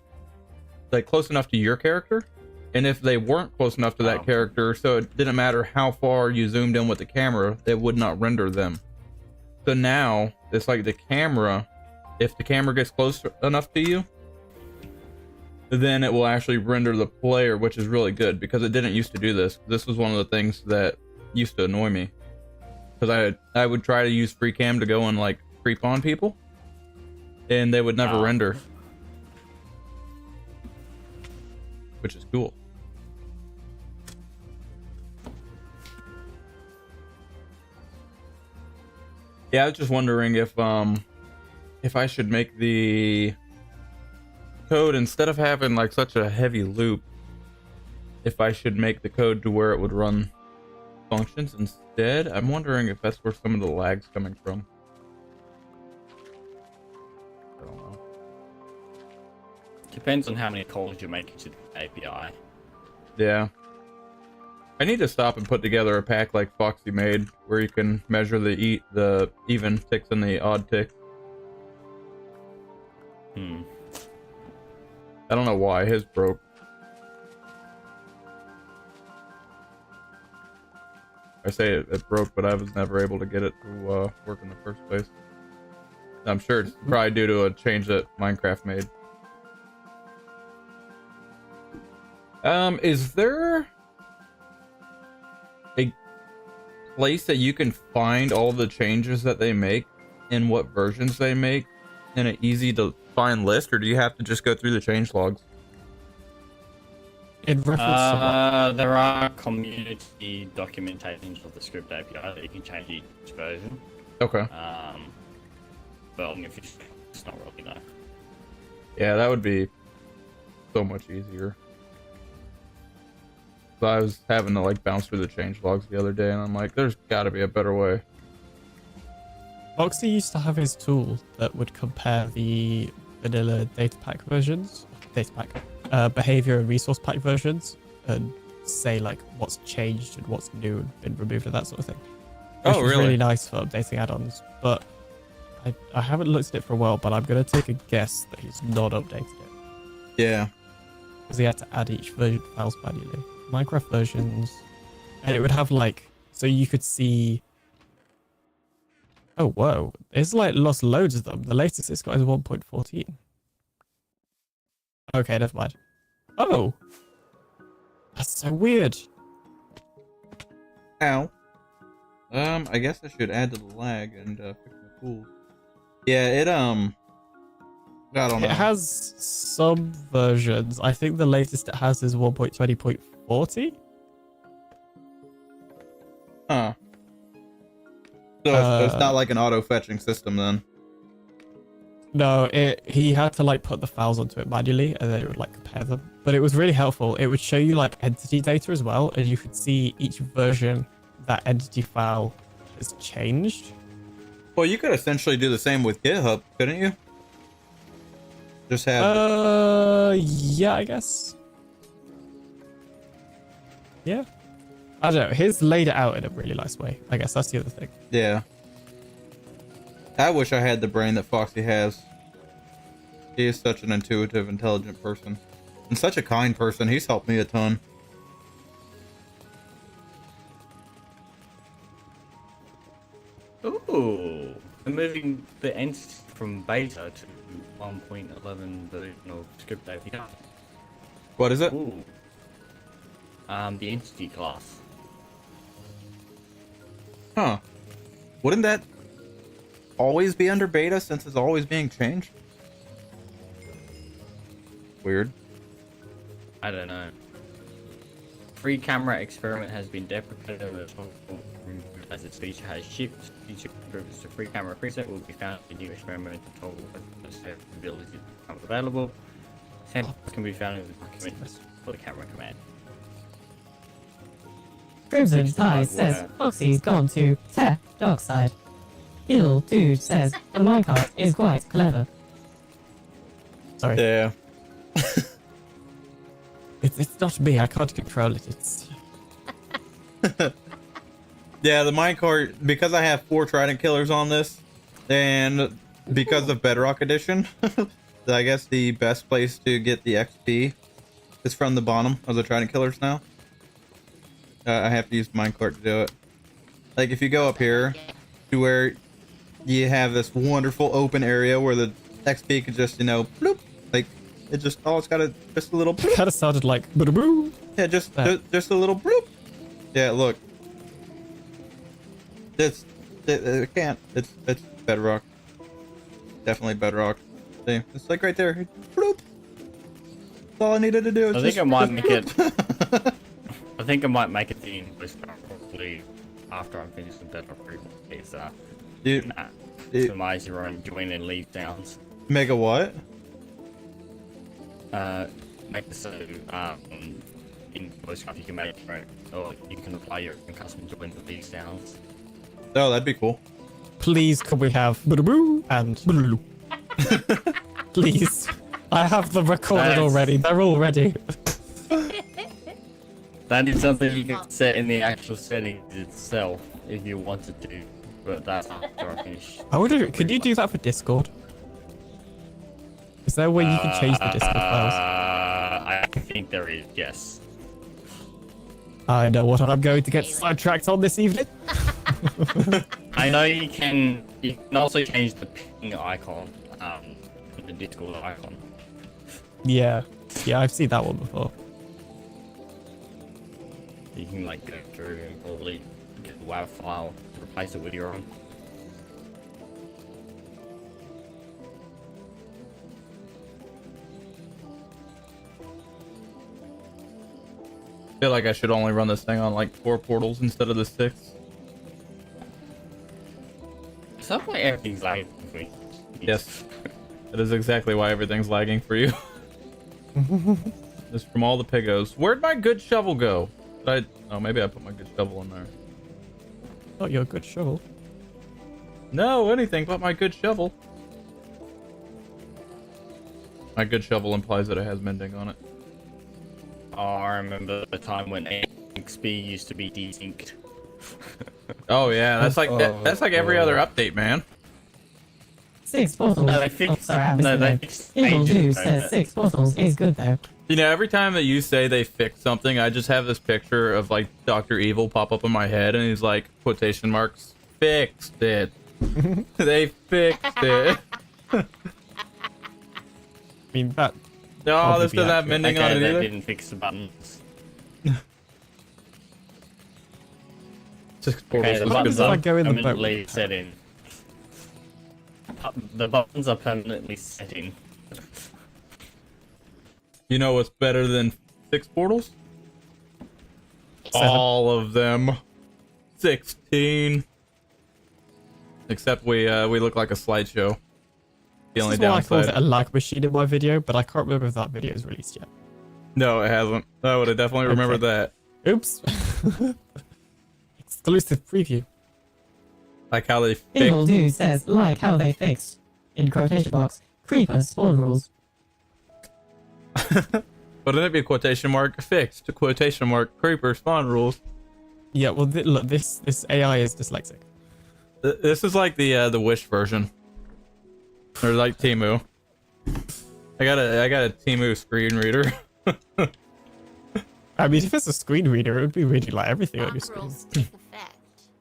your character, and if they weren't close enough to that character, so it didn't matter how far you zoomed in with the camera, it would not render them. So now it's like the camera, if the camera gets close enough to you, then it will actually render the player, which is really good, because it didn't used to do this. This was one of the things that used to annoy me, because I would try to use free cam to go and like creep on people, and they would never render, which is cool. Yeah, I was just wondering if I should make the code, instead of having like such a heavy loop, if I should make the code to where it would run functions instead. I'm wondering if that's where some of the lag's coming from. I don't know. Depends on how many calls you're making to the API. Yeah. I need to stop and put together a pack like Foxy made, where you can measure the even ticks and the odd ticks. I don't know why his broke. I say it broke, but I was never able to get it to work in the first place. I'm sure it's probably due to a change that Minecraft made. Is there a place that you can find all the changes that they make and what versions they make in an easy to find list, or do you have to just go through the change logs? In reference to what? There are community documentations of the script API that you can change each version. Okay. But if it's not really no. Yeah, that would be so much easier. So I was having to like bounce through the change logs the other day, and I'm like, there's got to be a better way. Foxy used to have his tool that would compare the vanilla data pack versions, behavior and resource pack versions, and say like what's changed and what's new and been removed and that sort of thing. Which was really nice for updating add-ons, but I haven't looked at it for a while, but I'm going to take a guess that he's not updated it. Yeah. Because he had to add each version files manually. Minecraft versions, and it would have like, so you could see. Oh whoa! It's like lost loads of them. The latest it's got is 1.14. Okay, never mind. Oh, that's so weird. Ow. I guess I should add to the lag and fix my tools. Yeah, I don't know. It has some versions. I think the latest it has is 1.20.40. Huh. So it's not like an auto fetching system then. No, he had to like put the files onto it manually, and then it would like compare them. But it was really helpful. It would show you like entity data as well, and you could see each version that entity file has changed. Well, you could essentially do the same with GitHub, couldn't you? Just have. Yeah, I guess. Yeah. I don't know. His laid it out in a really nice way. I guess that's the other thing. Yeah. I wish I had the brain that Foxy has. He is such an intuitive, intelligent person. And such a kind person. He's helped me a ton. Ooh, they're moving the entity from beta to 1.11 version of script API. What is it? Ooh. The entity class. Huh. Wouldn't that always be under beta since it's always being changed? Weird. I don't know. Free camera experiment has been deprecated as its feature has shipped. Future improvements to free camera preset will be found in new experimental tool ability become available. Samples can be found in the document for the camera command. Crimson Tide says Foxy's gone to dark side. Ill Dude says the minecart is quite clever. Sorry. Yeah. It's not me. I can't control it. It's Yeah, the minecart, because I have 4 trident killers on this, and because of Bedrock Edition, I guess the best place to get the XP is from the bottom of the trident killers now. I have to use minecart to do it. Like, if you go up here to where you have this wonderful open area where the XP could just, you know, bloop, like, it just, oh, it's got just a little bloop. kind of sounded like boo. Yeah, just a little bloop. Yeah, look. It can't. It's Bedrock. Definitely Bedrock. See, it's like right there. Bloop. That's all I needed to do. I think I might make it. I think I might make it the English probably after I'm finished with Bedrock 3. It's Dude, customize your own join and leave sounds. Mega what? Make it so in VoiceCraft you can make your own, or you can apply your own custom join with these sounds. Oh, that'd be cool. Please, could we have boo and boo? Please. I have them recorded already. They're all ready. That is something you can set in the actual settings itself if you wanted to, but that's after I finish. I wonder, could you do that for Discord? Is there a way you can change the Discord files? I think there is, yes. I know what I'm going to get sidetracked on this evening. I know you can also change the ping icon, the Discord icon. Yeah, I've seen that one before. You can like go through and probably get the WAV file to replace it with your own. I feel like I should only run this thing on like 4 portals instead of the 6. Sounds like everything's lagging for me. Yes. That is exactly why everything's lagging for you. Just from all the pigos. Where'd my good shovel go? Oh, maybe I put my good shovel in there. Not your good shovel. No, anything but my good shovel. My good shovel implies that it has mending on it. Oh, I remember the time when XP used to be desynced. Oh yeah, that's like that's like every other update, man. 6 portals. No, they fixed. Sorry, I missed No, it they there. fixed Evil ages Dude ago. says 6 portals is good though. You know, every time that you say they fixed something, I just have this picture of like Dr. Evil pop up in my head, and he's like, quotation marks, fixed it. They fixed it. I mean, that. No, Probably this be doesn't have accurate. mending on Okay, it they either. didn't fix the buttons. 6 Okay, portals. the is buttons if I are go in the boat? permanently set in. The buttons are permanently set in. You know what's better than 6 portals? 7. All of them. 16. Except we look like a slideshow. The This only is why I called it downside. a lag machine in my video, but I can't remember if that video is released yet. No, it hasn't. I would have definitely remembered that. Oops. Exclusive preview. Like how they Evil fixed. Dude says like how they fixed, in quotation marks, creeper spawn rules. Wouldn't it be quotation mark fixed? Quotation mark creeper spawn rules. Yeah, well, look, this AI is dyslexic. This is like the Wish version, or like Timu. I got a Timu screen reader. I mean, if it's a screen reader, it would be reading like everything on your Lock screen. rules take effect.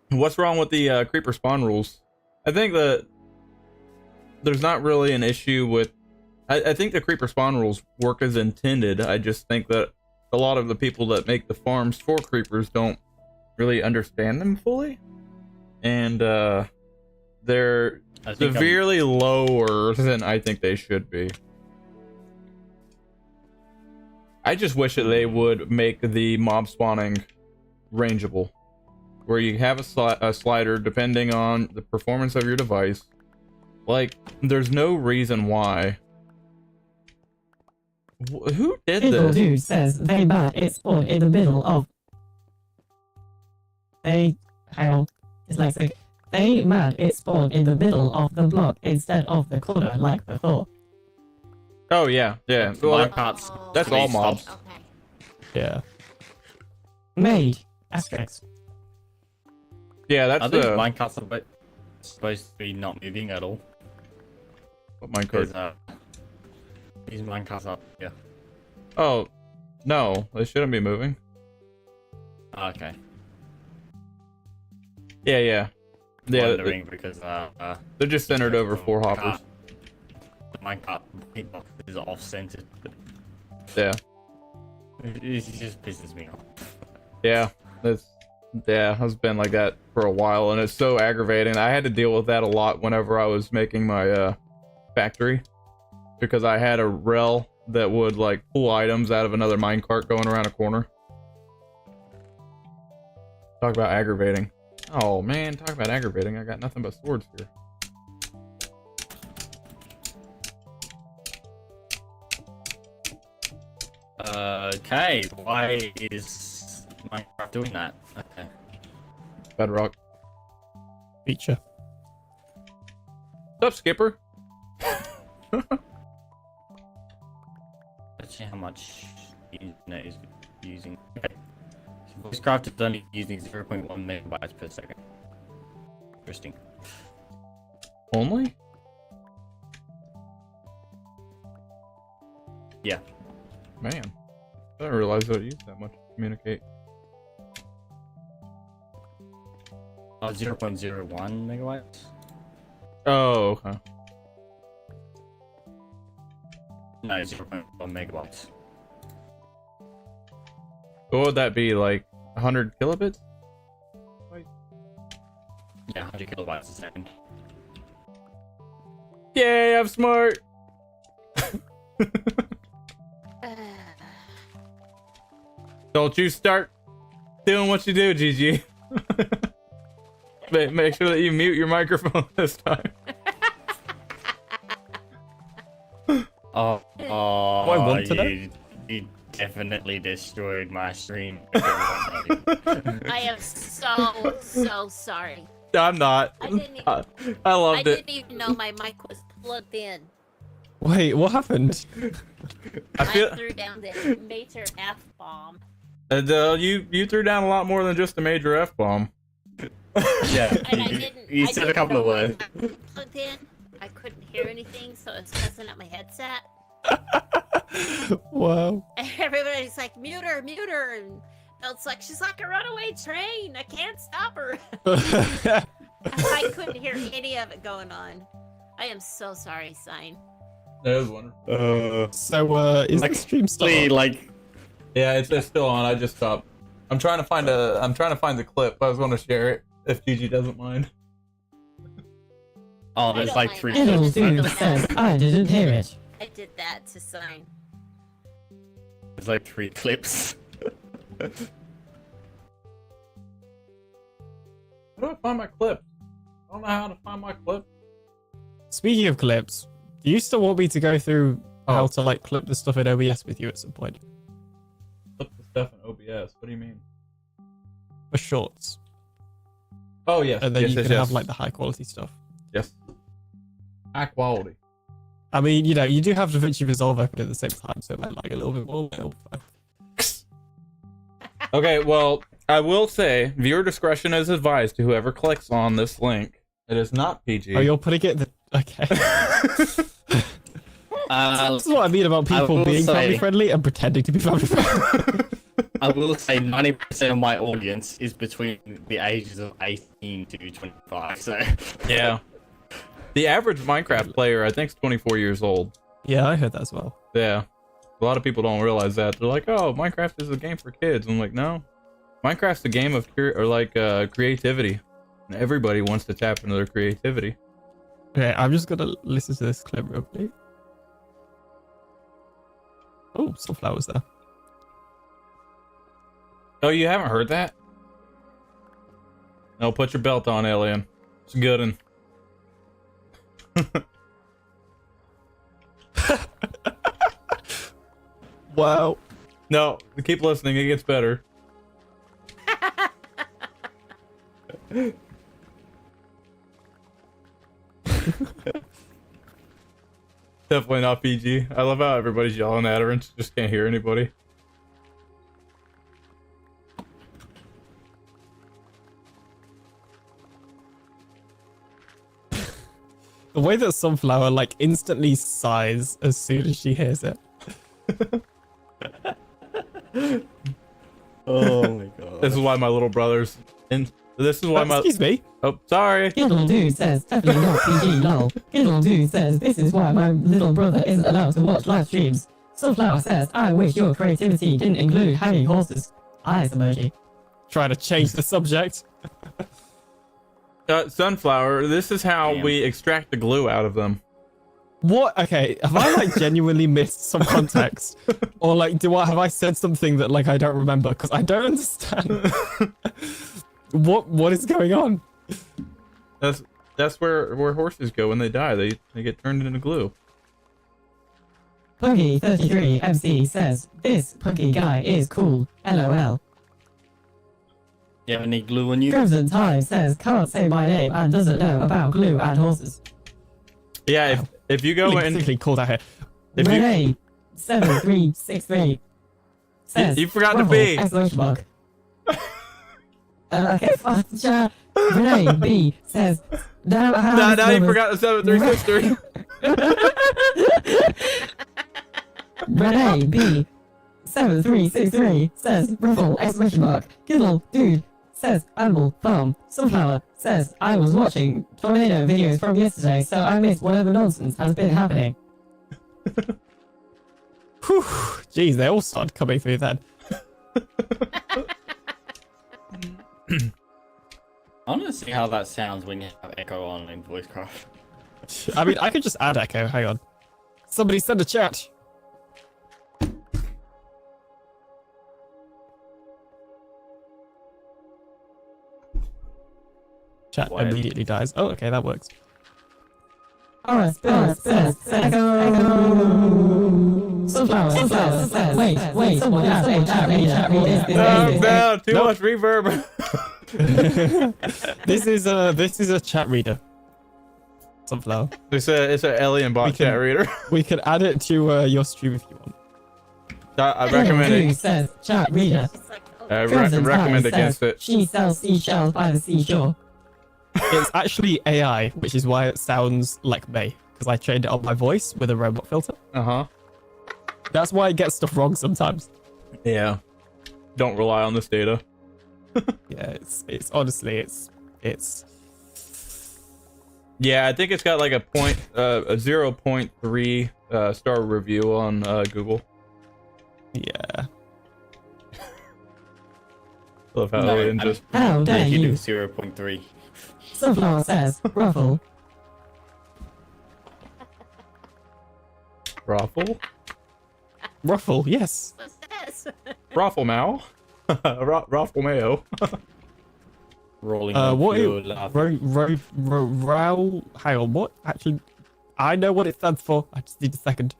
What's wrong with the creeper spawn rules? I think that there's not really an issue with. I think the creeper spawn rules work as intended. I just think that a lot of the people that make the farms for creepers don't really understand them fully, and they're severely lower than I think they should be. I just wish that they would make the mob spawning rangeable, where you have a slider depending on the performance of your device. Like, there's no reason why. Who did Little this? dude says they bad it spawned in the middle of. Hang on. Dyslexic. They mad it spawned in the middle of the block instead of the corner like before. Oh yeah, yeah. Well, Minecarts. that's all mobs. Okay. Yeah. Made. Asterisk. Yeah, I that's think the minecarts are supposed to be not moving at all. minecart. Because, these minecarts are, yeah. Oh, no, they shouldn't be moving. Okay. Yeah, yeah. Yeah, Wondering because, they're just centered over 4 hoppers. The minecart hitbox is off-centered. Yeah, It just pisses me off. yeah. It's been like that for a while, and it's so aggravating. I had to deal with that a lot whenever I was making my factory, because I had a rel that would like pull items out of another minecart going around a corner. Talk about aggravating. Oh man, talk about aggravating. I got nothing but swords here. Okay, why is Minecraft doing that? Okay. Bedrock. Feature. What's up, Skipper? Let's see how much the internet is using. Okay. So VoiceCraft is only using 0.1 megabytes per second. Interesting. Only? Yeah. Man, I didn't realize that it used that much to communicate. 0.01 megabytes? Oh, okay. No, 0.1 megabytes. What would that be, like 100 kilobits? Yeah, 100 kilobytes a second. Yay, I'm smart! Don't you start doing what you do, GG. Make sure that you mute your microphone this time. Oh, I want to know? you definitely destroyed my stream. I am so sorry. I'm not. I didn't even, I I loved it. didn't even know my mic was plugged in. Wait, what happened? I feel threw down the major F bomb. and you threw down a lot more than just a major F bomb. Yeah, And I didn't. you I said a didn't couple know of my words. mic was plugged in. I couldn't hear anything, so it's messing up my headset. Wow. And everybody's like, mute her, and it's like, she's like a runaway train. I can't stop her. I couldn't hear any of it going on. I am so sorry, Sign. That was wonderful. So, is the stream still on? like, Yeah, it's still on. I just stopped. I'm trying to find the clip. I was going to share it if GG doesn't mind. oh, I there's don't like mind. 3 I Little clips. dude says I didn't hear it. I did that to Sign. There's like 3 clips. How do I find my clip? I don't know how to find my clip. Speaking of clips, do you still want me to go through how to like clip the stuff in OBS with you at some point? Clip the stuff in OBS. What do you mean? For shorts. Oh yes. And then yes, you yes, can yes. have like the high quality stuff. Yes. High quality. I mean, you know, you do have DaVinci Resolve open at the same time, so it might like a little bit more. Okay, well, I will say viewer discretion is advised to whoever clicks on this link. It is not PG. Oh, you're putting it in the... Okay. This is what I mean about people being family friendly and pretending to be family friendly. I will say 90% of my audience is between the ages of 18 to 25. So Yeah. The average Minecraft player, I think, is 24 years old. Yeah, I heard that as well. Yeah. A lot of people don't realize that. They're like, oh, Minecraft is a game for kids. I'm like, no. Minecraft's a game of creativity. And everybody wants to tap into their creativity. Okay, I'm just gonna listen to this clip real quick. Oh, sunflowers there. Oh, you haven't heard that? No, put your belt on, alien. It's a good one. Wow. No, keep listening. It gets better. Definitely not PG. I love how everybody's yelling at her and she just can't hear anybody. The way that Sunflower like instantly sighs as soon as she hears it. oh my god. This is why my little brother's in. This is why my. Excuse me. Oh, sorry. Giddle Dude says, definitely not PG, lol. Giddle Dude says, this is why my little brother isn't allowed to watch live streams. Sunflower says, I wish your creativity didn't include hanging horses. Eyes emoji. Trying to change the subject. Sunflower, this is how Damn. we extract the glue out of them. What? Okay, have I like genuinely missed some context, or like have I said something that like I don't remember? Because I don't understand. What is going on? That's where horses go when they die. They get turned into glue. Buckee33 MC says, this Buckee guy is cool. LOL. You have any glue on you? Crimson Tide says, can't say my name and doesn't know about glue and horses. Yeah, if you go Really in, particularly called out here. if you Renee 7363 says, You forgot to "Ruffle!" be. Exclamation mark. Okay, fuck the chat. Renee B says, no, no, you forgot the 7363. Renee B 7363 says, Ruffle! Exclamation mark. Giddle Dude says, Animal Farm. Sunflower says, I was watching tornado videos from yesterday, so I missed whatever nonsense has been happening. Whew, jeez, they all started coming through then. I want to see how that sounds when you have echo on in voicecraft. I mean, I could just add echo. Hang on. Somebody send a chat. Chat What? immediately dies. Oh, okay, that works. Alright, says, echo. Sunflower says, wait, someone has to chat read. No, too Nope. much reverb. This is a chat reader. Sunflower. It's an alien bot We can- chat reader. We can add it to your stream if you want. I recommend Dude it. says, chat reader. I Crimson recommend Tide against says, it. She sells seashells by the seashore. It's actually AI, which is why it sounds like me, because I trained it on my voice with a robot filter. Uh-huh. That's why it gets stuff wrong sometimes. Yeah. Don't rely on this data. Yeah, it's honestly it's Yeah, I think it's got like a 0.3 star review on Google. yeah. Love how No, alien I'm- just How dare You do you? 0.3. Sunflower says, Ruffle. Raffle? Ruffle, yes. What's this? Raffle Mao? Raffle Mayo. Rolling What your it, laugh. row, hang on, what? Actually, I know what it stands for. I just need a second.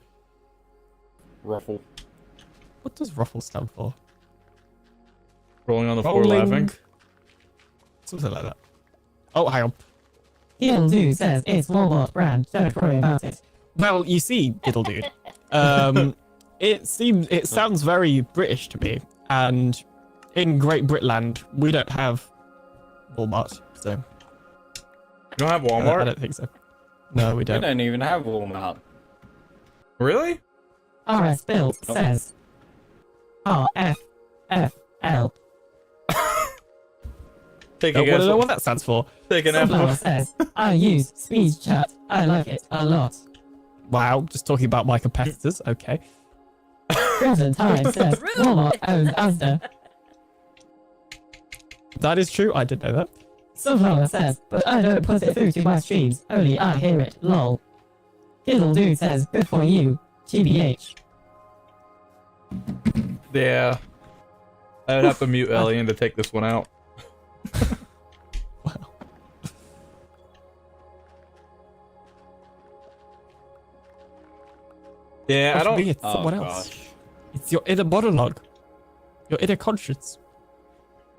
Ruffle. What does ruffle stand for? Rolling on the floor laughing. Something like that. Oh, hang on. Giddle Dude says, it's Walmart brand, don't worry about it. Well, you see, Diddle Dude. It sounds very British to me, and in Great Britland, we don't have Walmart, so You don't have I Walmart? don't think so. No, we We don't. don't even have Walmart. Really? RS Build says RFFL. Take I a want to guess. know what that stands for. Take an Sunflower F. says, I use speed chat. I like it a lot. Wow, just talking about my competitors. Okay. Crimson Tide says, Walmart owns Asda. That is true. I did know that. Sunflower says, but I don't put it through to my streams. Only I hear it. Lol. Diddle Dude says, good for you. GBH. Yeah. I would have to mute Alien to take this one out. Wow. Yeah, I For me, don't. it's someone else. Gosh. It's your inner monologue. Your inner conscience.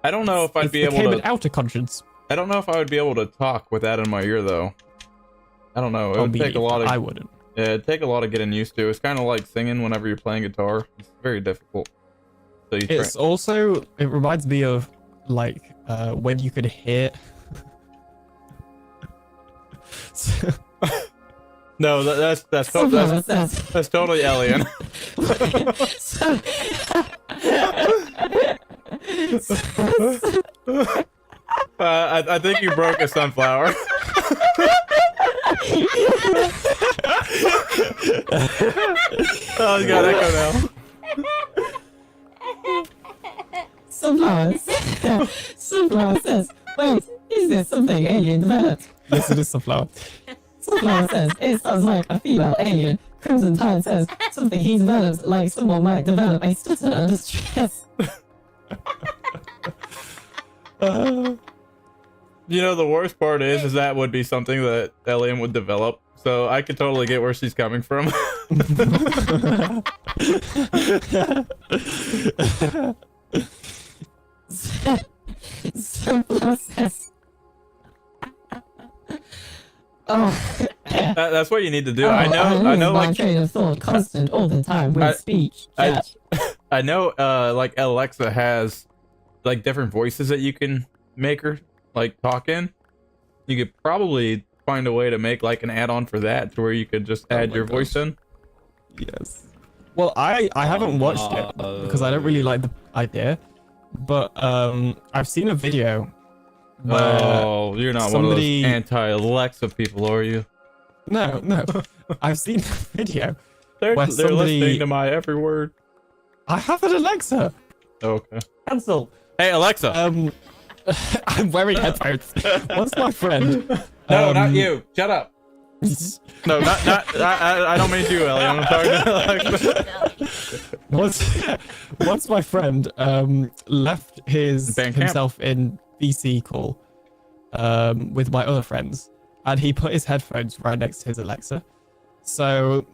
I don't know if I'd It's be able became an to. outer conscience. I don't know if I would be able to talk with that in my ear though. I don't know. It would take a lot of. I wouldn't. Yeah, it'd take a lot of getting used to. It's kind of like singing whenever you're playing guitar. It's very difficult. So you It's also, it reminds me of like when you could hear. No, that's Sunflower says, that's totally Alien. I think you broke a sunflower. Oh, you got echo now. Sunflower says, wait, is this something alien developed? Yes, it is sunflower. Sunflower says, it sounds like a female alien. Crimson Tide says, something he develops like someone might develop a stutter under stress. You know, the worst part is that would be something that Alien would develop. So I could totally get where she's coming from. Sunflower says, oh, That's what you need to do. oh, I know, my like train of thought constant all the time with speech chat. I know, like Alexa has like different voices that you can make her like talk in. You could probably find a way to make like an add-on for that, to where you could just add my your gosh. voice in. Yes. Well, I haven't watched it because I don't really like the idea, but I've seen a video where Oh, you're not somebody- one of those anti-Alexa people, are you? no, I've seen a video. They're Where somebody- listening to my every word. I have an Alexa. Okay. Cancel. Hey Alexa. I'm wearing headphones. What's my friend? No, not you. Shut up. No, not. I don't mean you, Ellie. I'm talking to Alexa. Once my friend left Bandcamp. himself in VC call with my other friends, and he put his headphones right next to his Alexa. So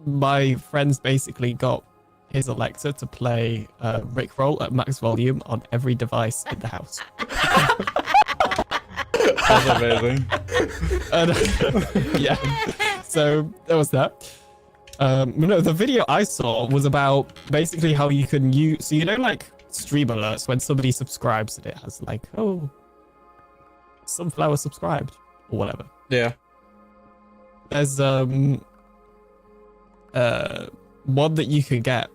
my friends basically got his Alexa to play Rickroll at max volume on every device in the house. That's amazing. And, yeah. So there was that. No, the video I saw was about basically how you can use, so you know, like stream alerts when somebody subscribes and it has like, oh, Sunflower subscribed or whatever. Yeah. There's one that you can get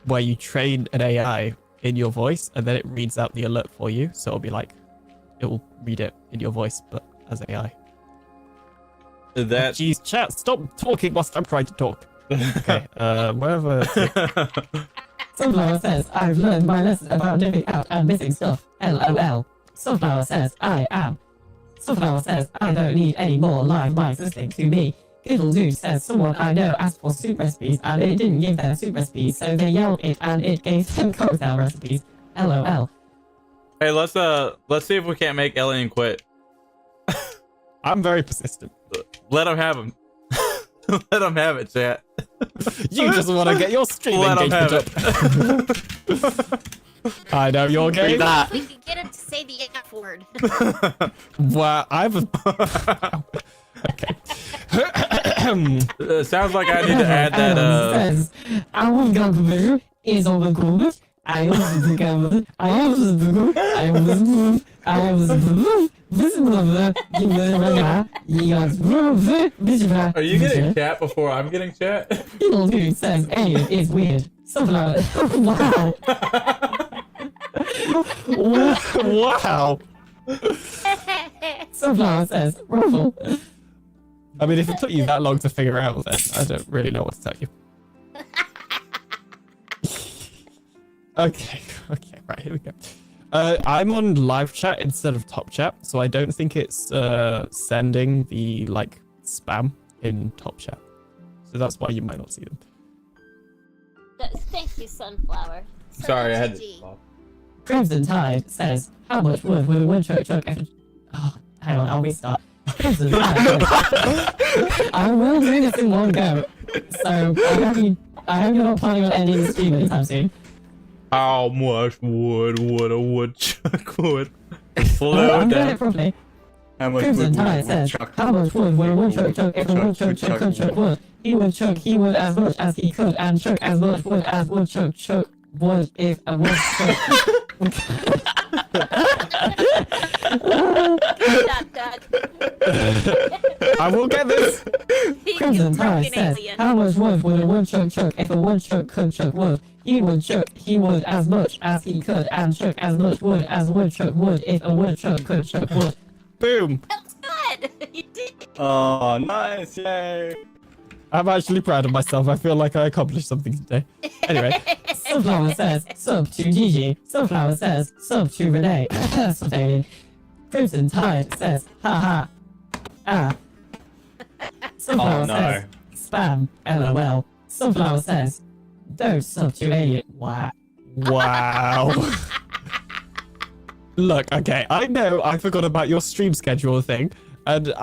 where you train an AI in your voice and then it reads out the alert for you. So it'll be like, it will read it in your voice, but as AI. That. Jeez, chat, stop talking whilst I'm trying to talk. Okay, wherever. Sunflower says, I've learned my lesson about living out and missing stuff. LOL. Sunflower says, I am. Sunflower says, I don't need any more live mics listening to me. Little Dude says, someone I know asked for soup recipes and it didn't give them soup recipes, so they yelled it and it gave them cocktail recipes. LOL. Hey, let's see if we can't make Alien quit. I'm very persistent. Let him have him. Let him have it, chat. You just want to get your stream Let him engagement have up. I know you're gay. We can get him to say the F word. Well, I've. Okay. Sounds like I need to add that. Says, I was gonna is over good. I was the government. I was the good. I was Are you getting chat before I'm getting chat? Little dude says alien is weird. Sunflower. Wow. Wow. Sunflower says ruffle. I mean, if it took you that long to figure out, then I don't really know what to tell you. Okay, right, here we go. I'm on live chat instead of top chat, so I don't think it's sending the like spam in top chat. So that's why you might not see them. Thank you, Sunflower. Sorry, I had to. Crimson Tide says, how much wood will a woodchuck chuck if... Oh, hang on, I'll restart. Crimson Tide says, I will do this in one go. So, I hope you're not planning on ending the stream anytime soon. How much wood would a woodchuck would? I'm doing it properly. How much Crimson wood Tide says, how much wood would a woodchuck chuck if a woodchuck chuck could chuck wood? He would as much as he could and chuck as much wood as woodchuck chuck would if a woodchuck... I will get this. Crimson Tide says, how much wood would a woodchuck chuck if a woodchuck could chuck wood? He would as much as he could and chuck as much wood as a woodchuck would if a woodchuck could chuck wood. Boom. That's good. You did it. Oh, nice! Yay! I'm actually proud of myself. I feel like I accomplished something today. Anyway. Sunflower says, sub to Gigi. Sunflower says, sub to Renee. Spontaneous. Crimson Tide says, haha. Ah. Sunflower says, spam. LOL. Sunflower says, don't sub to alien. Wow. Wow. Look, okay, I know I forgot about your stream schedule thing, and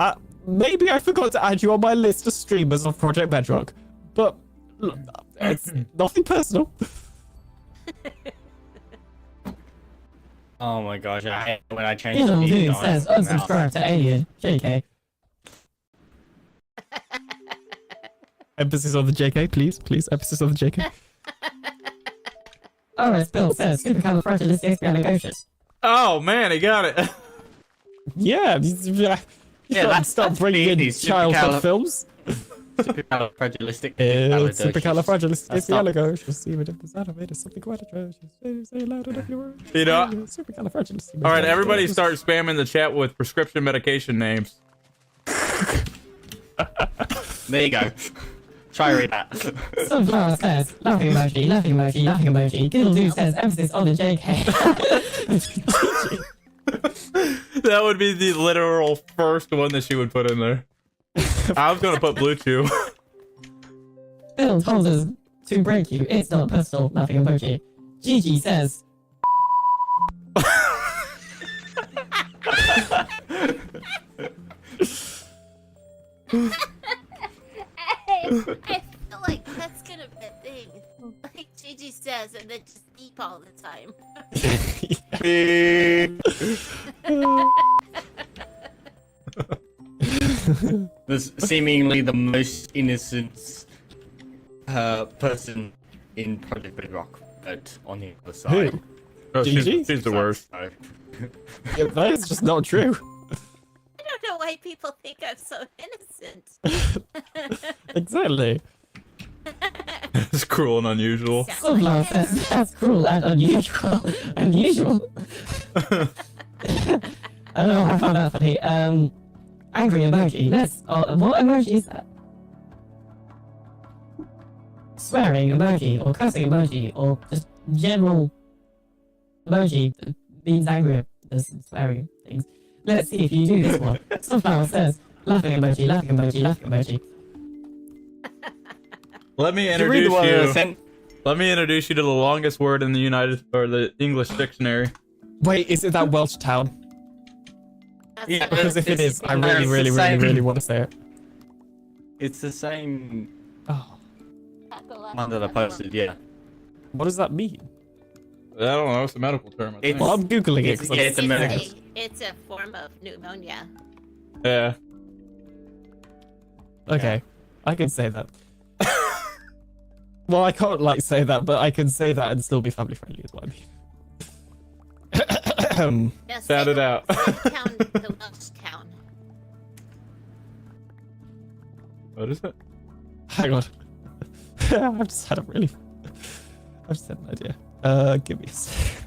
maybe I forgot to add you on my list of streamers of Project Bedrock, but look, it's nothing personal. Oh my gosh, I hate when I change the Little video. dude says, unsubscribe to alien. JK. Emphasis on the JK, please, emphasis on the JK. RS Bill says, supercalifragilisticexpialidocious. Oh man, he got it. Yeah, Yeah, let's start that's bringing in these childhood films. Supercalifragilistic. Even if it's animated, something quite atrocious. Say loud enough your words. You know, Supercalifragilistic. all right, everybody start spamming the chat with prescription medication names. There you go. Try read that. Sunflower says, laughing emoji, laughing emoji, laughing emoji. Giddle Dude says, emphasis on the JK. That would be the literal first one that she would put in there. I was gonna put Blue Chew. Bill told us to break you. It's not personal, laughing emoji. Gigi says, I feel like that's gonna be a thing. Like Gigi says, and then just beep all the time. There's seemingly the most innocent person in Project Bedrock, but on the other side. Who? Oh, Gigi? she's the worst. So, Yeah, that is just not true. I don't know why people think I'm so innocent. Exactly. It's cruel and unusual. Sunflower says, that's cruel and unusual. Unusual? I don't know, I found that funny. Angry emoji. What emoji is that? Swearing emoji, or cussing emoji, or just general emoji that means angry at swearing things. Let's see if you do this one. Sunflower says, laughing emoji, laughing emoji, laughing emoji. Let me did you read the one introduce I you. sent? Let me introduce you to the longest word in the English dictionary. Wait, is it that Welsh town? That's Yeah, not- Because if it is, I it's the same. really want to say it. It's the same Oh, one that I posted, yeah. what does that mean? I don't know. It's a medical term. I think. Well, I'm googling it. It's- 'cause yeah, I'm- it's a medical. It's a form of pneumonia. Yeah. Okay, I can say that. Well, I can't like say that, but I can say that and still be family friendly is what I No, Shout it out. Town, the Welsh town. What is it? Hang on. I've just had an idea. Give me a sec.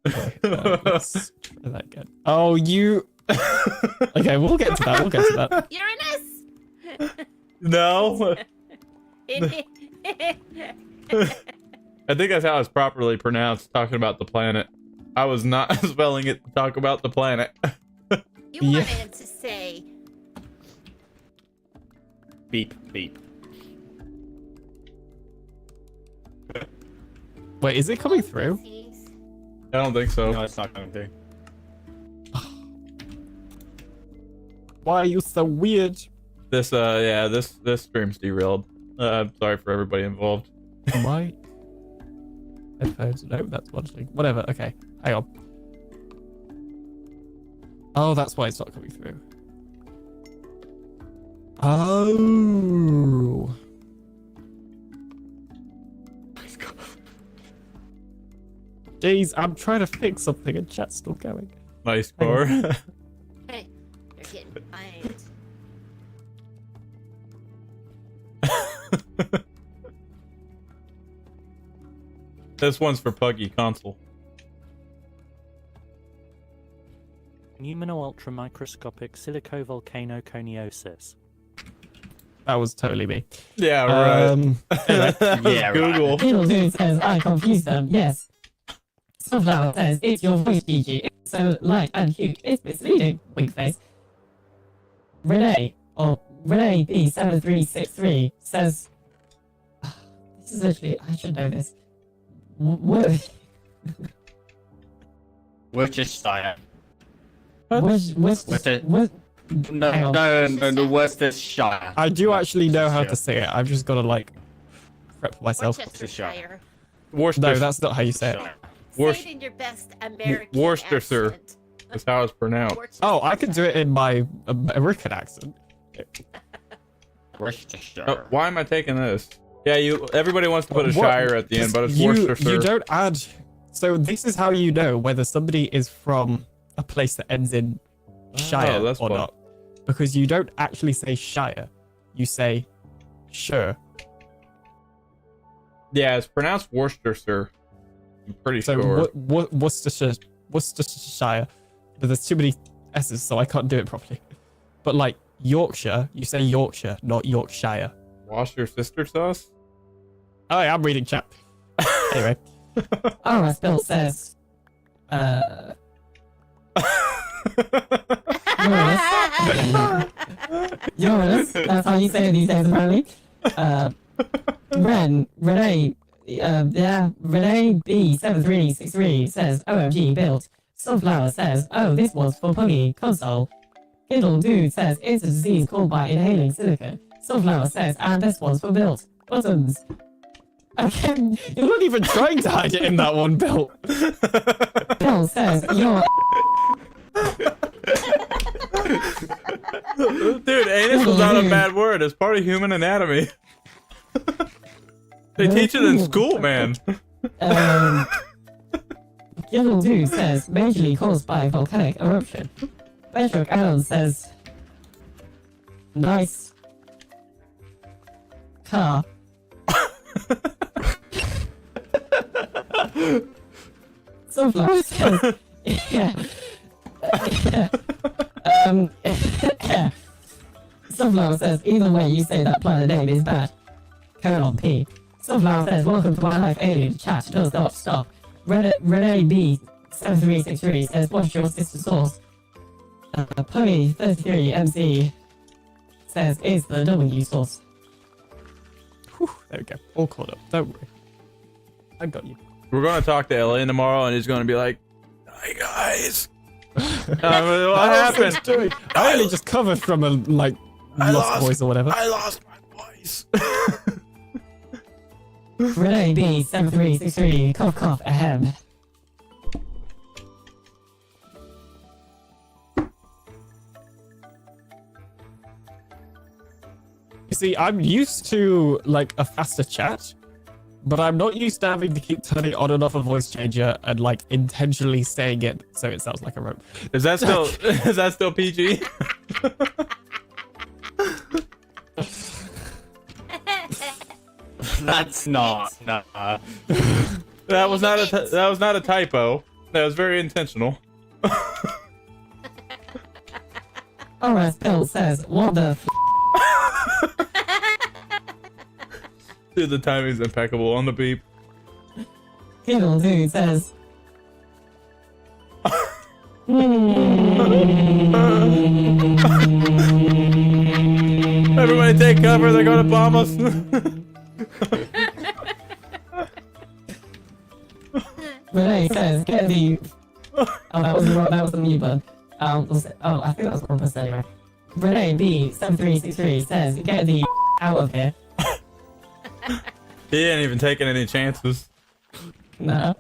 Okay, let's try that again. Oh, you. Okay, we'll get to that. Uranus. No. I think that's how it's properly pronounced, talking about the planet. I was not spelling it to talk about the planet. You wanted to say Beep, beep. Wait, is it coming through? I don't think so. No, it's not coming through. Why are you so weird? This this stream's derailed. Sorry for everybody involved. My headphones. No, that's one thing. Whatever. Okay, hang on. Oh, that's why it's not coming through. Oh. Jeez, I'm trying to fix something and chat's still going. Nice core. hey, you're getting behind. This one's for Buckee console. Pneumono-ultramicroscopic silicovolcanoconiosis. That was totally me. Yeah, right. Anyway. Yeah, Google. Little dude says, I confused them, yes. Sunflower says, it's your voice, DG. It's so light and cute. It's misleading. Wink face. Renee B7363 says, this is actually, I should know this. Worcestershire. Worcestershire. No, the Worcestershire. I do actually know how to say it. I've just got to like prep myself. Worcestershire. Worcester. No, that's not how you say it. Say it in your best American Worcestershire. accent. That's how it's pronounced. Oh, I can do it in my American accent. Worcestershire. Oh, why am I taking this? Yeah, everybody wants to put a What? shire at the end, but it's you Worcestershire. don't add. So this is how you know whether somebody is from a place that ends in shire that's or fun. not, because you don't actually say shire. You say sure. Yeah, it's pronounced Worcestershire. I'm pretty So sure. Worcestershire, but there's too many s's, so I can't do it properly. But like Yorkshire, you say Yorkshire, not Yorkshire. Wash your sister sauce? Oh, I'm reading chat. Anyway. Our Bill says, Uranus, that's how you say it these days apparently. Renee B7363 says, OMG built. Sunflower says, oh, this was for Buckee console. Fiddle Dude says, it's a disease caused by inhaling silicon. Sunflower says, and this one's for built. Buttons. Again, You're not even trying to hide it in that one, Bill. Bill says, you're Dude, anus was not a bad word. It's part of human anatomy. They teach it in school, man. Fiddle Dude says, majorly caused by volcanic eruption. Bedrock Allen says, nice car. Sunflower says, yeah. Sunflower says, either way you say that planet name is bad. Colon P. Sunflower says, welcome to my life alien chat. Does not stop. Renee B7363 says, what's your sister source? Pony33MC says, is the W source. Whew, there we go. All caught up. Don't worry. I got you. We're going to talk to Ellen tomorrow, and he's going to be like, hi, guys. What happened? I only just covered from a, like, lost voice or whatever. I lost my voice. Renee B7363, cough cough, ahem. You see, I'm used to, like, a faster chat, but I'm not used to having to keep turning on and off a voice changer and like intentionally saying it so it sounds like a rope. Is that still PG? That's not. Nah. That was not a typo. That was very intentional. RS Bill says, what the f? Dude, the timing's impeccable on the beep. Giggle Dude says, Everybody take cover, they're gonna bomb us. Renee says, get the... Oh, that was the mute button. I think that was the wrong person anyway. Renee B7363 says, get the out of here. He ain't even taking any chances. No.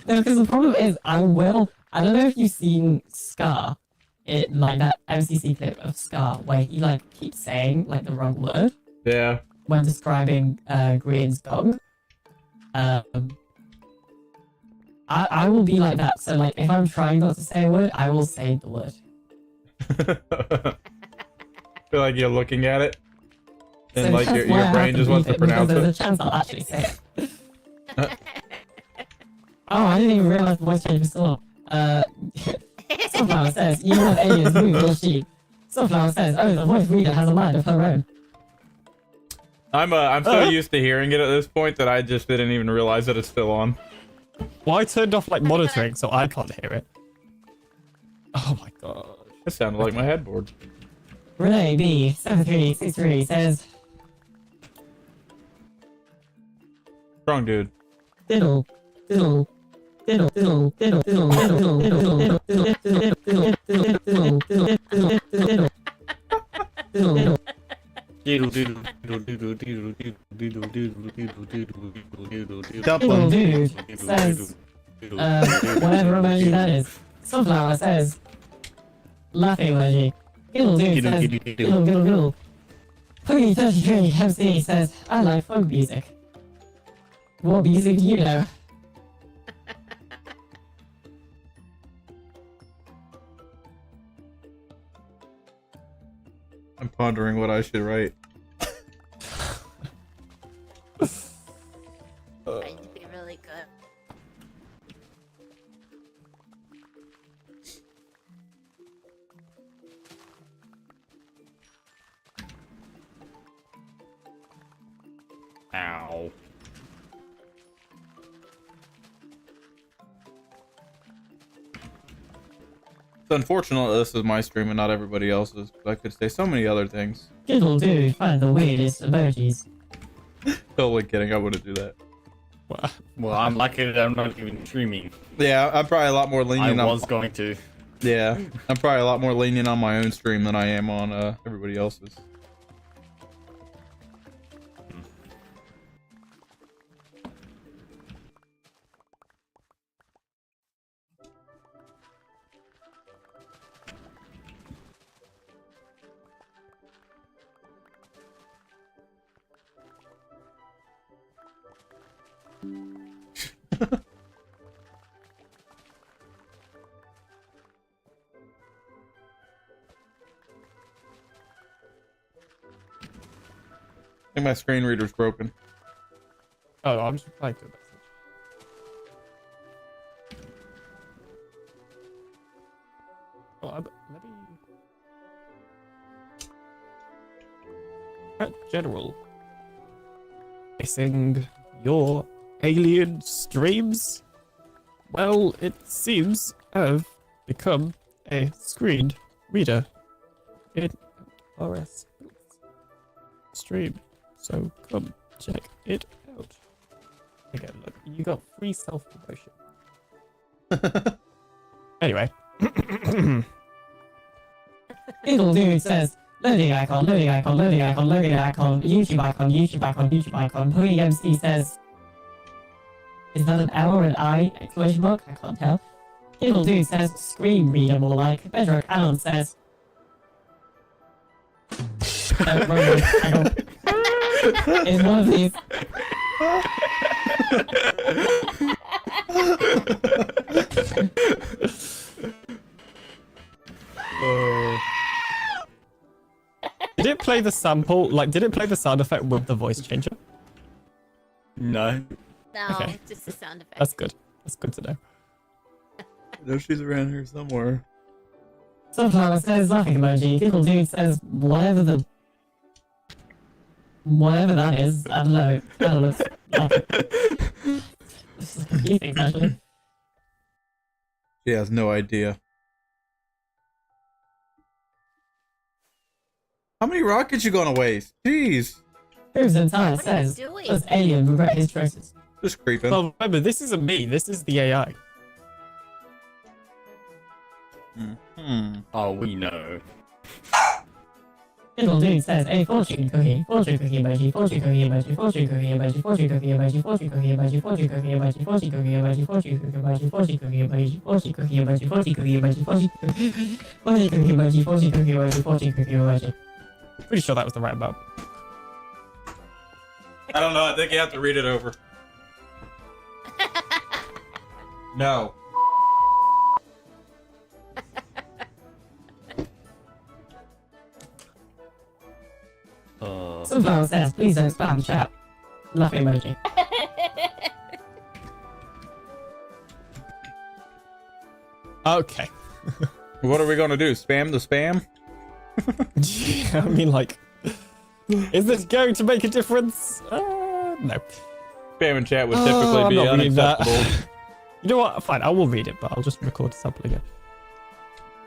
No, because the problem is, I don't know if you've seen Scar, like that MCC clip of Scar, where he like keeps saying like the wrong word Yeah. when describing Green's dog. I will be like that, so like if I'm trying not to say a word, I will say the word. Feel like you're looking at it, and So like that's your why I brain have to just wants beep to pronounce because there's it. a chance I'll actually say it. Oh, I didn't even realize the voice change was still on. Sunflower says, you know what aliens move, will she? Sunflower says, oh, the voice reader has a mind of her own. I'm so used to hearing it at this point that I just didn't even realize that it's still on. Well, I turned off like monitoring, so I can't hear it. Oh my god. That sounded like my headboard. Renee B7363 says, Strong dude. diddle, diddle, diddle, diddle, diddle, diddle, diddle, diddle, diddle, diddle, diddle, diddle, diddle, diddle, diddle, diddle, diddle, diddle, diddle, diddle. Dumpling. Dude says, whatever emoji that is. Sunflower says, laughing emoji. Giddle Dude says, giddle, giddle, giddle. Poogie33 MC says, I like folk music. What music do you know? I'm pondering what I should write. Trying to be really good. Ow. It's unfortunate this is my stream and not everybody else's, but I could say so many other things. Giddle Dude find the weirdest emojis. Totally kidding, I wouldn't do that. Well, I'm lucky that I'm not even streaming. Yeah, I'm probably a lot more I lenient was on. going to. Yeah, I'm probably a lot more lenient on my own stream than I am on everybody else's. I think my screen reader's broken. Oh, I'm just replying to a message. Oh, let me... General. Missing your alien streams? Well, it seems I've become a screened reader in RS stream. So come check it out. Again, look, you got free self-promotion. Anyway. Giddle Dude says, loading icon, loading icon, loading icon, loading icon, YouTube icon, YouTube icon, YouTube icon. Poogie MC says, is that an L or an I? Exclamation mark? I can't tell. Giddle Dude says, screen reader more like. Bedrock Alan says, wrong one. Hang on. Is one of these. Did it play the sample? Like, did it play the sound effect with the voice changer? No. No, Okay. just the sound effect. That's good. That's good to know. I know she's around here somewhere. Sunflower says laughing emoji. Giggle dude says whatever that is. I don't know. I don't know. It's confusing actually. She has no idea. How many rockets you gonna waste? Jeez. Who's in time What are you says doing? does alien regret his choices? Just creeping. Well, remember, this isn't me. This is the AI. Oh, we know. Little dude says a fortune cookie emoji, fortune cookie emoji, fortune cookie emoji, fortune cookie emoji, fortune cookie emoji, fortune cookie emoji, fortune cookie emoji, fortune cookie emoji, fortune cookie emoji, fortune cookie emoji, fortune cookie emoji, fortune cookie emoji, fortune cookie emoji, fortune cookie emoji. Pretty sure that was the right amount. I don't know. I think you have to read it over. No. Sunflower says please don't spam chat. Laughing emoji. Okay. What are we gonna do? Spam the spam? I mean, like, is this going to make a difference? No. Spam and chat would typically I'm be not reading that. unacceptable. You know what? Fine, I will read it, but I'll just record a sample again.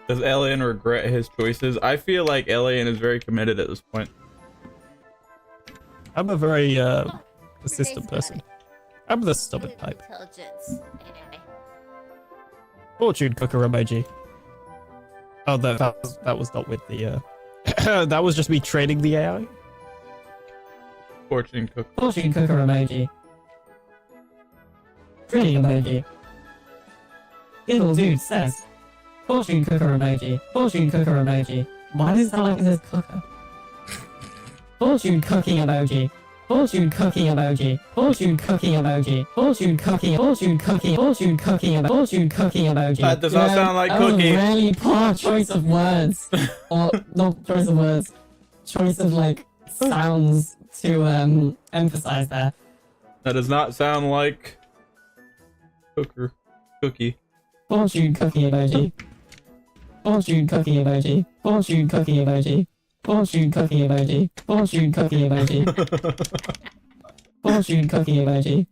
Does Alien regret his choices? I feel like Alien is very committed at this point. I'm a very Today's persistent guy. person. I'm the stubborn type. Intelligence. AI. Fortune cooker emoji. Oh, that was not with the that was just me training the AI. Fortune cook. Fortune cooker emoji. Pretty emoji. Giggle dude says fortune cooker emoji. Fortune cooker emoji. Why does it sound like it says cooker? Fortune cooking emoji. Fortune cooking emoji. Fortune cooking emoji. Fortune cooking. Fortune cooking. Fortune cooking. Fortune cooking emoji. That does not sound like that was cookie. a really poor choice of words. Or not choice of words. Choice of like sounds to emphasize there. That does not sound like cookie. Fortune cookie emoji. Fortune cookie emoji. Fortune cookie emoji. Fortune cookie emoji. Fortune cookie emoji. Fortune cookie emoji.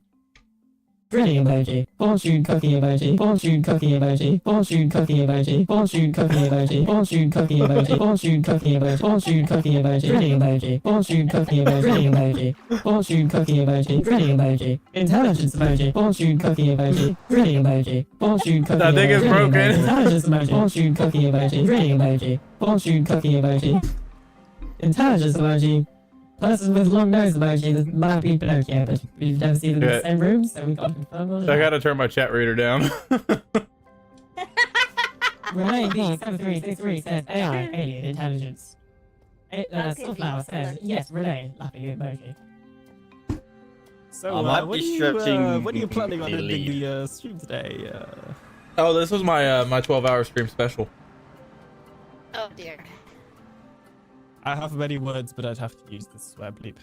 Pretty emoji. Fortune cookie emoji. Fortune cookie emoji. Fortune cookie emoji. Fortune cookie emoji. Fortune cookie emoji. Fortune cookie emoji. Fortune cookie emoji. Pretty emoji. Fortune cookie emoji. Pretty emoji. Fortune cookie emoji. Pretty emoji. Intelligence emoji. Fortune cookie emoji. Pretty emoji. Fortune cookie emoji. That thing is broken. Intelligence emoji. Fortune cookie emoji. Pretty emoji. Fortune cookie emoji. Intelligence emoji. Person with long nose emoji that might be Pinocchio, but we've never seen them in the same room, so we got to confirm all I gotta turn my chat reader down. Renee B7363 says AI, alien intelligence. Sunflower says, yes, Renee, laughing emoji. So, I might be stretching when are you planning on the ending lead. the stream today? Oh, this was my my 12-hour stream special. Oh dear. I have many words, but I'd have to use the swear bleep.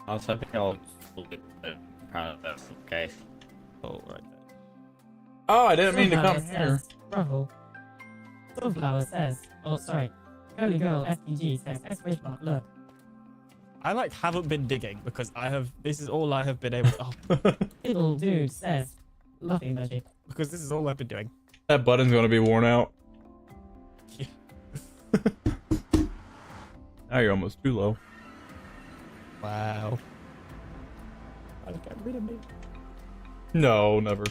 I was hoping I'll apparently that's the case. Oh, right there. Oh, I didn't mean to Sunflower come here. says, Bravo. Sunflower says, oh, sorry. GirliegirlSDG says, exclamation mark, look. I like haven't been digging because this is all I have been able to, oh, Little dude says, laughing emoji. because this is all I've been doing. That button's gonna be worn out. Yeah. Now you're almost too low. Wow. I'll get rid of me. No, never.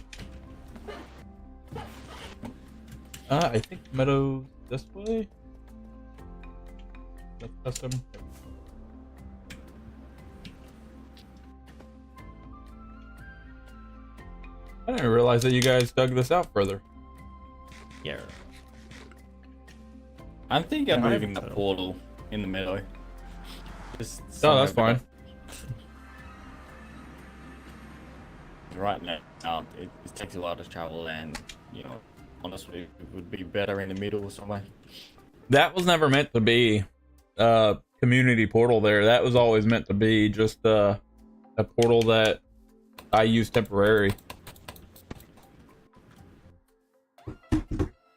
I think Meadows this way. That's custom. I didn't realize that you guys dug this out further. Yeah. I'm thinking Yeah, of I moving the haven't- portal in the middle. Just Oh, that's fine. right now, it takes a while to travel, and you know, honestly, it would be better in the middle or somewhere. That was never meant to be a community portal there. That was always meant to be just a portal that I use temporary.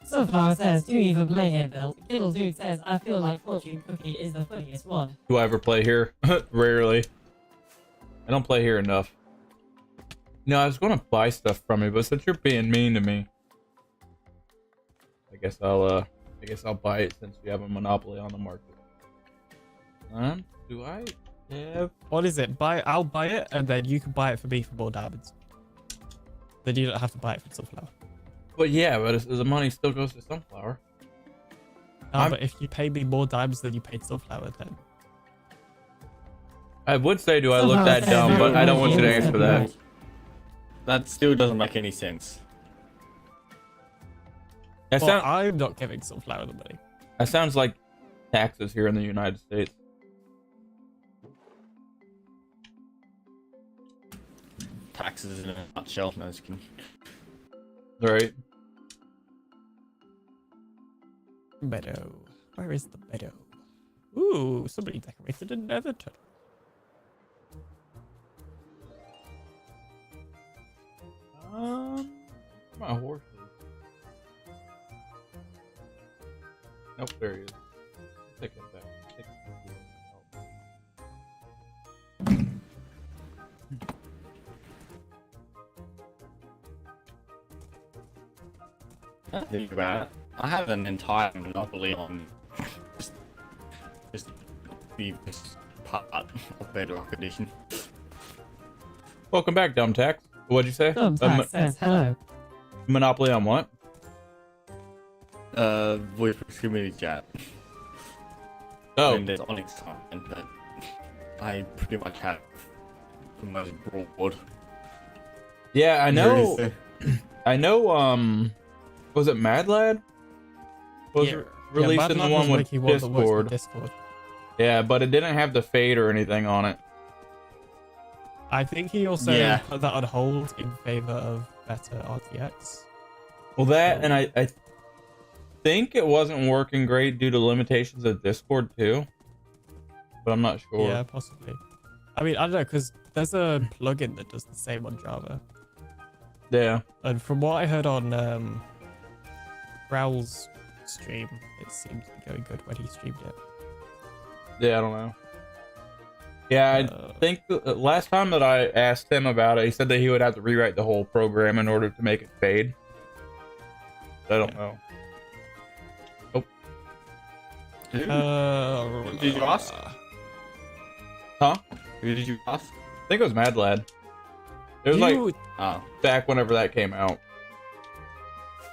Sunflower says, do you even play here, Bill? Little Dude says, I feel like Fortune Cookie is the funniest one. Do I ever play here? Rarely. I don't play here enough. No, I was going to buy stuff from you, but since you're being mean to me, I guess I'll buy it since we have a monopoly on the market. Do I have? What is it? I'll buy it, and then you can buy it for me for more diamonds. Then you don't have to buy it from Sunflower. But yeah, but the money still goes to Sunflower. But if you pay me more diamonds than you paid Sunflower, then I would say, do I look that dumb? But I don't want you to answer that. That still doesn't make any sense. well, I'm not giving Sunflower the money. That sounds like taxes here in the United States. Taxes in a nutshell, no, just kidding. Right. Meadow. Where is the meadow? Ooh, somebody decorated another tunnel. My horse is. Nope, there he is. Take him back. Take him back. Think about it. I have an entire monopoly on just this part of Bedrock Edition. Welcome back, Dumb Tax. What'd you say? Dumb Tax says, hello. Monopoly on what? With proximity chat. Oh. And there's Onyx time, but I pretty much have the most broad. Yeah, I know. I know. Was it Mad Lad? Was releasing the one with Discord. Yeah, but it didn't have the fade or anything on it. I think he also put that on hold in favor of better RTX. Well, that, and I think it wasn't working great due to limitations of Discord too, but I'm not sure. Yeah, possibly. I mean, I don't know, because there's a plugin that does the same on Java. Yeah. And from what I heard on Growl's stream, it seemed to be going good when he streamed it. Yeah, I don't know. Yeah, I think the last time that I asked him about it, he said that he would have to rewrite the whole program in order to make it fade. I don't know. Oh. Did you ask? Huh? Who did you ask? I think it was Mad Lad. It was back whenever that came out.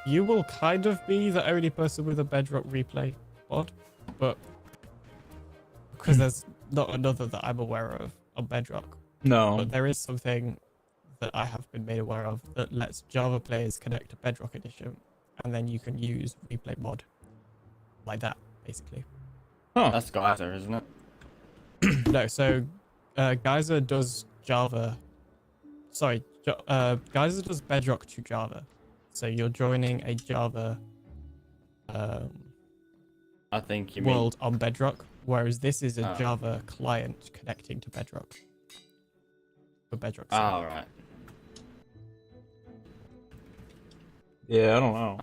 You will kind of be the only person with a Bedrock replay mod, but because there's not another that I'm aware of on Bedrock. No. But there is something that I have been made aware of that lets Java players connect to Bedrock Edition, and then you can use replay mod like that, basically. Huh. That's Geyser, isn't it? No, so Geyser does Java. Sorry, Geyser does Bedrock to Java. So you're joining a Java I think you world on Bedrock, whereas this is a Oh. Java client connecting to Bedrock. For Bedrock. Oh, right. Yeah, I don't know.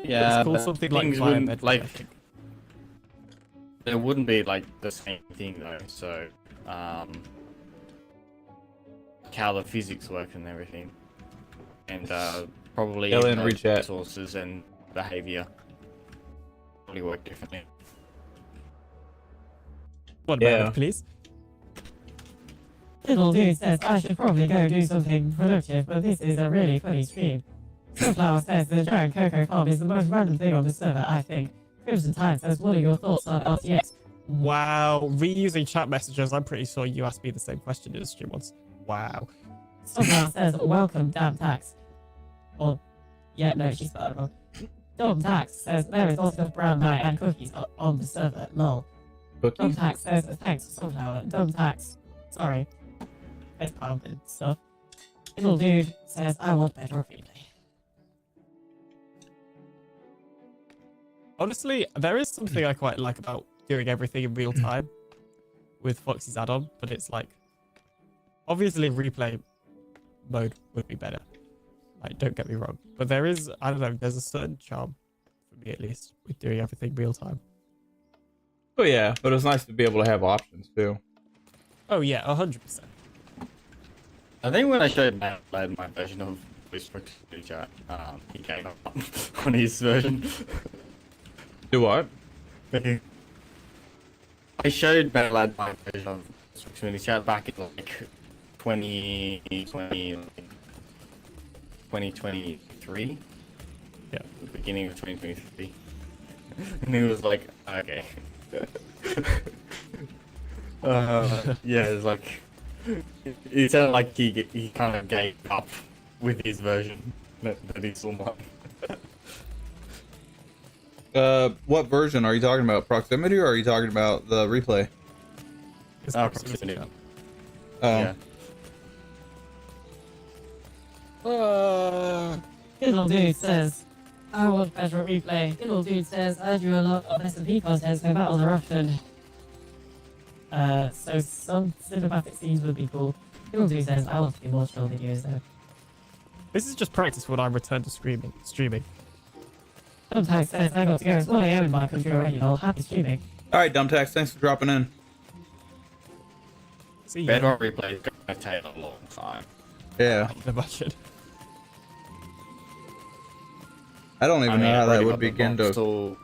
Yeah, it's called but something like things via wouldn't, Bedrock, like, I think. there wouldn't be like the same thing though. So, how the physics work and everything, and probably Alien the rechat. resources and behavior probably work differently. One Yeah. moment, please. Little Dude says, I should probably go do something productive, but this is a really funny stream. Sunflower says the giant cocoa farm is the most random thing on the server, I think. Crimson Tide says, what are your thoughts on RTX? Wow, reusing chat messages. I'm pretty sure you asked me the same question in the stream once. Wow. Sunflower says, welcome, damn tax. Or, yeah, no, she's spelled it wrong. Dom Tax says, there is lots of brown night and cookies on the server, lol. Dom Cookies? Tax says, thanks, Sunflower. Dom Tax, sorry. Face palm and stuff. Little dude says, I want Bedrock replay. Honestly, there is something I quite like about doing everything in real time with Foxy's add-on, but it's like, obviously replay mode would be better. Like, don't get me wrong, but there is, I don't know, there's a certain charm, for me at least, with doing everything real time. Oh yeah, but it's nice to be able to have options too. Oh yeah, 100%. I think when I showed Matt my version of voice proximity chat, he gave up on his version. Do what? I showed Matt my version of voice proximity chat back in like 2020, like 2023. Yeah. The beginning of 2023. And he was like, okay. Yeah, it's like it sounded like he kind of gave up with his version that he saw mine. What version are you talking about? Proximity, or are you talking about the replay? It's Proximity. chat. Yeah. Little dude says, I want Bedrock replay. Little dude says, I do a lot of S&P content, so battles are often. So some cinematic scenes would be cool. Little dude says, I want to be more chill videos though. This is just practice when I return to streaming. Sometimes says, I got to go. It's 1 AM in my country already, lol. Happy streaming. All right, Dumbtax, thanks for dropping in. See ya. Bedrock replay is gonna take a long time. Yeah, I can imagine. I don't even know how I've that already would got the begin to voxel-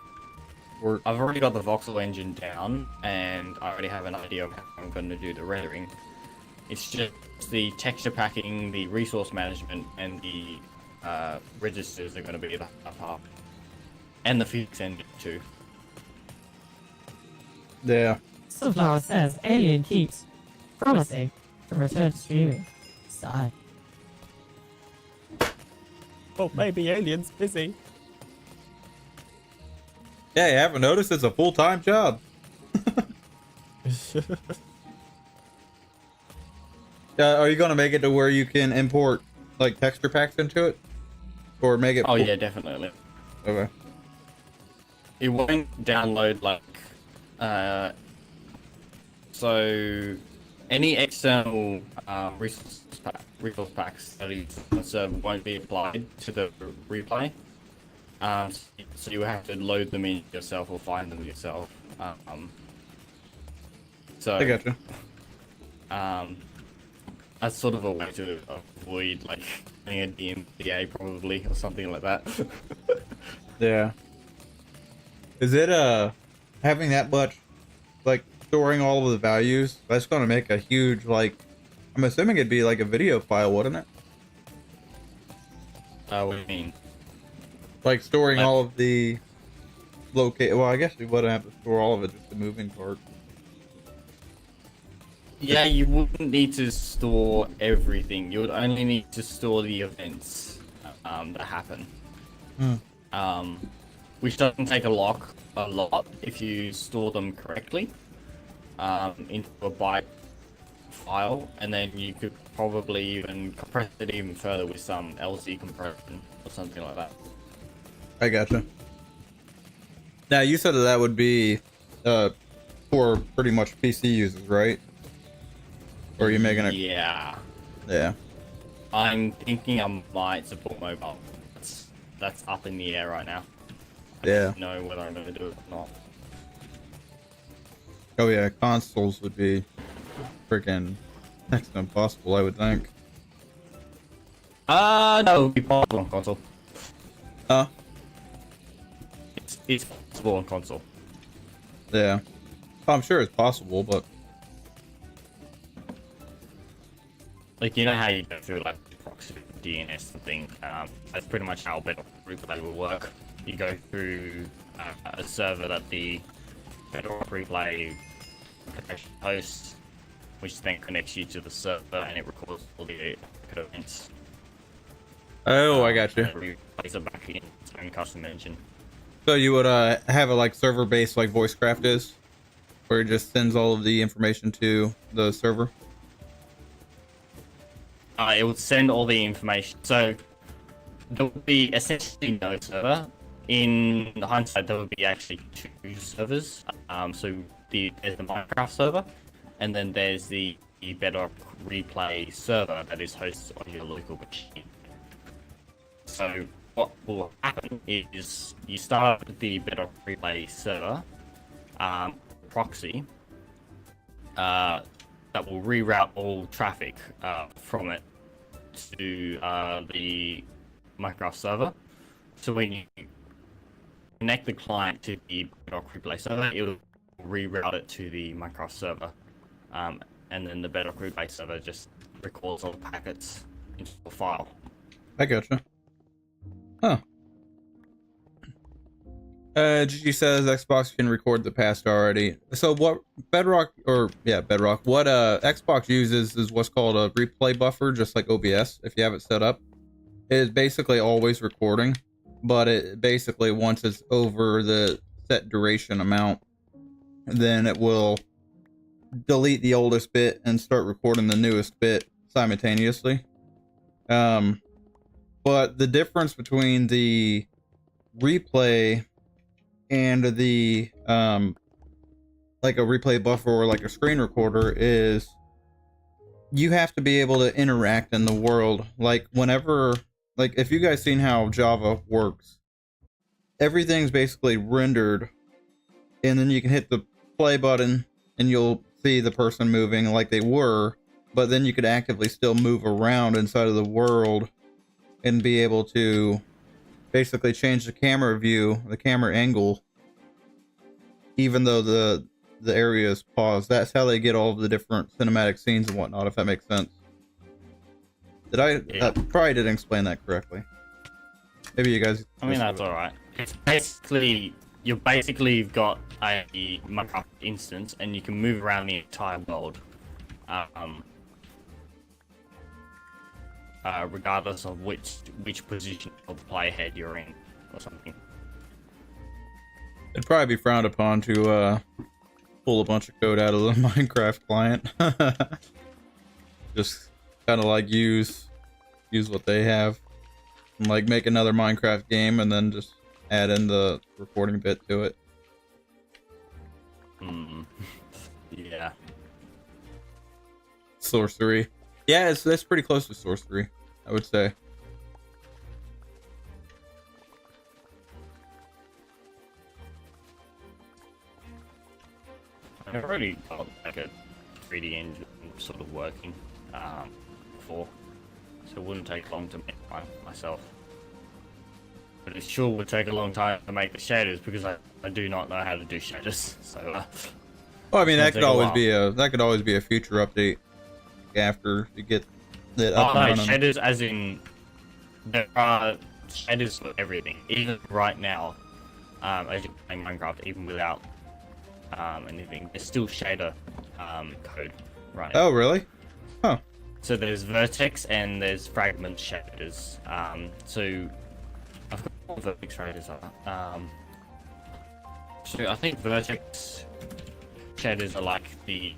work. I've already got the voxel engine down, and I already have an idea of how I'm going to do the rendering. It's just the texture packing, the resource management, and the registers are going to be the hard part. And the physics engine too. Yeah. Sunflower says, Alien keeps promising to return to streaming. Sigh. Well, maybe Alien's busy. Yeah, you haven't noticed it's a full-time job. Are you gonna make it to where you can import like texture packs into it, or make it? Oh yeah, definitely. Okay. It won't download like so any external resource packs that is on the server won't be applied to the replay. So you have to load them in yourself or find them yourself. So I gotcha. That's sort of a way to avoid like getting a DMCA probably or something like that. Yeah. Is it having that much, like storing all of the values? That's gonna make a huge, like, I'm assuming it'd be like a video file, wouldn't it? What do you mean? Like storing all of the well, I guess we wouldn't have to store all of it, just the moving part. Yeah, you wouldn't need to store everything. You would only need to store the events that happen. Which doesn't take a lot if you store them correctly into a byte file, and then you could probably even compress it even further with some LZ compression or something like that. I gotcha. Now you said that would be for pretty much PC users, right? Or are you making it? Yeah. Yeah. I'm thinking I might support mobile. That's up in the air right now. I Yeah. don't know whether I'm going to do it or not. Oh yeah, consoles would be freaking next to impossible, I would think. No, it would be possible on console. Huh? It's possible on console. Yeah. I'm sure it's possible, but Like, you know how you go through like proxy DNS and thing. That's pretty much how Bedrock Replay will work. You go through a server that the Bedrock Replay application hosts, which then connects you to the server and it records all the events. oh, I got you. And it replays it back in its own custom engine. So you would have a like server-based like VoiceCraft is, where it just sends all of the information to the server. it will send all the information. So there will be essentially no server. In hindsight, there will be actually 2 servers. So there's the Minecraft server, and then there's the Bedrock replay server that is hosted on your local machine. So what will happen is you start with the Bedrock replay server proxy that will reroute all traffic from it to the Minecraft server. So when you connect the client to the Bedrock replay server, it will reroute it to the Minecraft server, and then the Bedrock replay server just records all the packets into a file. I gotcha. Huh. GG says Xbox can record the past already. So what Bedrock, what Xbox uses is what's called a replay buffer, just like OBS. If you have it set up, it is basically always recording, but it basically, once it's over the set duration amount, then it will delete the oldest bit and start recording the newest bit simultaneously. But the difference between the replay and the like a replay buffer or like a screen recorder is you have to be able to interact in the world. Like whenever, like if you guys seen how Java works, everything's basically rendered, and then you can hit the play button and you'll see the person moving like they were, but then you could actively still move around inside of the world and be able to basically change the camera view, the camera angle, even though the area is paused. That's how they get all of the different cinematic scenes and whatnot, if that makes sense. Did I probably didn't explain that correctly. Maybe you guys... I mean, that's alright. It's basically, you've got a Minecraft instance, and you can move around the entire world. Regardless of which position of the playhead you're in, or something. It'd probably be frowned upon to pull a bunch of code out of the Minecraft client. Just kind of like use what they have, and like make another Minecraft game and then just add in the recording bit to it. Yeah. Sorcery. Yeah, that's pretty close to sorcery, I would say. I've already got like a 3D engine sort of working before, so it wouldn't take long to make one myself. But it sure would take a long time to make the shaders because I do not know how to do shaders. So. Well, I mean that could always be a future update after you get it up and running. Shaders, as in there are shaders for everything. Even right now, as you're playing Minecraft, even without anything, there's still shader code running. Oh, really? Huh. So there's vertex and there's fragment shaders. So I've got all vertex shaders are. So I think vertex shaders are like the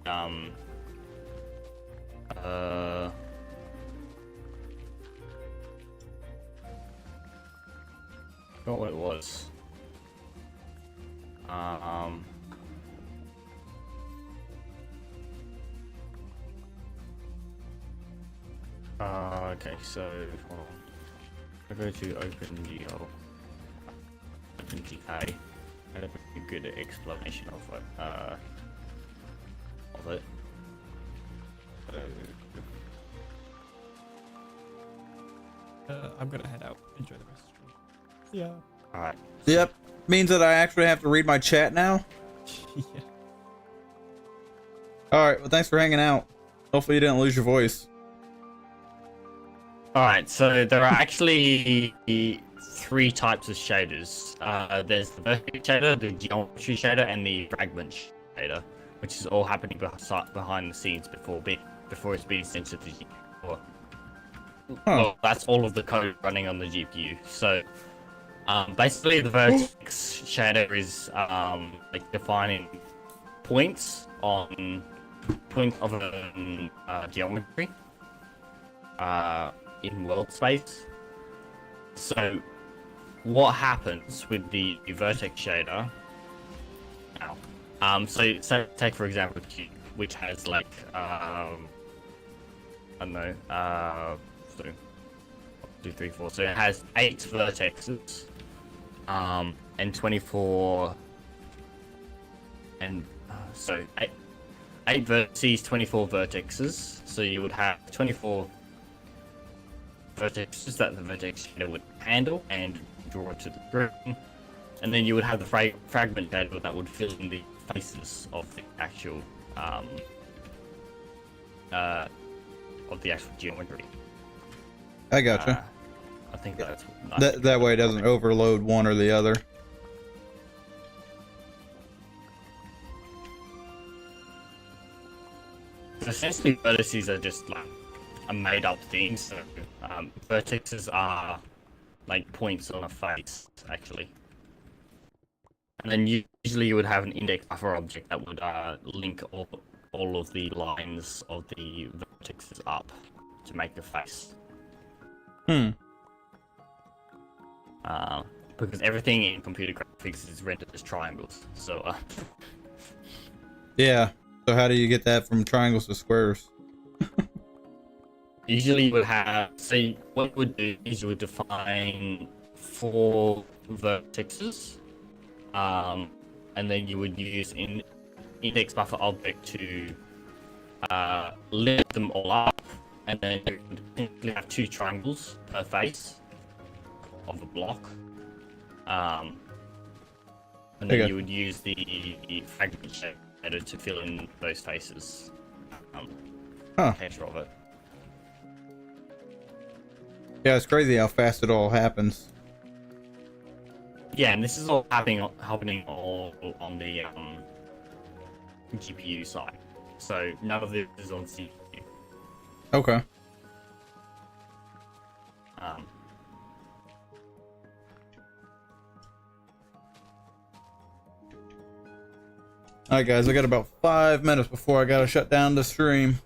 forgot what it was. Okay, so hold on. I go to OpenGL, OpenGK. I have a good explanation of it. I'm gonna head out. Enjoy the rest of the stream. Yeah. Alright. Yep. Means that I actually have to read my chat now? Yeah. Alright, well thanks for hanging out. Hopefully you didn't lose your voice. Alright, so there are actually 3 types of shaders. There's the vertex shader, the geometry shader, and the fragment shader, which is all happening behind the scenes before it's being sent to the GPU. Well, that's all of the code running on the GPU. So basically the vertex shader is like defining points of a geometry. in world space. So what happens with the vertex shader? So take for example cube, which has like I don't know, so 1, 2, 3, 4. So it has 8 vertexes, and 24, and so 8 vertices, 24 vertexes. So you would have 24 vertexes that the vertex shader would handle and draw to the screen, and then you would have the fragment shader that would fill in the faces of the actual geometry. I gotcha. I think that's That way it doesn't overload one or the other. Essentially, vertices are just like a made-up thing. So vertexes are like points on a face, actually. And then usually you would have an index buffer object that would link all of the lines of the vertexes up to make the face. Because everything in computer graphics is rendered as triangles. So Yeah. So how do you get that from triangles to squares? usually you would have, so what you would do is you would define 4 vertexes, and then you would use an index buffer object to lift them all up, and then you would simply have 2 triangles per face of a block, and then you would use the fragment shader to fill in those faces. Texture of it. Yeah, it's crazy how fast it all happens. Yeah, and this is all happening all on the GPU side. So none of this is on CPU. Okay. Alright guys, I got about 5 minutes before I gotta shut down the stream.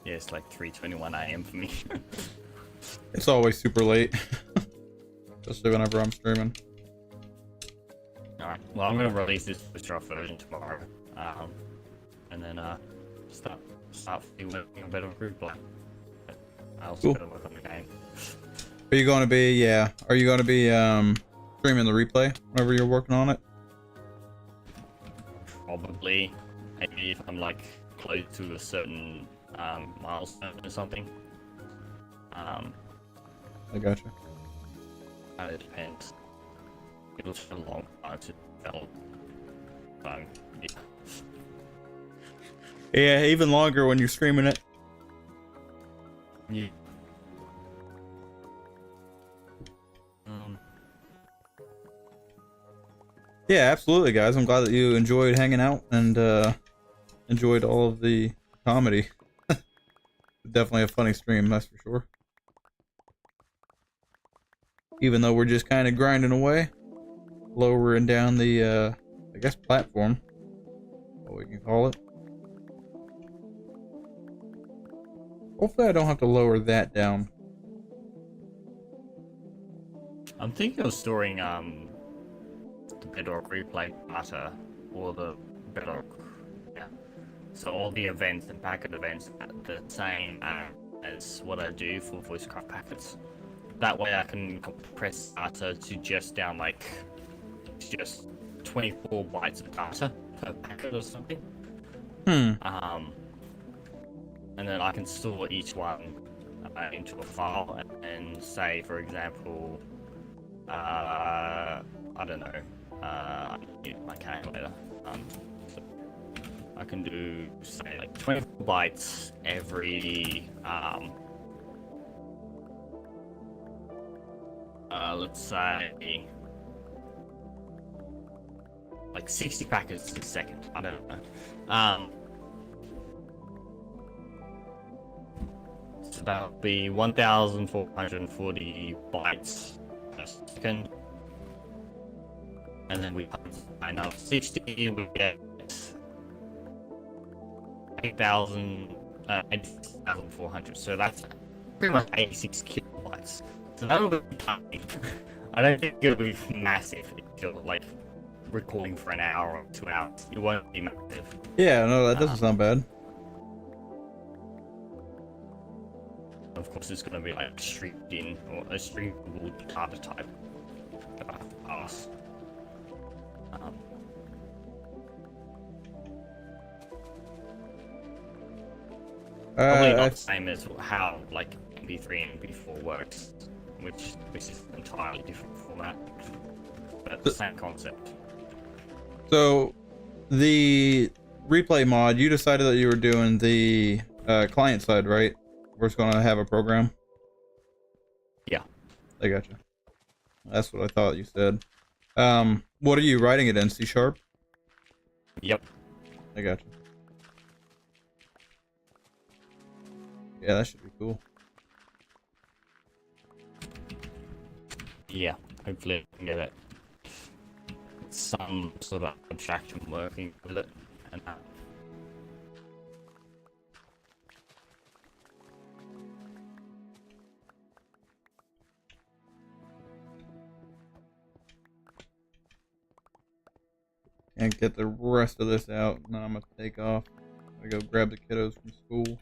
Yeah, it's like 3:21 AM for me. It's always super late. Especially whenever I'm streaming. Alright, well I'm gonna release this rough version tomorrow. And then start feeling a better group play. I also gotta work on the game. Are you gonna be streaming the replay whenever you're working on it? Probably. Maybe if I'm like close to a certain milestone or something. I gotcha. It depends. It'll take a long time to develop. Yeah. Yeah, even longer when you're streaming it. Yeah. Yeah, absolutely, guys. I'm glad that you enjoyed hanging out and enjoyed all of the comedy. Definitely a funny stream, that's for sure. Even though we're just kind of grinding away, lowering down the, I guess, platform, what we can call it. Hopefully I don't have to lower that down. I'm thinking of storing the Bedrock replay data or the Bedrock, yeah. So all the events and packet events are the same as what I do for voicecraft packets. That way I can compress data to just down like just 24 bytes of data per packet or something. And then I can store each one into a file and say, for example, I don't know, I need my calculator. So I can do, say, like 24 bytes every, let's say, like 60 packets a second. I don't know. So that would be 1,440 bytes per second. And then we find out 60, we get 8,000 8400. So that's pretty much 86 kilobytes. So that'll be tiny. I don't think it'll be massive if you're like recording for an hour or 2 hours. It won't be massive. Yeah, no, that doesn't sound bad. Of course, it's going to be like streamed in or a streamable data type that I have to pass. Probably not the same as how like MP3 and MP4 works, which is an entirely different format, but the same concept. So, the replay mod, you decided that you were doing the client side, right? We're just going to have a program? Yeah. I gotcha. That's what I thought you said. What are you writing it in? C#? Yep. I gotcha. Yeah, that should be cool. Yeah, hopefully I can get it. Some sort of abstraction working with it and that. And get the rest of this out, and then I'm gonna take off. I go grab the kiddos from school.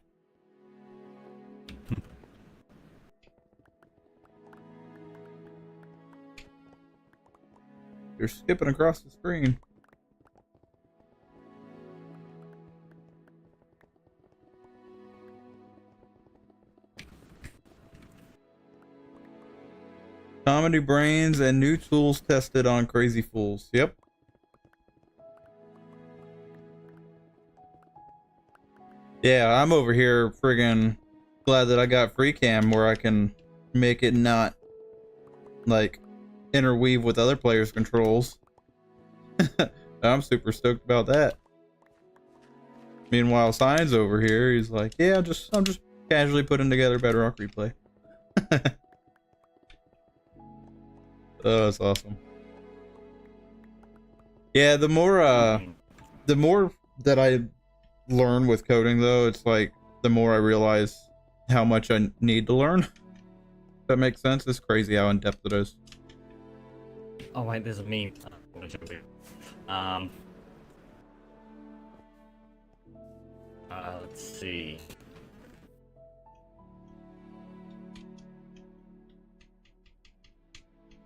You're skipping across the screen. Comedy brains and new tools tested on crazy fools. Yep. Yeah, I'm over here friggin' glad that I got free cam where I can make it not like interweave with other players' controls. I'm super stoked about that. Meanwhile, Sign's over here, he's like, yeah, I'm just casually putting together Bedrock replay. Oh, that's awesome. Yeah, the more that I learn with coding though, it's like the more I realize how much I need to learn. If that makes sense. It's crazy how in-depth it is. Oh wait, there's a meme. Let's see.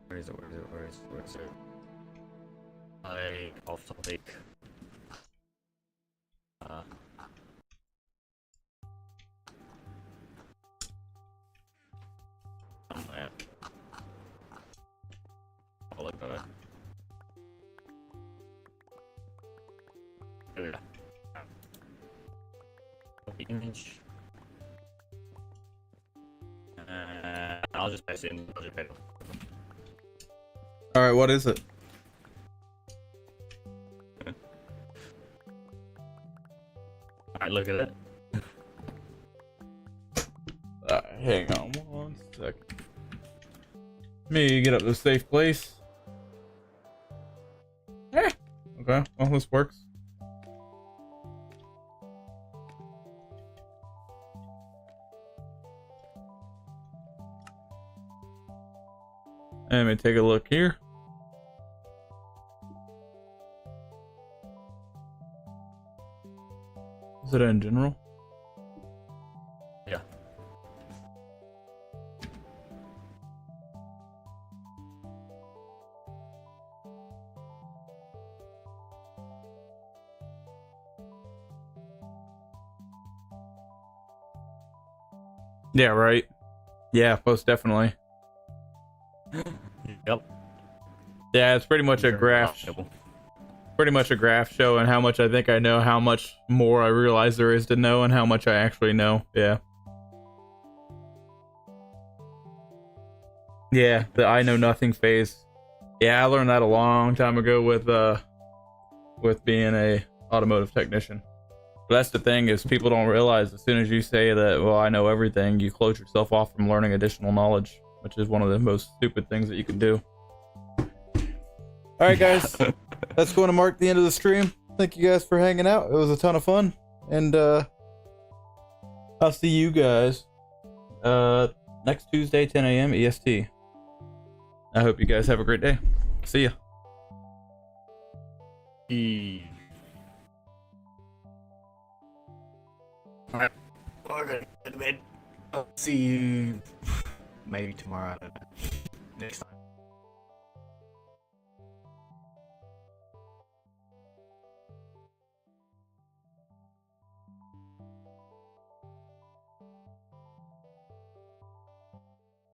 Where is it? Off topic. Somewhere. I'll look at it. Here we go. The image. I'll just paste it in Project Bedrock. Alright, what is it? Alright, look at it. Hang on one second. Let me get up to a safe place. Eh. Okay, well, this works. Let me take a look here. Is it in general? Yeah. Yeah, right. Yeah, most definitely. Yep. Yeah, it's pretty much a graph. Pretty much a graph showing how much I think I know, how much more I realize there is to know, and how much I actually know. Yeah. Yeah, the I know nothing phase. Yeah, I learned that a long time ago with being a automotive technician. But that's the thing, is people don't realize as soon as you say that, well, I know everything, you close yourself off from learning additional knowledge, which is one of the most stupid things that you can do. All right, guys, that's going to mark the end of the stream. Thank you guys for hanging out. It was a ton of fun, and I'll see you guys next Tuesday, 10 a.m. EST. I hope you guys have a great day. See ya. Alright, okay, I'll see you maybe tomorrow. I don't know. Next time.